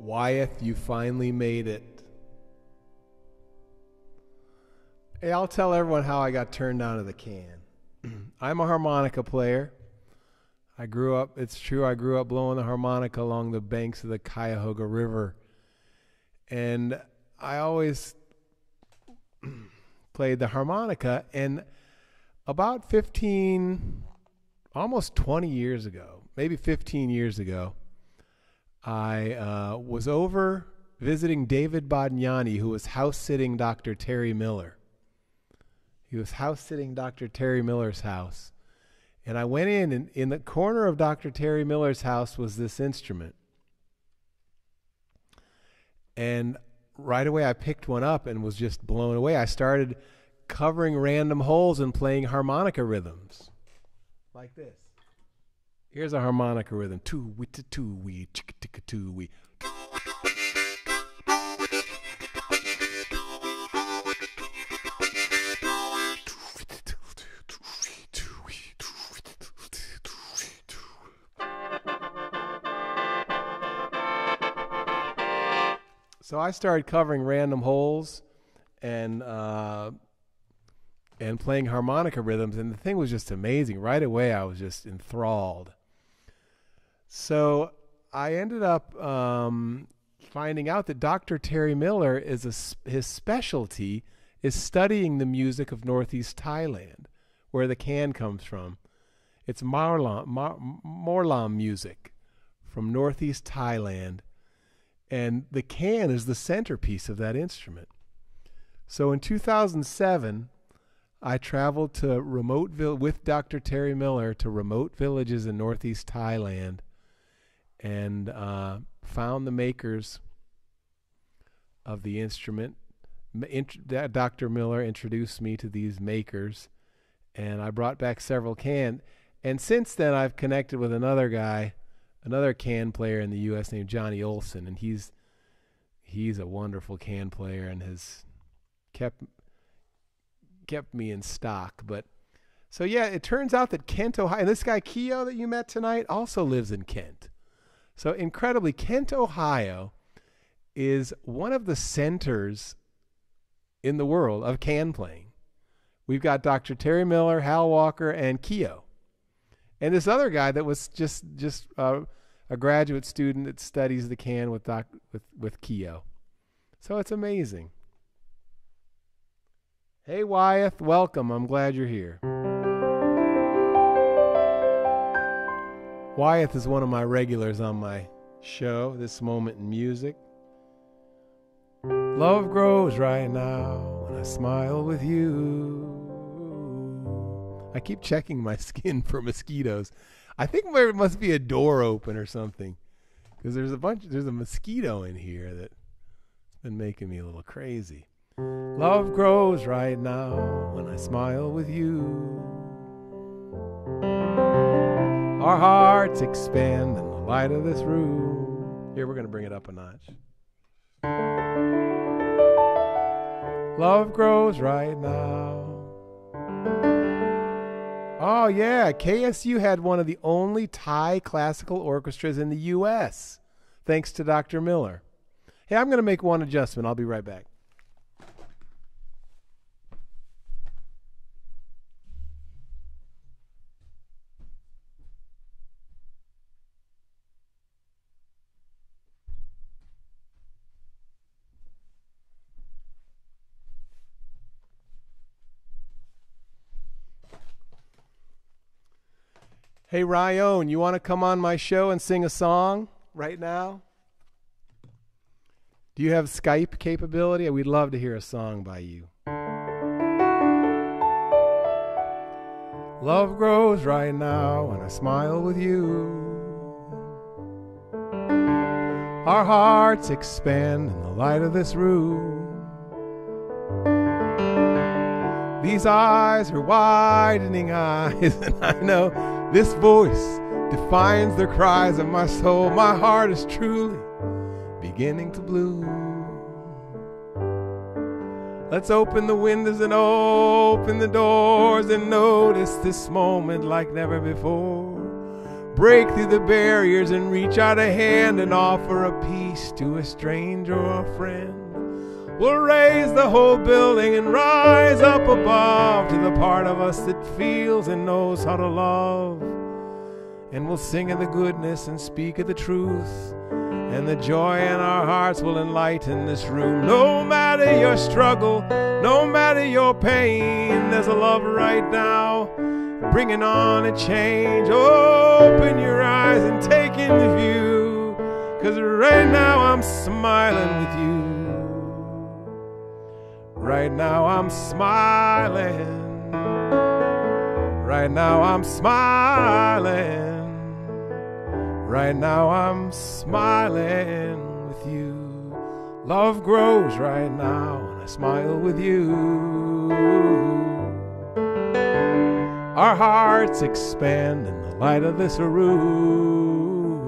A: Wyeth, you finally made it. Hey, I'll tell everyone how I got turned on to the can. I'm a harmonica player. It's true, I grew up blowing the harmonica along the banks of the Cuyahoga River. And I always played the harmonica. And about 15, almost 20 years ago, maybe 15 years ago, I was over visiting David Bodgnani, who was house-sitting Dr. Terry Miller. He was house-sitting Dr. Terry Miller's house. And I went in, and in the corner of Dr. Terry Miller's house was this instrument. And right away I picked one up and was just blown away. I started covering random holes and playing harmonica rhythms. Like this. Here's a harmonica rhythm. Two-wee, two-wee, chicka-ticka-two-wee. So I started covering random holes and playing harmonica rhythms, and the thing was just amazing. Right away, I was just enthralled. So I ended up finding out that Dr. Terry Miller his specialty is studying the music of Northeast Thailand, where the can comes from. It's Morlam music from Northeast Thailand. And the can is the centerpiece of that instrument. So in 2007, I traveled to with Dr. Terry Miller to remote villages in Northeast Thailand and found the makers of the instrument. Dr. Miller introduced me to these makers, and I brought back several cans. And since then, I've connected with another guy, another can player in the U.S. named Johnny Olson, and he's a wonderful can player and has kept me in stock. But so yeah, it turns out that Kent, Ohio, and this guy Khio that you met tonight also lives in Kent. So incredibly, Kent, Ohio is one of the centers in the world of can playing. We've got Dr. Terry Miller, Hal Walker, and Khio. And this other guy that was just a graduate student that studies the can with Khio. So it's amazing. Hey Wyeth, welcome. I'm glad you're here. Wyeth is one of my regulars on my show, This Moment in Music. Love grows right now when I smile with you. I keep checking my skin for mosquitoes. I think there must be a door open or something, because there's a mosquito in here that's been making me a little crazy. Love grows right now when I smile with you. Our hearts expand in the light of this room. Here, we're going to bring it up a notch. Love grows right now. Oh, yeah. KSU had one of the only Thai classical orchestras in the U.S., thanks to Dr. Miller. Hey, I'm going to make one adjustment. I'll be right back. Hey, Ryan, you want to come on my show and sing a song right now? Do you have Skype capability? We'd love to hear a song by you. Love grows right now when I smile with you. Our hearts expand in the light of this room. These eyes are widening eyes, and I know this voice defines the cries of my soul. My heart is truly beginning to bloom. Let's open the windows and open the doors and notice this moment like never before. Break through the barriers and reach out a hand and offer a piece to a stranger or a friend. We'll raise the whole building and rise up above to the part of us that feels and knows how to love. And we'll sing of the goodness and speak of the truth, and the joy in our hearts will enlighten this room. No matter your struggle, no matter your pain, there's a love right now bringing on a change. Open your eyes and take in the view, 'cause right now I'm smiling with you. Right now I'm smiling. Right now I'm smiling. Right now I'm smiling with you. Love grows right now and I smile with you. Our hearts expand in the light of this room.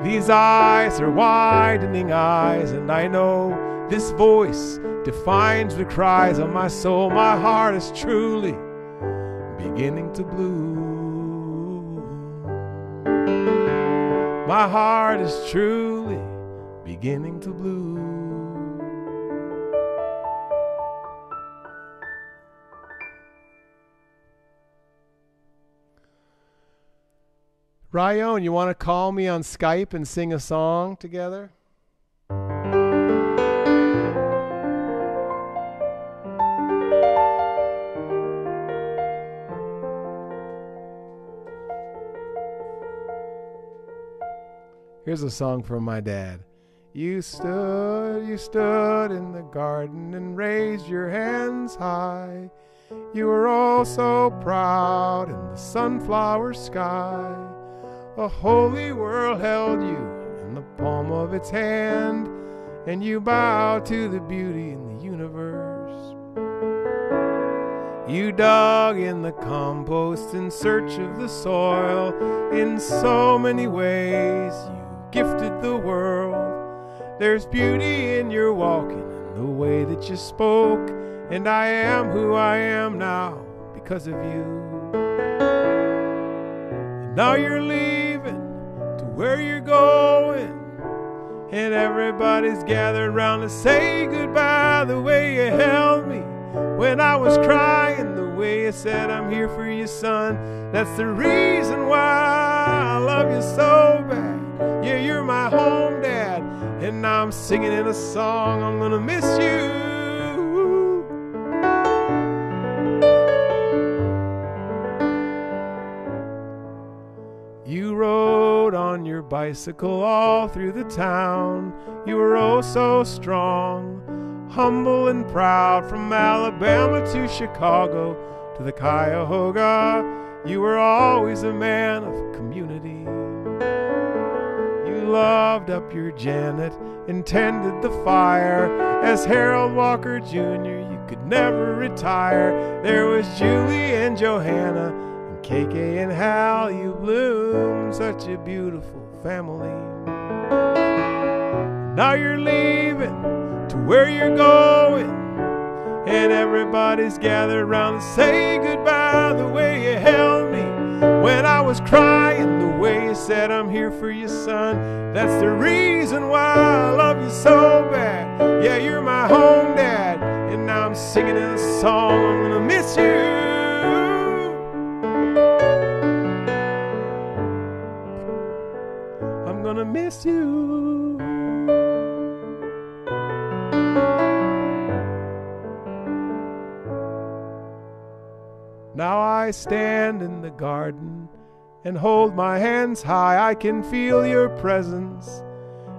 A: These eyes are widening eyes, and I know this voice defines the cries of my soul. My heart is truly beginning to bloom. My heart is truly beginning to bloom. Ryan, you want to call me on Skype and sing a song together? Here's a song from my dad. You stood in the garden and raised your hands high. You were all so proud in the sunflower sky. The holy world held you in the palm of its hand, and you bowed to the beauty in the universe. You dug in the compost in search of the soil. In so many ways you gifted the world. There's beauty in your walking and the way that you spoke, and I am who I am now because of you. And now you're leaving to where you're going, and everybody's gathered round to say goodbye. The way you held me when I was crying, the way you said I'm here for you, son. That's the reason why I love you so bad. Yeah, you're my home dad, and now I'm singing in a song. I'm gonna miss you. You rode on your bicycle all through the town. You were oh so strong, humble and proud. From Alabama to Chicago to the Cuyahoga, you were always a man of community. You loved up your Janet and tended the fire. As Harold Walker Jr., you could never retire. There was Julie and Johanna and KK and Hal. You bloomed such a beautiful family. Now you're leaving to where you're going, and everybody's gathered around to say goodbye. The way you held me when I was crying, the way you said I'm here for you, son. That's the reason why I love you so bad. Yeah, you're my home dad, and now I'm singing in a song. I'm gonna miss you. I'm gonna miss you. Now I stand in the garden and hold my hands high. I can feel your presence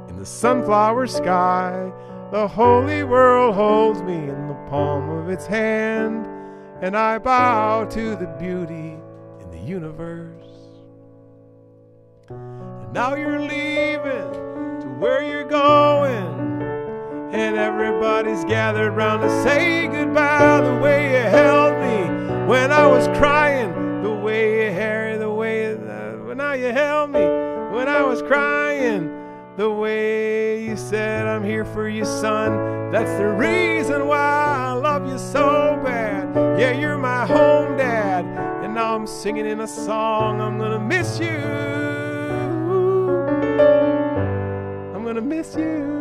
A: in the sunflower sky. The holy world holds me in the palm of its hand, and I bow to the beauty in the universe. And now you're leaving to where you're going, and everybody's gathered round to say goodbye. The way you held me when I was crying, the way you held, the way now you held me when I was crying, the way you said I'm here for you, son. That's the reason why I love you so bad. Yeah, you're my home dad, and now I'm singing in a song. I'm gonna miss you. I'm gonna miss you.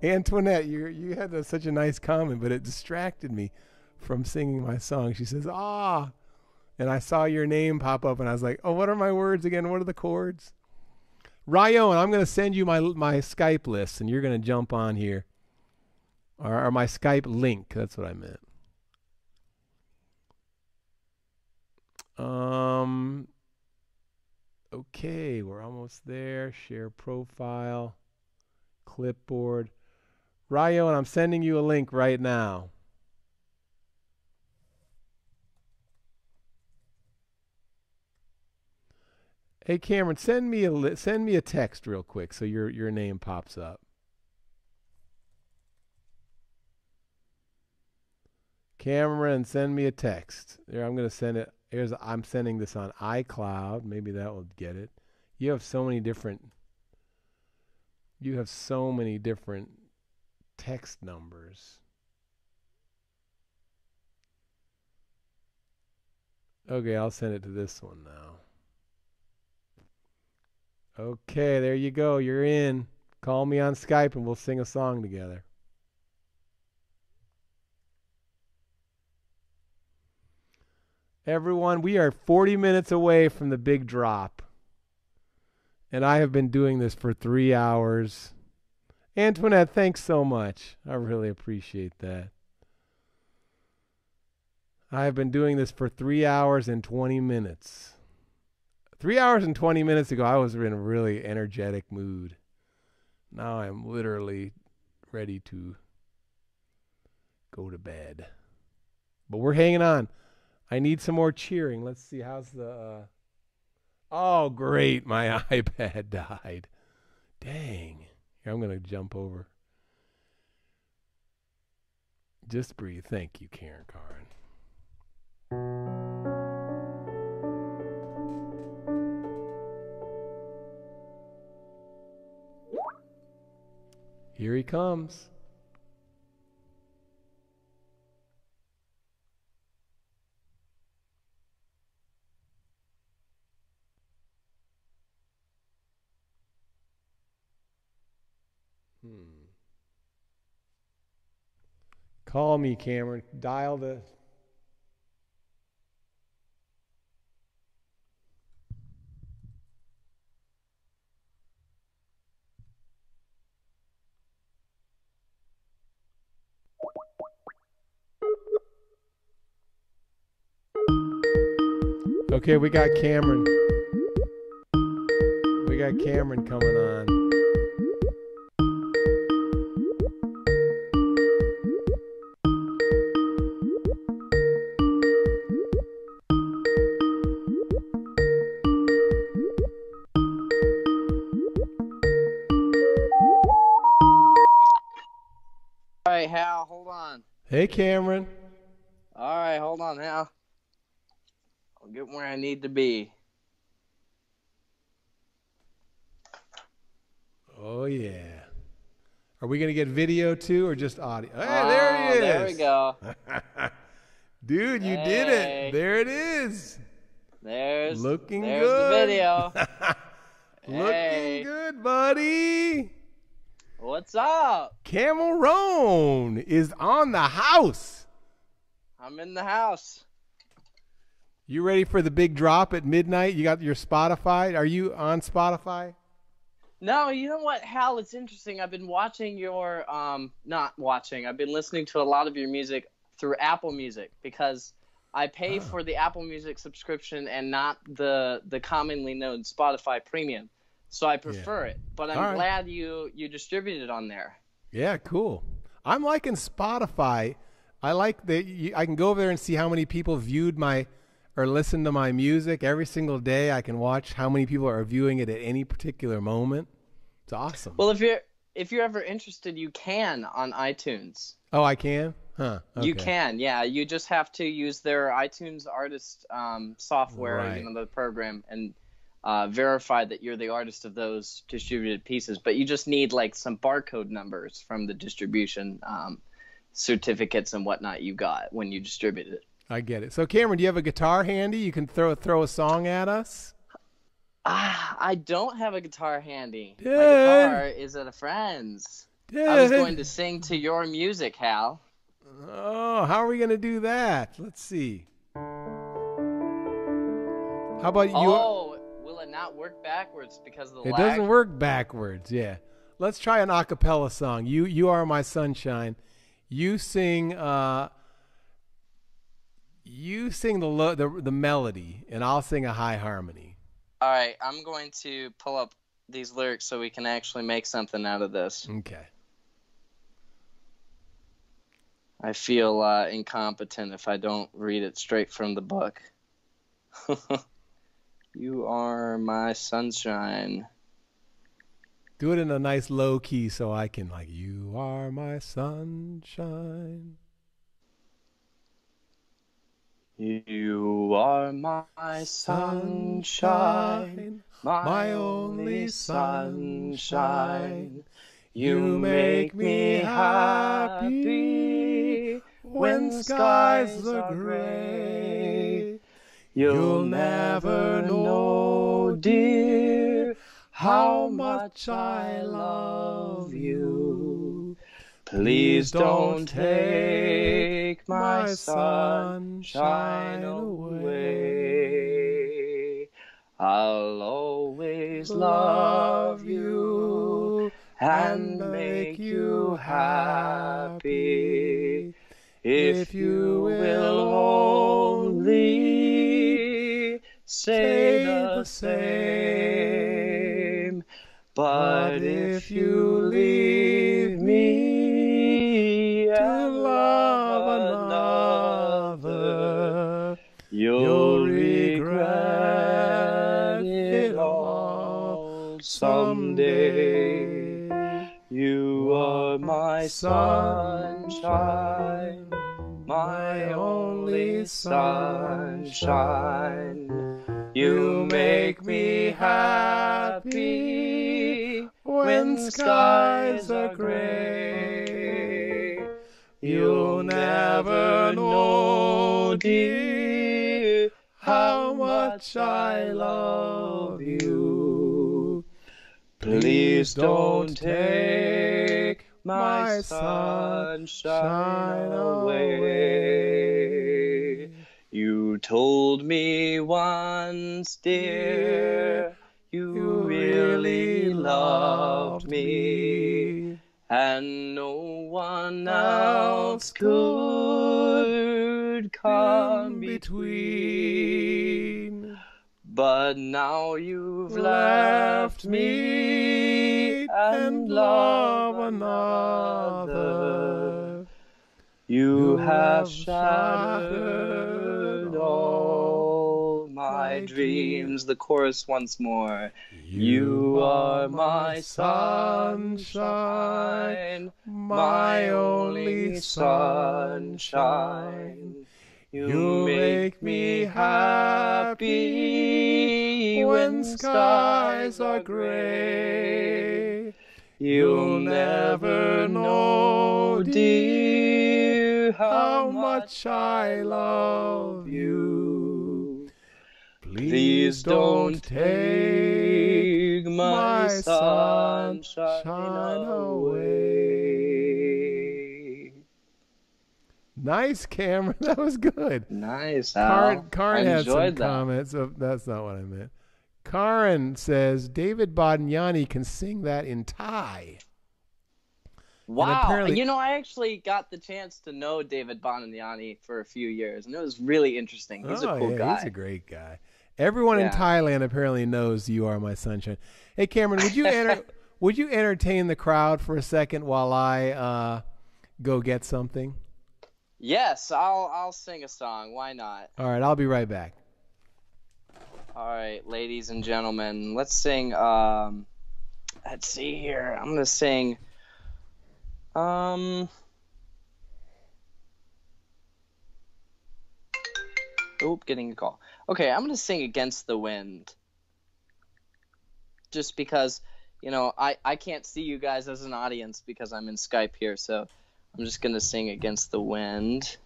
A: Antoinette, you had such a nice comment, but it distracted me from singing my song. She says, "Ah," and I saw your name pop up, and I was like, "Oh, what are my words again? What are the chords?" Ryan, I'm going to send you my Skype list, and you're going to jump on here, or my Skype link. That's what I meant. Okay, we're almost there. Share profile, clipboard. Ryan, I'm sending you a link right now. Hey Cameron, send me a text real quick so your name pops up. Cameron, send me a text. There, I'm gonna send it. I'm sending this on iCloud. Maybe that will get it. You have so many different text numbers. Okay, I'll send it to this one now. Okay, there you go. You're in. Call me on Skype and we'll sing a song together. Everyone, we are 40 minutes away from the big drop. And I have been doing this for 3 hours. Antoinette, thanks so much. I really appreciate that. I have been doing this for 3 hours and 20 minutes. 3 hours and 20 minutes ago, I was in a really energetic mood. Now I'm literally ready to go to bed. But we're hanging on. I need some more cheering. Let's see. How's the... Oh, great. My iPad died. Dang. Here, I'm going to jump over. Just breathe. Thank you, Karen Karin. Here he comes. Call me, Cameron. Dial the... Okay, we got Cameron. We got Cameron coming on.
I: All right, Hal, hold on.
A: Hey, Cameron.
I: All right, hold on, Hal. I'll get where I need to be.
A: Oh, yeah. Are we going to get video, too, or just audio? Hey, there he is.
I: There we go.
A: Dude, you did it. There it is.
I: There's
A: Looking
I: the
A: good.
I: video.
A: Looking good, buddy.
I: What's up?
A: Camel Roan is on the house.
I: I'm in the house.
A: You ready for the big drop at midnight? You got your Spotify? Are you on Spotify?
I: No, you know what, Hal? It's interesting. I've been watching your, not watching. I've been listening to a lot of your music through Apple Music because I pay for the Apple Music subscription and not the commonly known Spotify Premium. So I prefer it. But I'm glad you distribute it on there.
A: Yeah, cool. I'm liking Spotify. I like that I can go over there and see how many people viewed or listen to my music every single day. I can watch how many people are viewing it at any particular moment. It's awesome.
I: Well, if you're ever interested, you can on iTunes.
A: Oh, I can? Huh. Okay.
I: You can, yeah. You just have to use their iTunes artist software,
A: Right.
I: the program, and verify that you're the artist of those distributed pieces. But you just need like some barcode numbers from the distribution certificates and whatnot you got when you distribute it.
A: I get it. So, Cameron, do you have a guitar handy? You can throw a song at us?
I: I don't have a guitar handy.
A: Dude.
I: My guitar is at a friend's. I was going to sing to your music, Hal.
A: Oh, how are we going to do that? Let's see. How about you?
I: Oh, will it not work backwards because of the lag?
A: It doesn't work backwards, yeah. Let's try an a cappella song. You Are My Sunshine. You sing the melody, and I'll sing a high harmony.
I: All right, I'm going to pull up these lyrics so we can actually make something out of this.
A: Okay.
I: I feel incompetent if I don't read it straight from the book. You are my sunshine.
A: Do it in a nice low key so I can, you are my sunshine.
I: You are my sunshine, my only sunshine. You make me happy when skies are gray. You'll never know, dear, how much I love you. Please don't take my sunshine away. I'll always love you and make you happy if you will only say the same. But if you leave me to love another, you'll regret it all someday. You are my sunshine, my only sunshine. You make me happy when skies are gray. You'll never know, dear, how much I love you. Please don't take my sunshine away. You told me once, dear, you really loved me, and no one else could come between. But now you've left me and love another. You have shattered all my dreams. The chorus once more. You are my sunshine, my only sunshine. You make me happy when skies are gray. You'll never know, dear, how much I love you. Please don't take my sunshine away.
A: Nice, Cameron. That was good.
I: Nice, Al.
A: Karn had some comments. That's not what I meant. Karin says David Bodignani can sing that in Thai.
I: Wow. I actually got the chance to know David Bodignani for a few years, and it was really interesting. He's a cool guy.
A: He's a great guy. Everyone in Thailand apparently knows You Are My Sunshine. Hey, Cameron, would you entertain the crowd for a second while I go get something?
I: Yes, I'll sing a song. Why not?
A: All right, I'll be right back.
I: All right, ladies and gentlemen, let's sing. Let's see here. I'm gonna sing. Getting a call. Okay, I'm gonna sing Against the Wind. Just because, I can't see you guys as an audience because I'm in Skype here, so I'm just gonna sing Against the Wind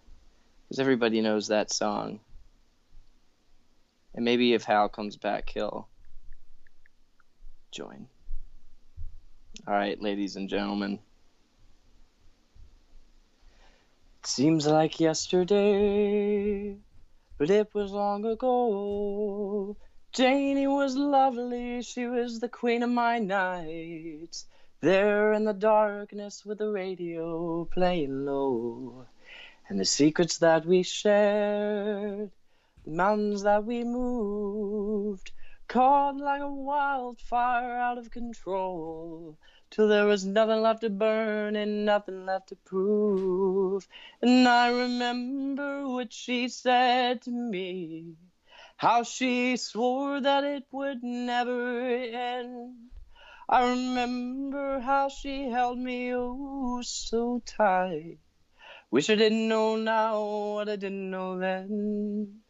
I: because everybody knows that song. And maybe if Hal comes back, he'll join. All right, ladies and gentlemen. Seems like yesterday, but it was long ago. Janie was lovely, she was the queen of my nights. There in the darkness with the radio playing low. And the secrets that we shared, the mountains that we moved, caught like a wildfire out of control, till there was nothing left to burn and nothing left to prove. And I remember what she said to me, how she swore that it would never end. I remember how she held me oh so tight. Wish I didn't know now what I didn't know then.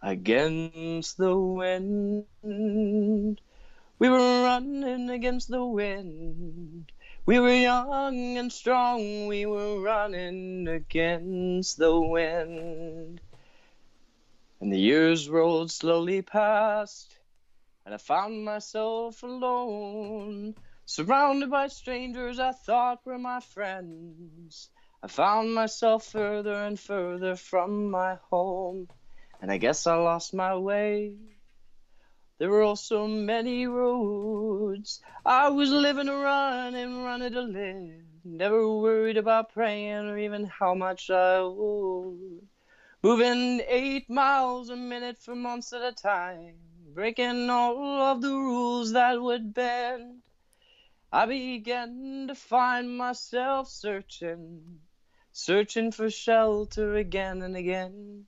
I: Against the wind, we were running against the wind. We were young and strong, we were running against the wind. And the years rolled slowly past, and I found myself alone, surrounded by strangers I thought were my friends. I found myself further and further from my home, and I guess I lost my way. There were all so many roads. I was living to run and running to live, never worried about praying or even how much I owed. Moving 8 miles a minute for months at a time, breaking all of the rules that would bend. I began to find myself searching for shelter again and again,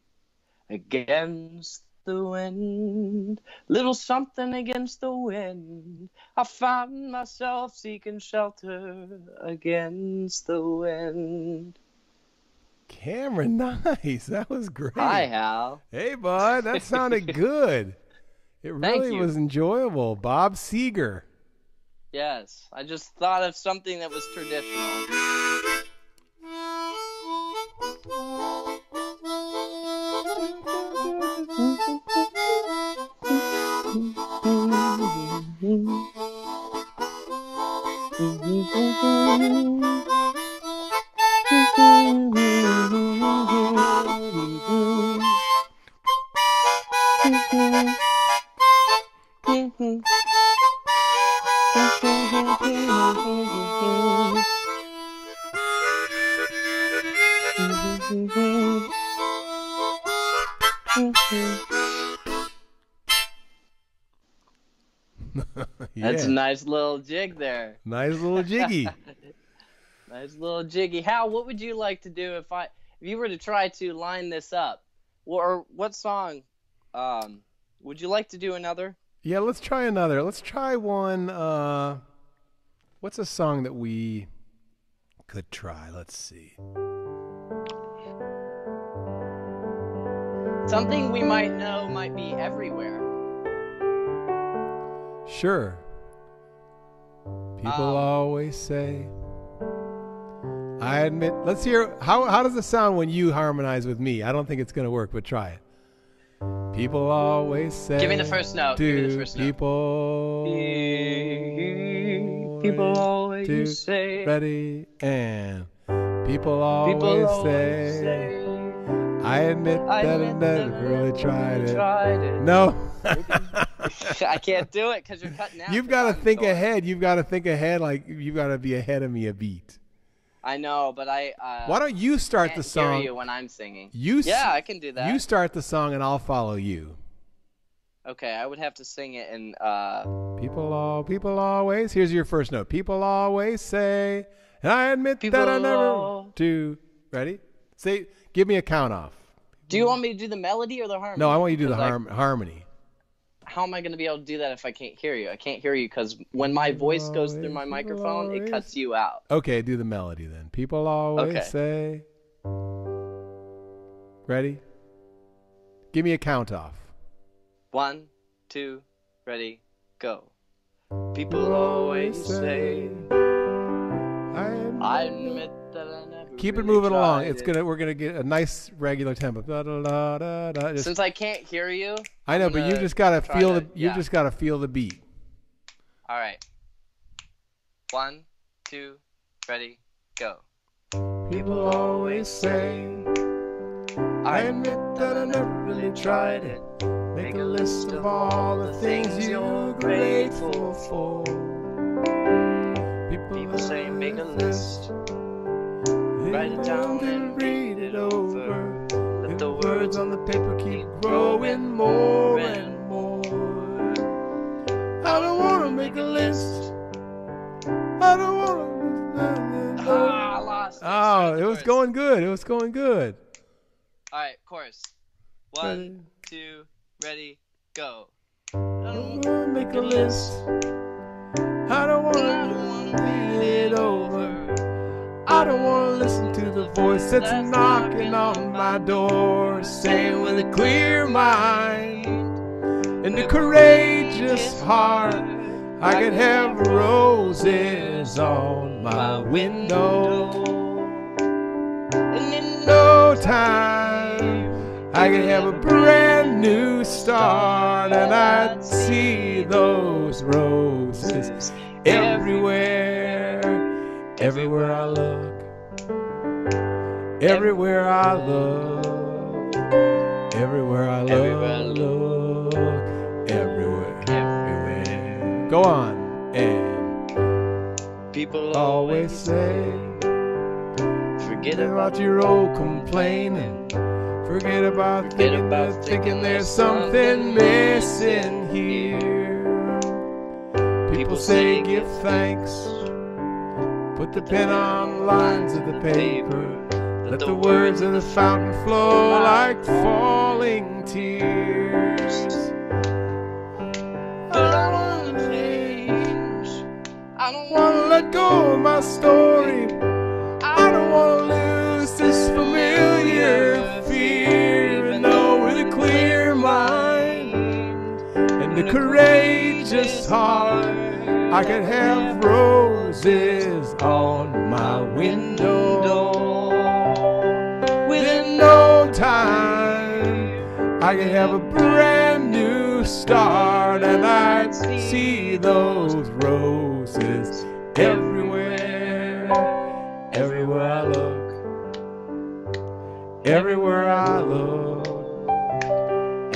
I: against the wind, little something against the wind. I found myself seeking shelter against the wind.
A: Cameron, nice. That was great.
I: Hi, Hal.
A: Hey, bud. That sounded good. It really was enjoyable. Bob Seger.
I: Yes, I just thought of something that was traditional.
A: Yeah.
I: That's a nice little jig there.
A: Nice little jiggy.
I: Nice little jiggy. Hal, what would you like to do if you were to try to line this up? Or what song would you like to do another?
A: Yeah, let's try another. Let's try one. What's a song that we could try? Let's see.
I: Something we might know might be everywhere.
A: Sure. People always say, I admit, let's hear, how does it sound when you harmonize with me? I don't think it's going to work, but try it. People always say.
I: Give me the first note. Give me the first note. People always say.
A: Ready, and people always say. I admit that I never really tried it. No.
I: I can't do it because you're cutting out.
A: You've got to think ahead. You've got to think ahead. Like you've got to be ahead of me a beat.
I: I know, but
A: why don't you start the song?
I: Hear you when I'm singing.
A: Yeah,
I: I can do that.
A: You start the song and I'll follow you.
I: Okay, I would have to sing it in.
A: People always. Here's your first note. People always say, and I admit that I never do. Ready? Say. Give me a count off.
I: Do you want me to do the melody or the harmony?
A: No, I want you to do the harmony.
I: How am I going to be able to do that if I can't hear you? I can't hear you because when my voice goes through my microphone, it cuts you out.
A: Okay, do the melody then. People always say. Ready? Give me a count off.
I: 1, 2, ready, go. People always say. I admit that I never.
A: Keep it moving along. We're gonna get a nice regular tempo.
I: Since I can't hear you.
A: I know, but you just gotta feel just gotta feel the beat.
I: All right. 1, 2, ready, go.
A: People always say
D: I admit that I never really tried it. Make a list of all the things you're grateful for. People say make a list. Write it down and read it over. Let the words on the paper keep growing more and more. I don't want to make a list. I don't want to.
I: I lost it.
A: Oh, it was going good. It was going good.
I: All right, chorus. 1, 2, ready, go. I
D: don't want to make a list. I don't want to read it over. I don't want to listen to the voice that's knocking on my door, saying with a clear mind and a courageous heart, I could have roses on my window. And in no time, I could have a brand new start, and I'd see those roses everywhere, everywhere I look, everywhere I look, everywhere I look, everywhere, everywhere. Go on. And people always say, forget about your old complaining. Forget about thinking there's something missing here. People say give thanks. Put the pen on lines of the paper. Let the words of the fountain flow like falling tears. I don't want to change. I don't want to let go of my story. I don't want to lose this familiar fear. And know with a clear mind and a courageous heart, I could have roses on my window. Within no time, I could have a brand new start, and I'd see those roses everywhere, everywhere I look, everywhere I look,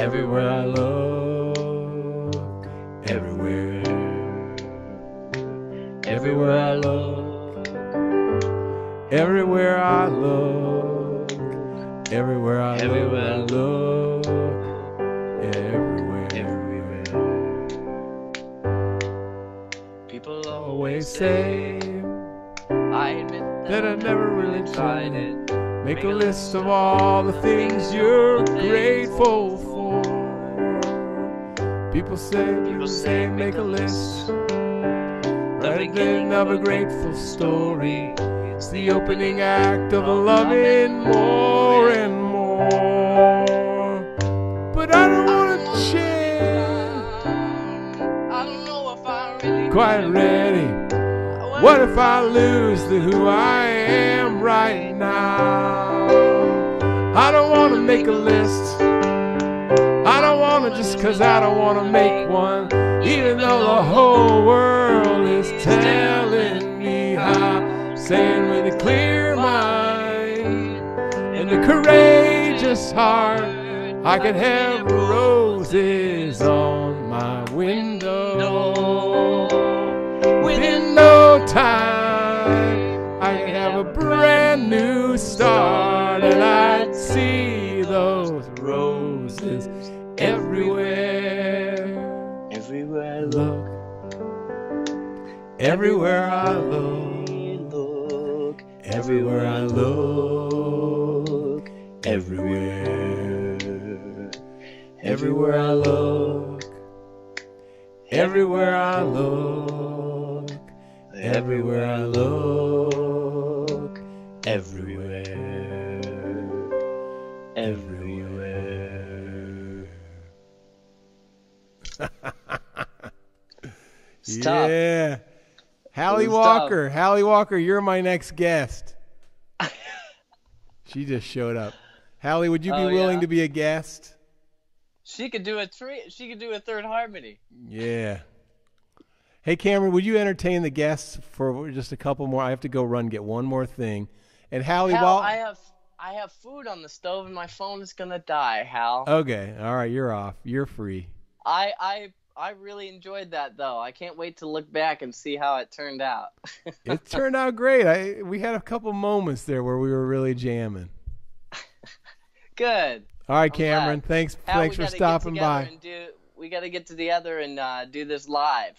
D: everywhere I look, everywhere, everywhere I look, everywhere I look, everywhere I look, everywhere, everywhere. People always say, I admit that I never really tried it. Make a list of all the things you're grateful for. People say, make a list. The beginning of a grateful story. It's the opening act of a loving more and more. But I don't want to change. I don't know if I'm really quite ready. What if I lose the who I am right now? I don't want to make a list. I don't want to just cause I don't want to make one, even though the whole world is telling me how. Saying with a clear mind and a courageous heart, I could have roses on my window. Within no time, I could have a brand new start, and I'd see those roses everywhere, everywhere I look, everywhere I look, everywhere I look, everywhere, everywhere I look, everywhere I look, everywhere I look, everywhere, everywhere.
I: Stop.
A: Yeah. Hallie Walker. Hallie Walker, you're my next guest. She just showed up. Hallie, would you be willing to be a guest?
I: She could do a third harmony.
A: Yeah. Hey, Cameron, would you entertain the guests for just a couple more? I have to go run get one more thing. And Hallie,
I: I have food on the stove and my phone is gonna die, Hal.
A: Okay, all right, you're off. You're free.
I: I really enjoyed that though. I can't wait to look back and see how it turned out.
A: It turned out great. We had a couple moments there where we were really jamming.
I: Good.
A: All right, Cameron. Thanks for stopping by.
I: We got to get together and do this live.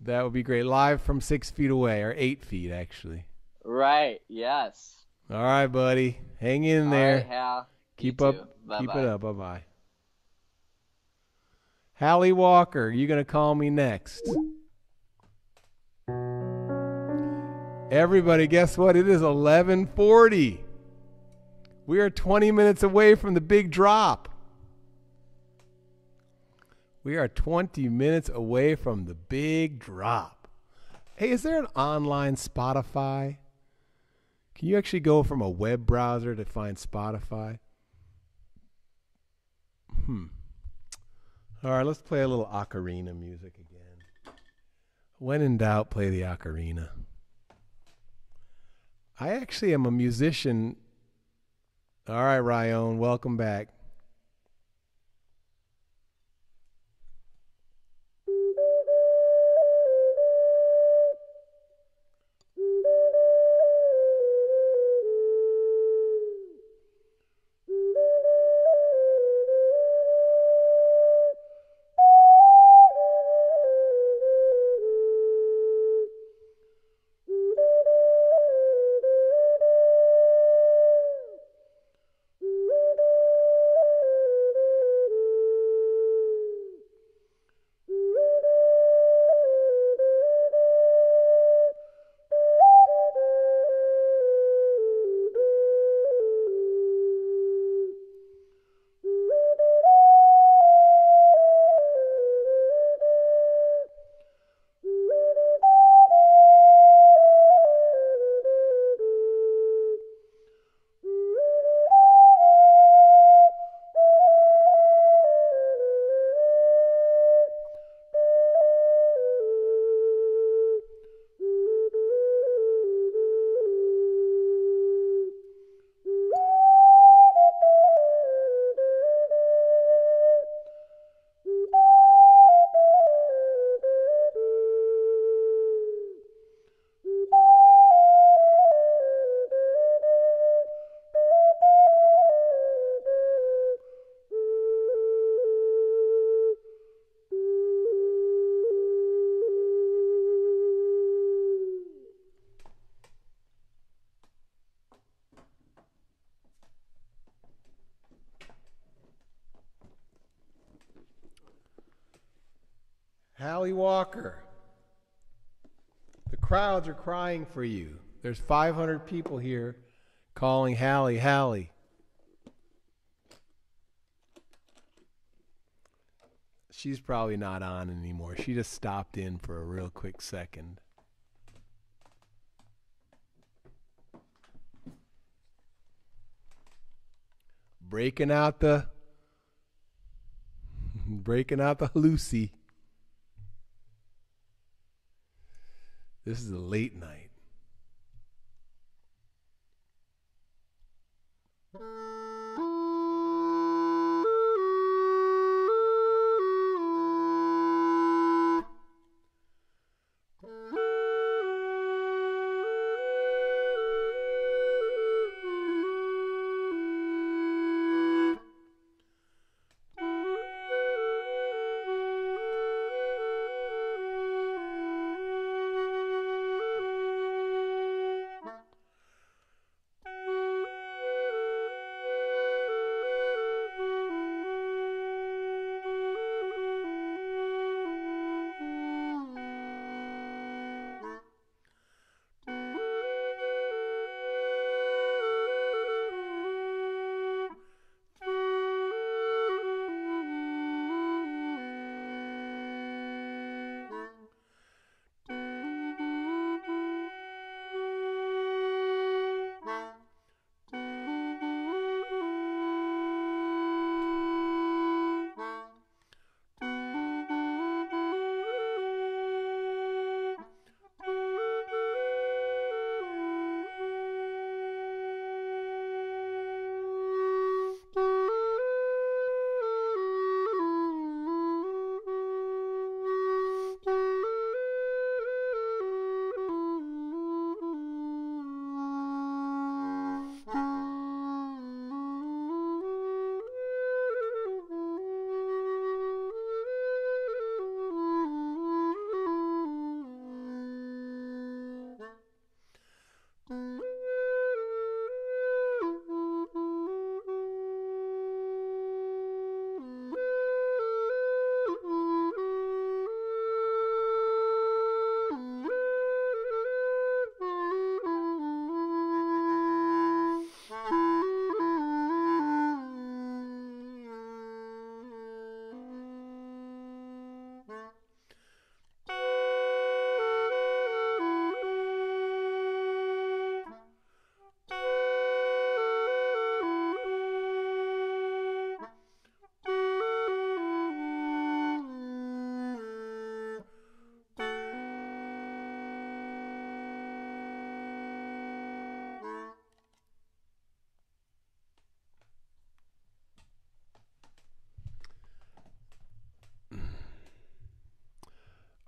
A: That would be great. Live from 6 feet away, or 8 feet actually.
I: Right. Yes.
A: All right, buddy. Hang in there.
I: All right, Hal.
A: Keep it up. Bye bye. Hallie Walker, you gonna call me next? Everybody, guess what? It is 11:40. We are 20 minutes away from the big drop. We are 20 minutes away from the big drop. Hey, is there an online Spotify? Can you actually go from a web browser to find Spotify? All right, let's play a little ocarina music again. When in doubt, play the ocarina. I actually am a musician. All right, Ryan, welcome back. Hallie Walker, the crowds are crying for you. There's 500 people here calling Hallie, Hallie. She's probably not on anymore. She just stopped in for a real quick second. Breaking out the Lucy. This is a late night.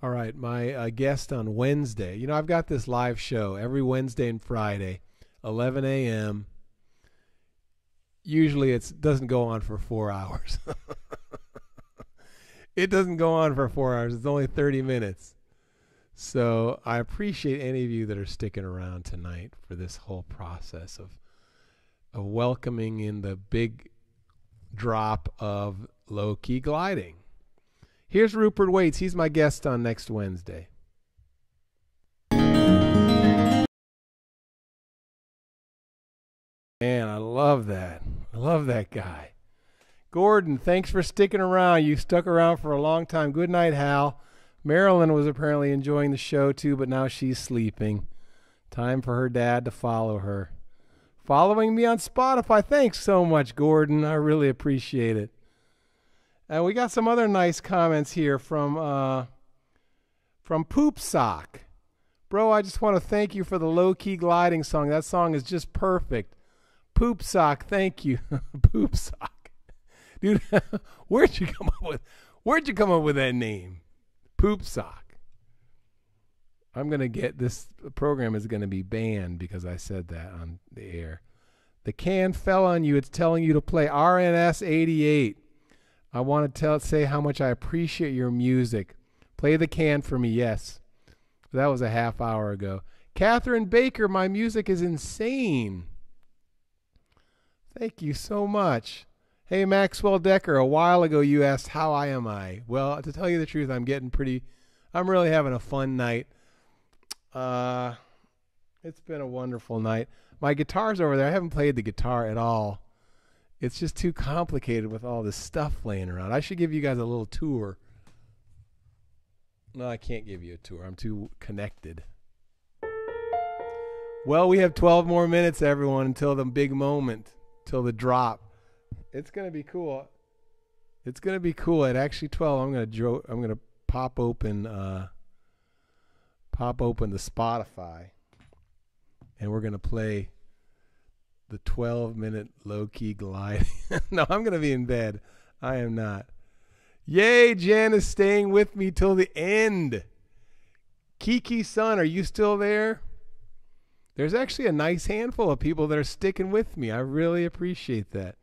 A: All right, my guest on Wednesday. You know, I've got this live show every Wednesday and Friday, 11 a.m. Usually it doesn't go on for 4 hours. It doesn't go on for 4 hours. It's only 30 minutes. So I appreciate any of you that are sticking around tonight for this whole process of welcoming in the big drop of low-key gliding. Here's Rupert Waits. He's my guest on next Wednesday. Man, I love that. I love that guy. Gordon, thanks for sticking around. You stuck around for a long time. Good night, Hal. Marilyn was apparently enjoying the show too, but now she's sleeping. Time for her dad to follow her. Following me on Spotify. Thanks so much, Gordon. I really appreciate it. And we got some other nice comments here from Poop Sock. Bro, I just want to thank you for the low-key gliding song. That song is just perfect. Poop Sock, thank you. Poop Sock. Dude, where'd you come up with that name? Poop Sock. I'm going to get this program is going to be banned because I said that on the air. The can fell on you. It's telling you to play RNS 88. I want to say how much I appreciate your music. Play the can for me, yes. That was a half hour ago. Catherine Baker, my music is insane. Thank you so much. Hey, Maxwell Decker, a while ago you asked how am I? Well, to tell you the truth, I'm really having a fun night. It's been a wonderful night. My guitar's over there. I haven't played the guitar at all. It's just too complicated with all this stuff laying around. I should give you guys a little tour. No, I can't give you a tour. I'm too connected. Well, we have 12 more minutes, everyone, until the big moment, till the drop. It's going to be cool. It's going to be cool. At actually 12, I'm going to pop open the Spotify, and we're going to play the 12-minute low-key glide. No, I'm going to be in bed. I am not. Yay, Jen is staying with me till the end. Kiki-san, are you still there? There's actually a nice handful of people that are sticking with me. I really appreciate that.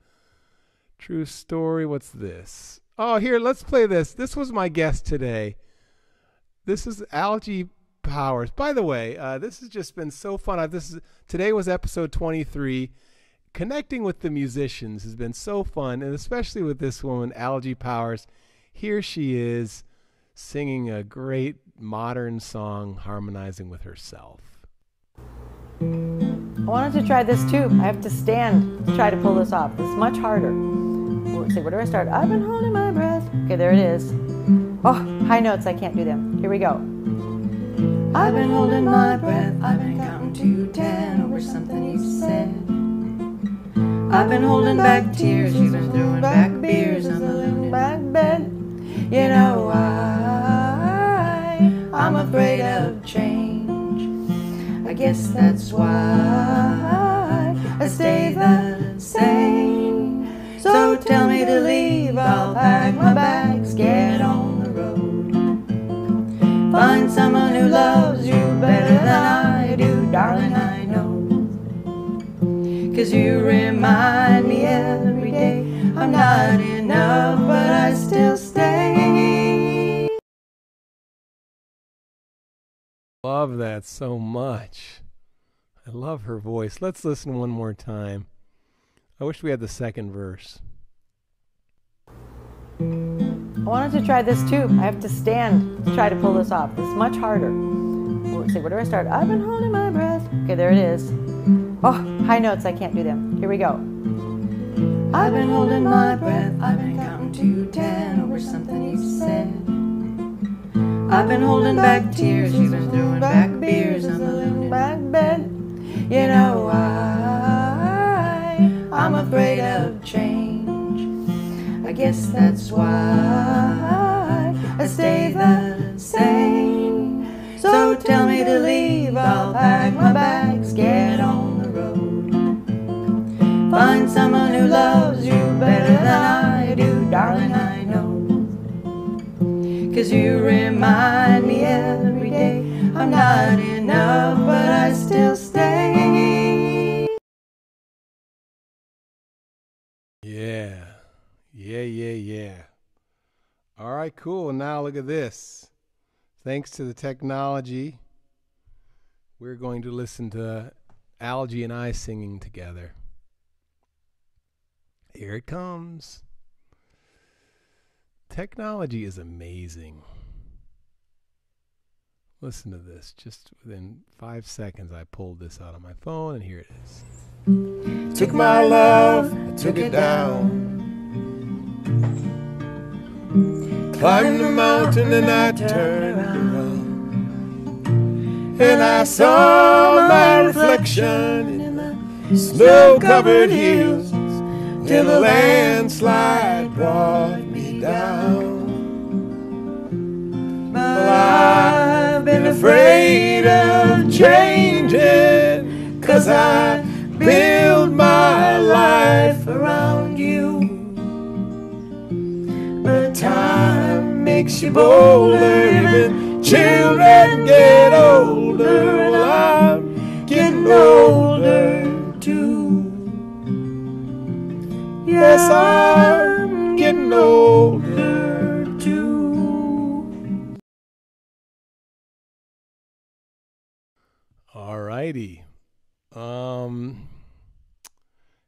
A: True story. What's this? Oh, here, let's play this. This was my guest today. This is Algae Powers. By the way, this has just been so fun. Today was episode 23. Connecting with the musicians has been so fun, and especially with this woman, Algae Powers. Here she is singing a great modern song, harmonizing with herself.
J: I wanted to try this too. I have to stand to try to pull this off. This is much harder. Let's see, where do I start? I've been holding my breath. Okay, there it is. Oh, high notes, I can't do them. Here we go. I've been holding my breath. I've been counting to 10 over something you said. I've been holding back tears. You've been throwing back beers on the living back bed. You know I'm afraid of change. I guess that's why I stay the same. So tell me to leave, I'll pack my bags, get on the road. Find someone who loves you better than I do, darling, I know. 'Cause you remind me every day I'm not enough, but I still stay.
A: Love that so much. I I love her voice. Let's listen one more time. I wish we had the second verse.
J: I wanted to try this too. I have to stand to try to pull this off. This is much harder. Let's see, where do I start? I've been holding my breath. Okay, there it is. Oh, high notes, I can't do them. Here we go. I've been holding my breath. I've been counting to 10 over something you said. I've been holding back tears. You've been throwing back beers. I'm alone in my bed. You know I'm afraid of change. I guess that's why I stay the same. So tell me to leave, I'll pack my bags, get on the road. Find someone who loves you better than I do, darling, I know. 'Cause you remind me every day I'm not enough, but I still stay.
A: Yeah. Yeah. All right, cool. Now look at this. Thanks to the technology, we're going to listen to Algie and I singing together. Here it comes. Technology is amazing. Listen to this. Just within 5 seconds, I pulled this out of my phone, and here it is.
D: Took my love, I took it down. Climbed the mountain and I turned around. And I saw my reflection in the snow-covered hills till a landslide brought me down. Well, I've been afraid of changing, 'cause I build my life around you. But time makes you bolder, even children get older. Well, I'm getting older too. Yes, I'm getting older too.
A: All righty.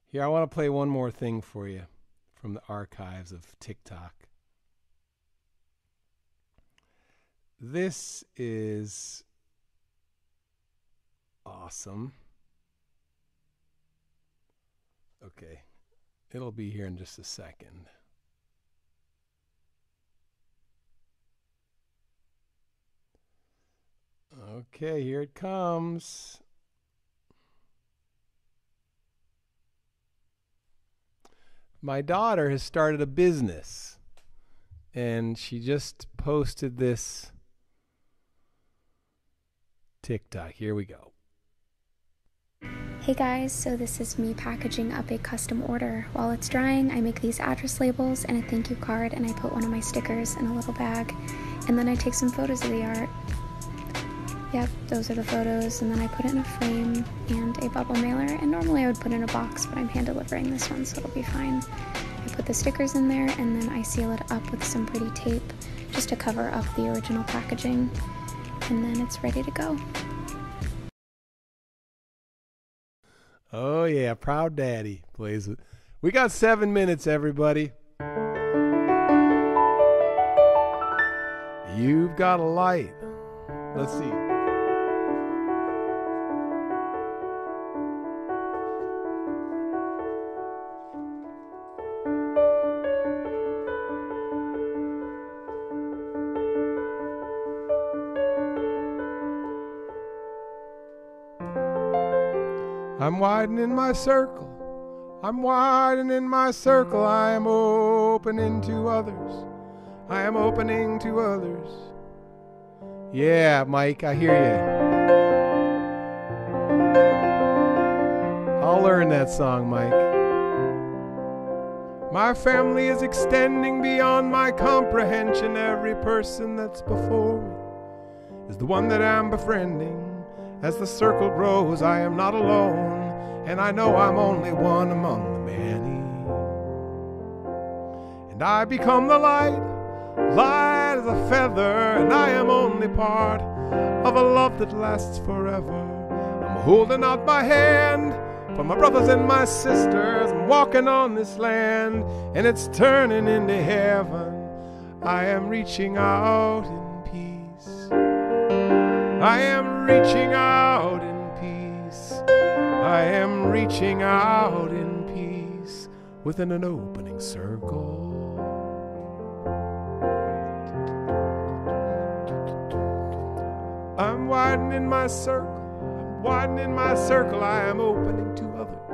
A: Here, I want to play one more thing for you from the archives of TikTok. This is awesome. Okay, it'll be here in just a second. Okay, here it comes. My daughter has started a business, and she just posted this TikTok. Here we go.
K: Hey guys, so this is me packaging up a custom order. While it's drying, I make these address labels and a thank you card, and I put one of my stickers in a little bag, and then I take some photos of the art. Yep, those are the photos, and then I put it in a frame and a bubble mailer, and normally I would put in a box, but I'm hand delivering this one, so it'll be fine. I put the stickers in there, and then I seal it up with some pretty tape just to cover up the original packaging, and then it's ready to go.
A: Oh yeah, Proud Daddy plays it. We got 7 minutes, everybody. You've got a light. Let's see. I'm widening my circle. I'm widening my circle. I am opening to others. I am opening to others. Yeah, Mike, I hear you. I'll learn that song, Mike. My family is extending beyond my comprehension. Every person that's before me is the one that I'm befriending. As the circle grows, I am not alone, and I know I'm only one among the many. And I become the light, light as a feather, and I am only part of a love that lasts forever. I'm
H: holding out my hand for my brothers and my sisters. I'm walking on this land, and it's turning into heaven. I am reaching out in peace. I am reaching out in peace. I am reaching out in peace within an opening circle. I'm widening my circle. I'm widening my circle. I am opening to others.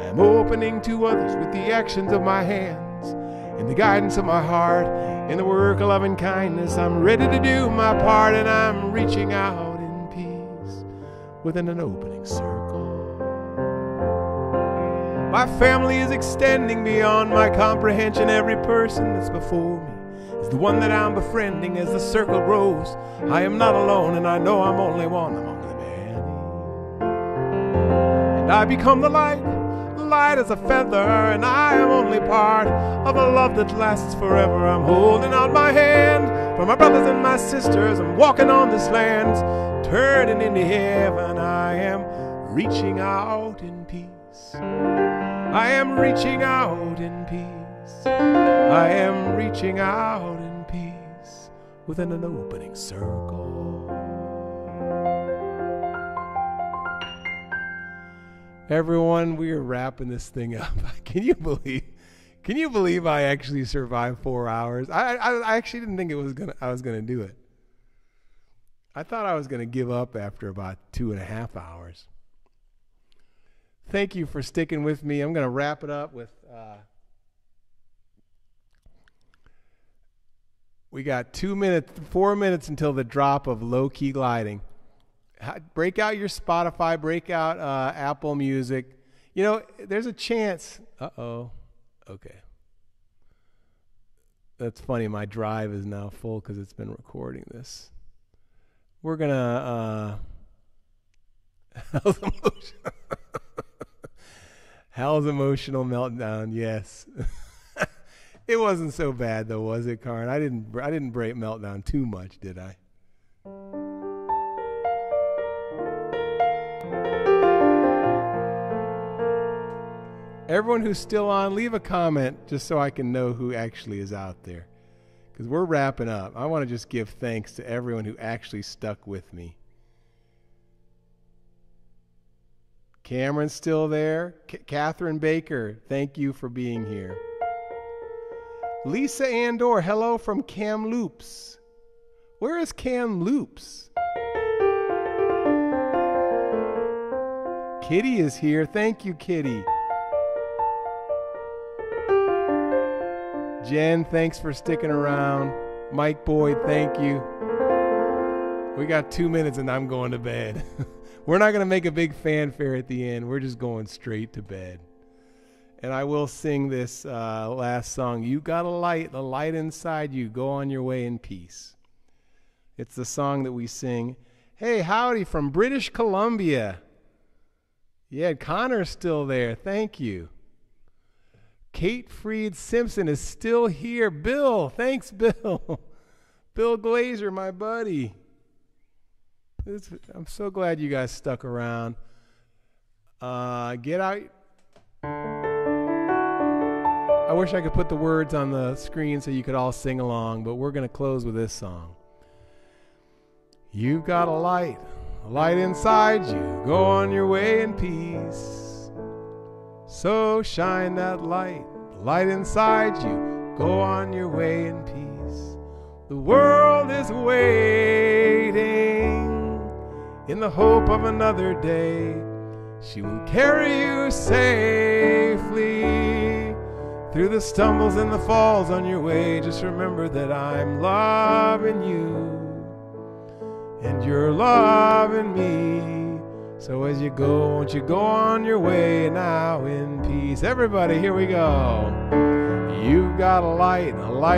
H: I am opening to others with the actions of my hands, in the guidance of my heart, in the work of loving kindness. I'm ready to do my part, and I'm reaching out in peace within an opening circle. My family is extending beyond my comprehension. Every person that's before me is the one that I'm befriending. As the circle grows, I am not alone, and I know I'm only one among the many. And I become the light, light as a feather, and I am only part of a love that lasts forever. I'm holding out my hand for my brothers and my sisters. I'm walking on this land, turning into heaven. I am reaching out in peace. I am reaching out in peace. I am reaching out in peace within an opening circle. Everyone, we are wrapping this thing up. Can you believe I actually survived 4 hours? I actually didn't think I was gonna do it. I thought I was gonna give up after about 2.5 hours. Thank you for sticking with me. I'm gonna wrap it up with we got 4 minutes until the drop of Low Key Gliding. Break out your Spotify, break out Apple Music. You know, there's a chance. Uh-oh. Okay. That's funny. My drive is now full because it's been recording this. We're going to... Hal's emotional meltdown, yes. It wasn't so bad, though, was it, Karn? I didn't break meltdown too much, did I? Everyone who's still on, leave a comment just so I can know who actually is out there. Because we're wrapping up. I want to just give thanks to everyone who actually stuck with me. Cameron's still there. Catherine Baker, thank you for being here. Lisa Andor, hello from Kamloops. Where is Kamloops? Kitty is here. Thank you, Kitty. Jen, thanks for sticking around. Mike Boyd, thank you. We got 2 minutes and I'm going to bed. We're not going to make a big fanfare at the end. We're just going straight to bed. And I will sing this last song. You got a light, the light inside you. Go on your way in peace. It's the song that we sing. Hey, howdy from British Columbia. Yeah, Connor's still there. Thank you. Kate Freed Simpson is still here. Bill, thanks, Bill. Bill Glazer, my buddy. I'm so glad you guys stuck around. Get out. I wish I could put the words on the screen so you could all sing along, but we're going to close with this song. You've got a light inside you. Go on your way in peace. So shine that light inside you. Go on your way in peace. The world is waiting in the hope of another day. She will carry you safely through the stumbles and the falls on your way. Just remember that I'm loving you and you're loving me. So as you go, won't you go on your way now in peace? Everybody, here we go. You've got a light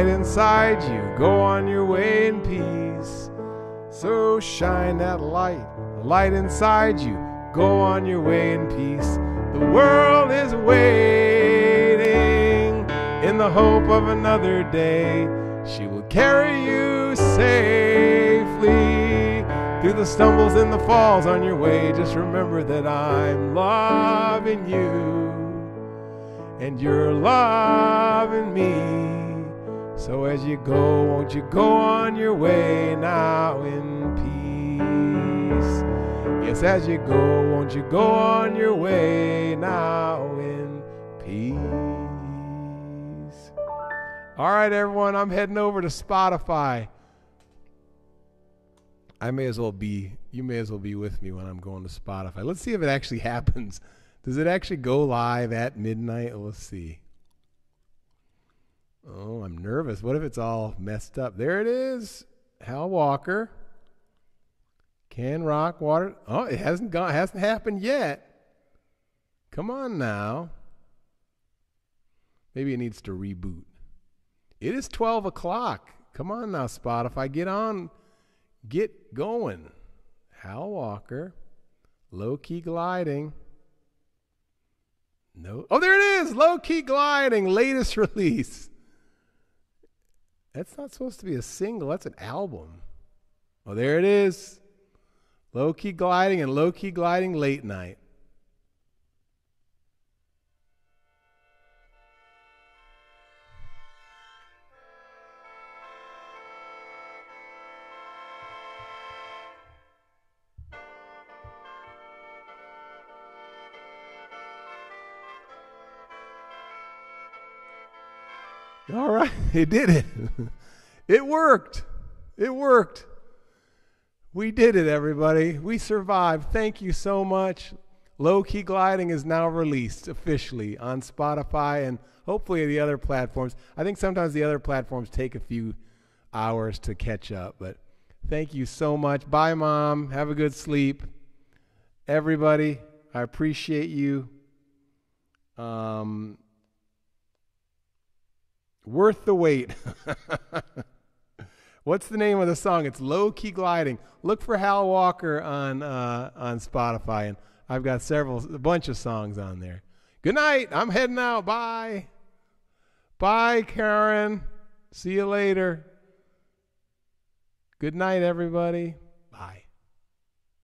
H: inside you. Go on your way in peace. So shine that light inside you. Go on your way in peace. The world is waiting in the hope of another day. She will carry you safely
A: Through the stumbles and the falls on your way, just remember that I'm loving you and you're loving me. So as you go, won't you go on your way now in peace? Yes, as you go, won't you go on your way now in peace? All right, everyone, I'm heading over to Spotify. You may as well be with me when I'm going to Spotify. Let's see if it actually happens. Does it actually go live at midnight? Let's see. Oh, I'm nervous. What if it's all messed up? There it is. Hal Walker. Can Rock Water. Oh, it hasn't happened yet. Come on now. Maybe it needs to reboot. It is 12 o'clock. Come on now, Spotify. Get on. Get going. Hal Walker. Low Key Gliding. No. Oh, there it is. Low Key Gliding. Latest release. That's not supposed to be a single. That's an album. Oh, there it is. Low Key Gliding and Low Key Gliding Late Night. All right, it did it. It worked. It worked. We did it, everybody. We survived. Thank you so much. Low Key Gliding is now released officially on Spotify and hopefully the other platforms. I think sometimes the other platforms take a few hours to catch up, but thank you so much. Bye, Mom. Have a good sleep. Everybody, I appreciate you. Worth the wait. What's the name of the song? It's Low Key Gliding. Look for Hal Walker on Spotify, and I've got a bunch of songs on there. Good night. I'm heading out. Bye. Bye, Karen. See you later. Good night, everybody. Bye.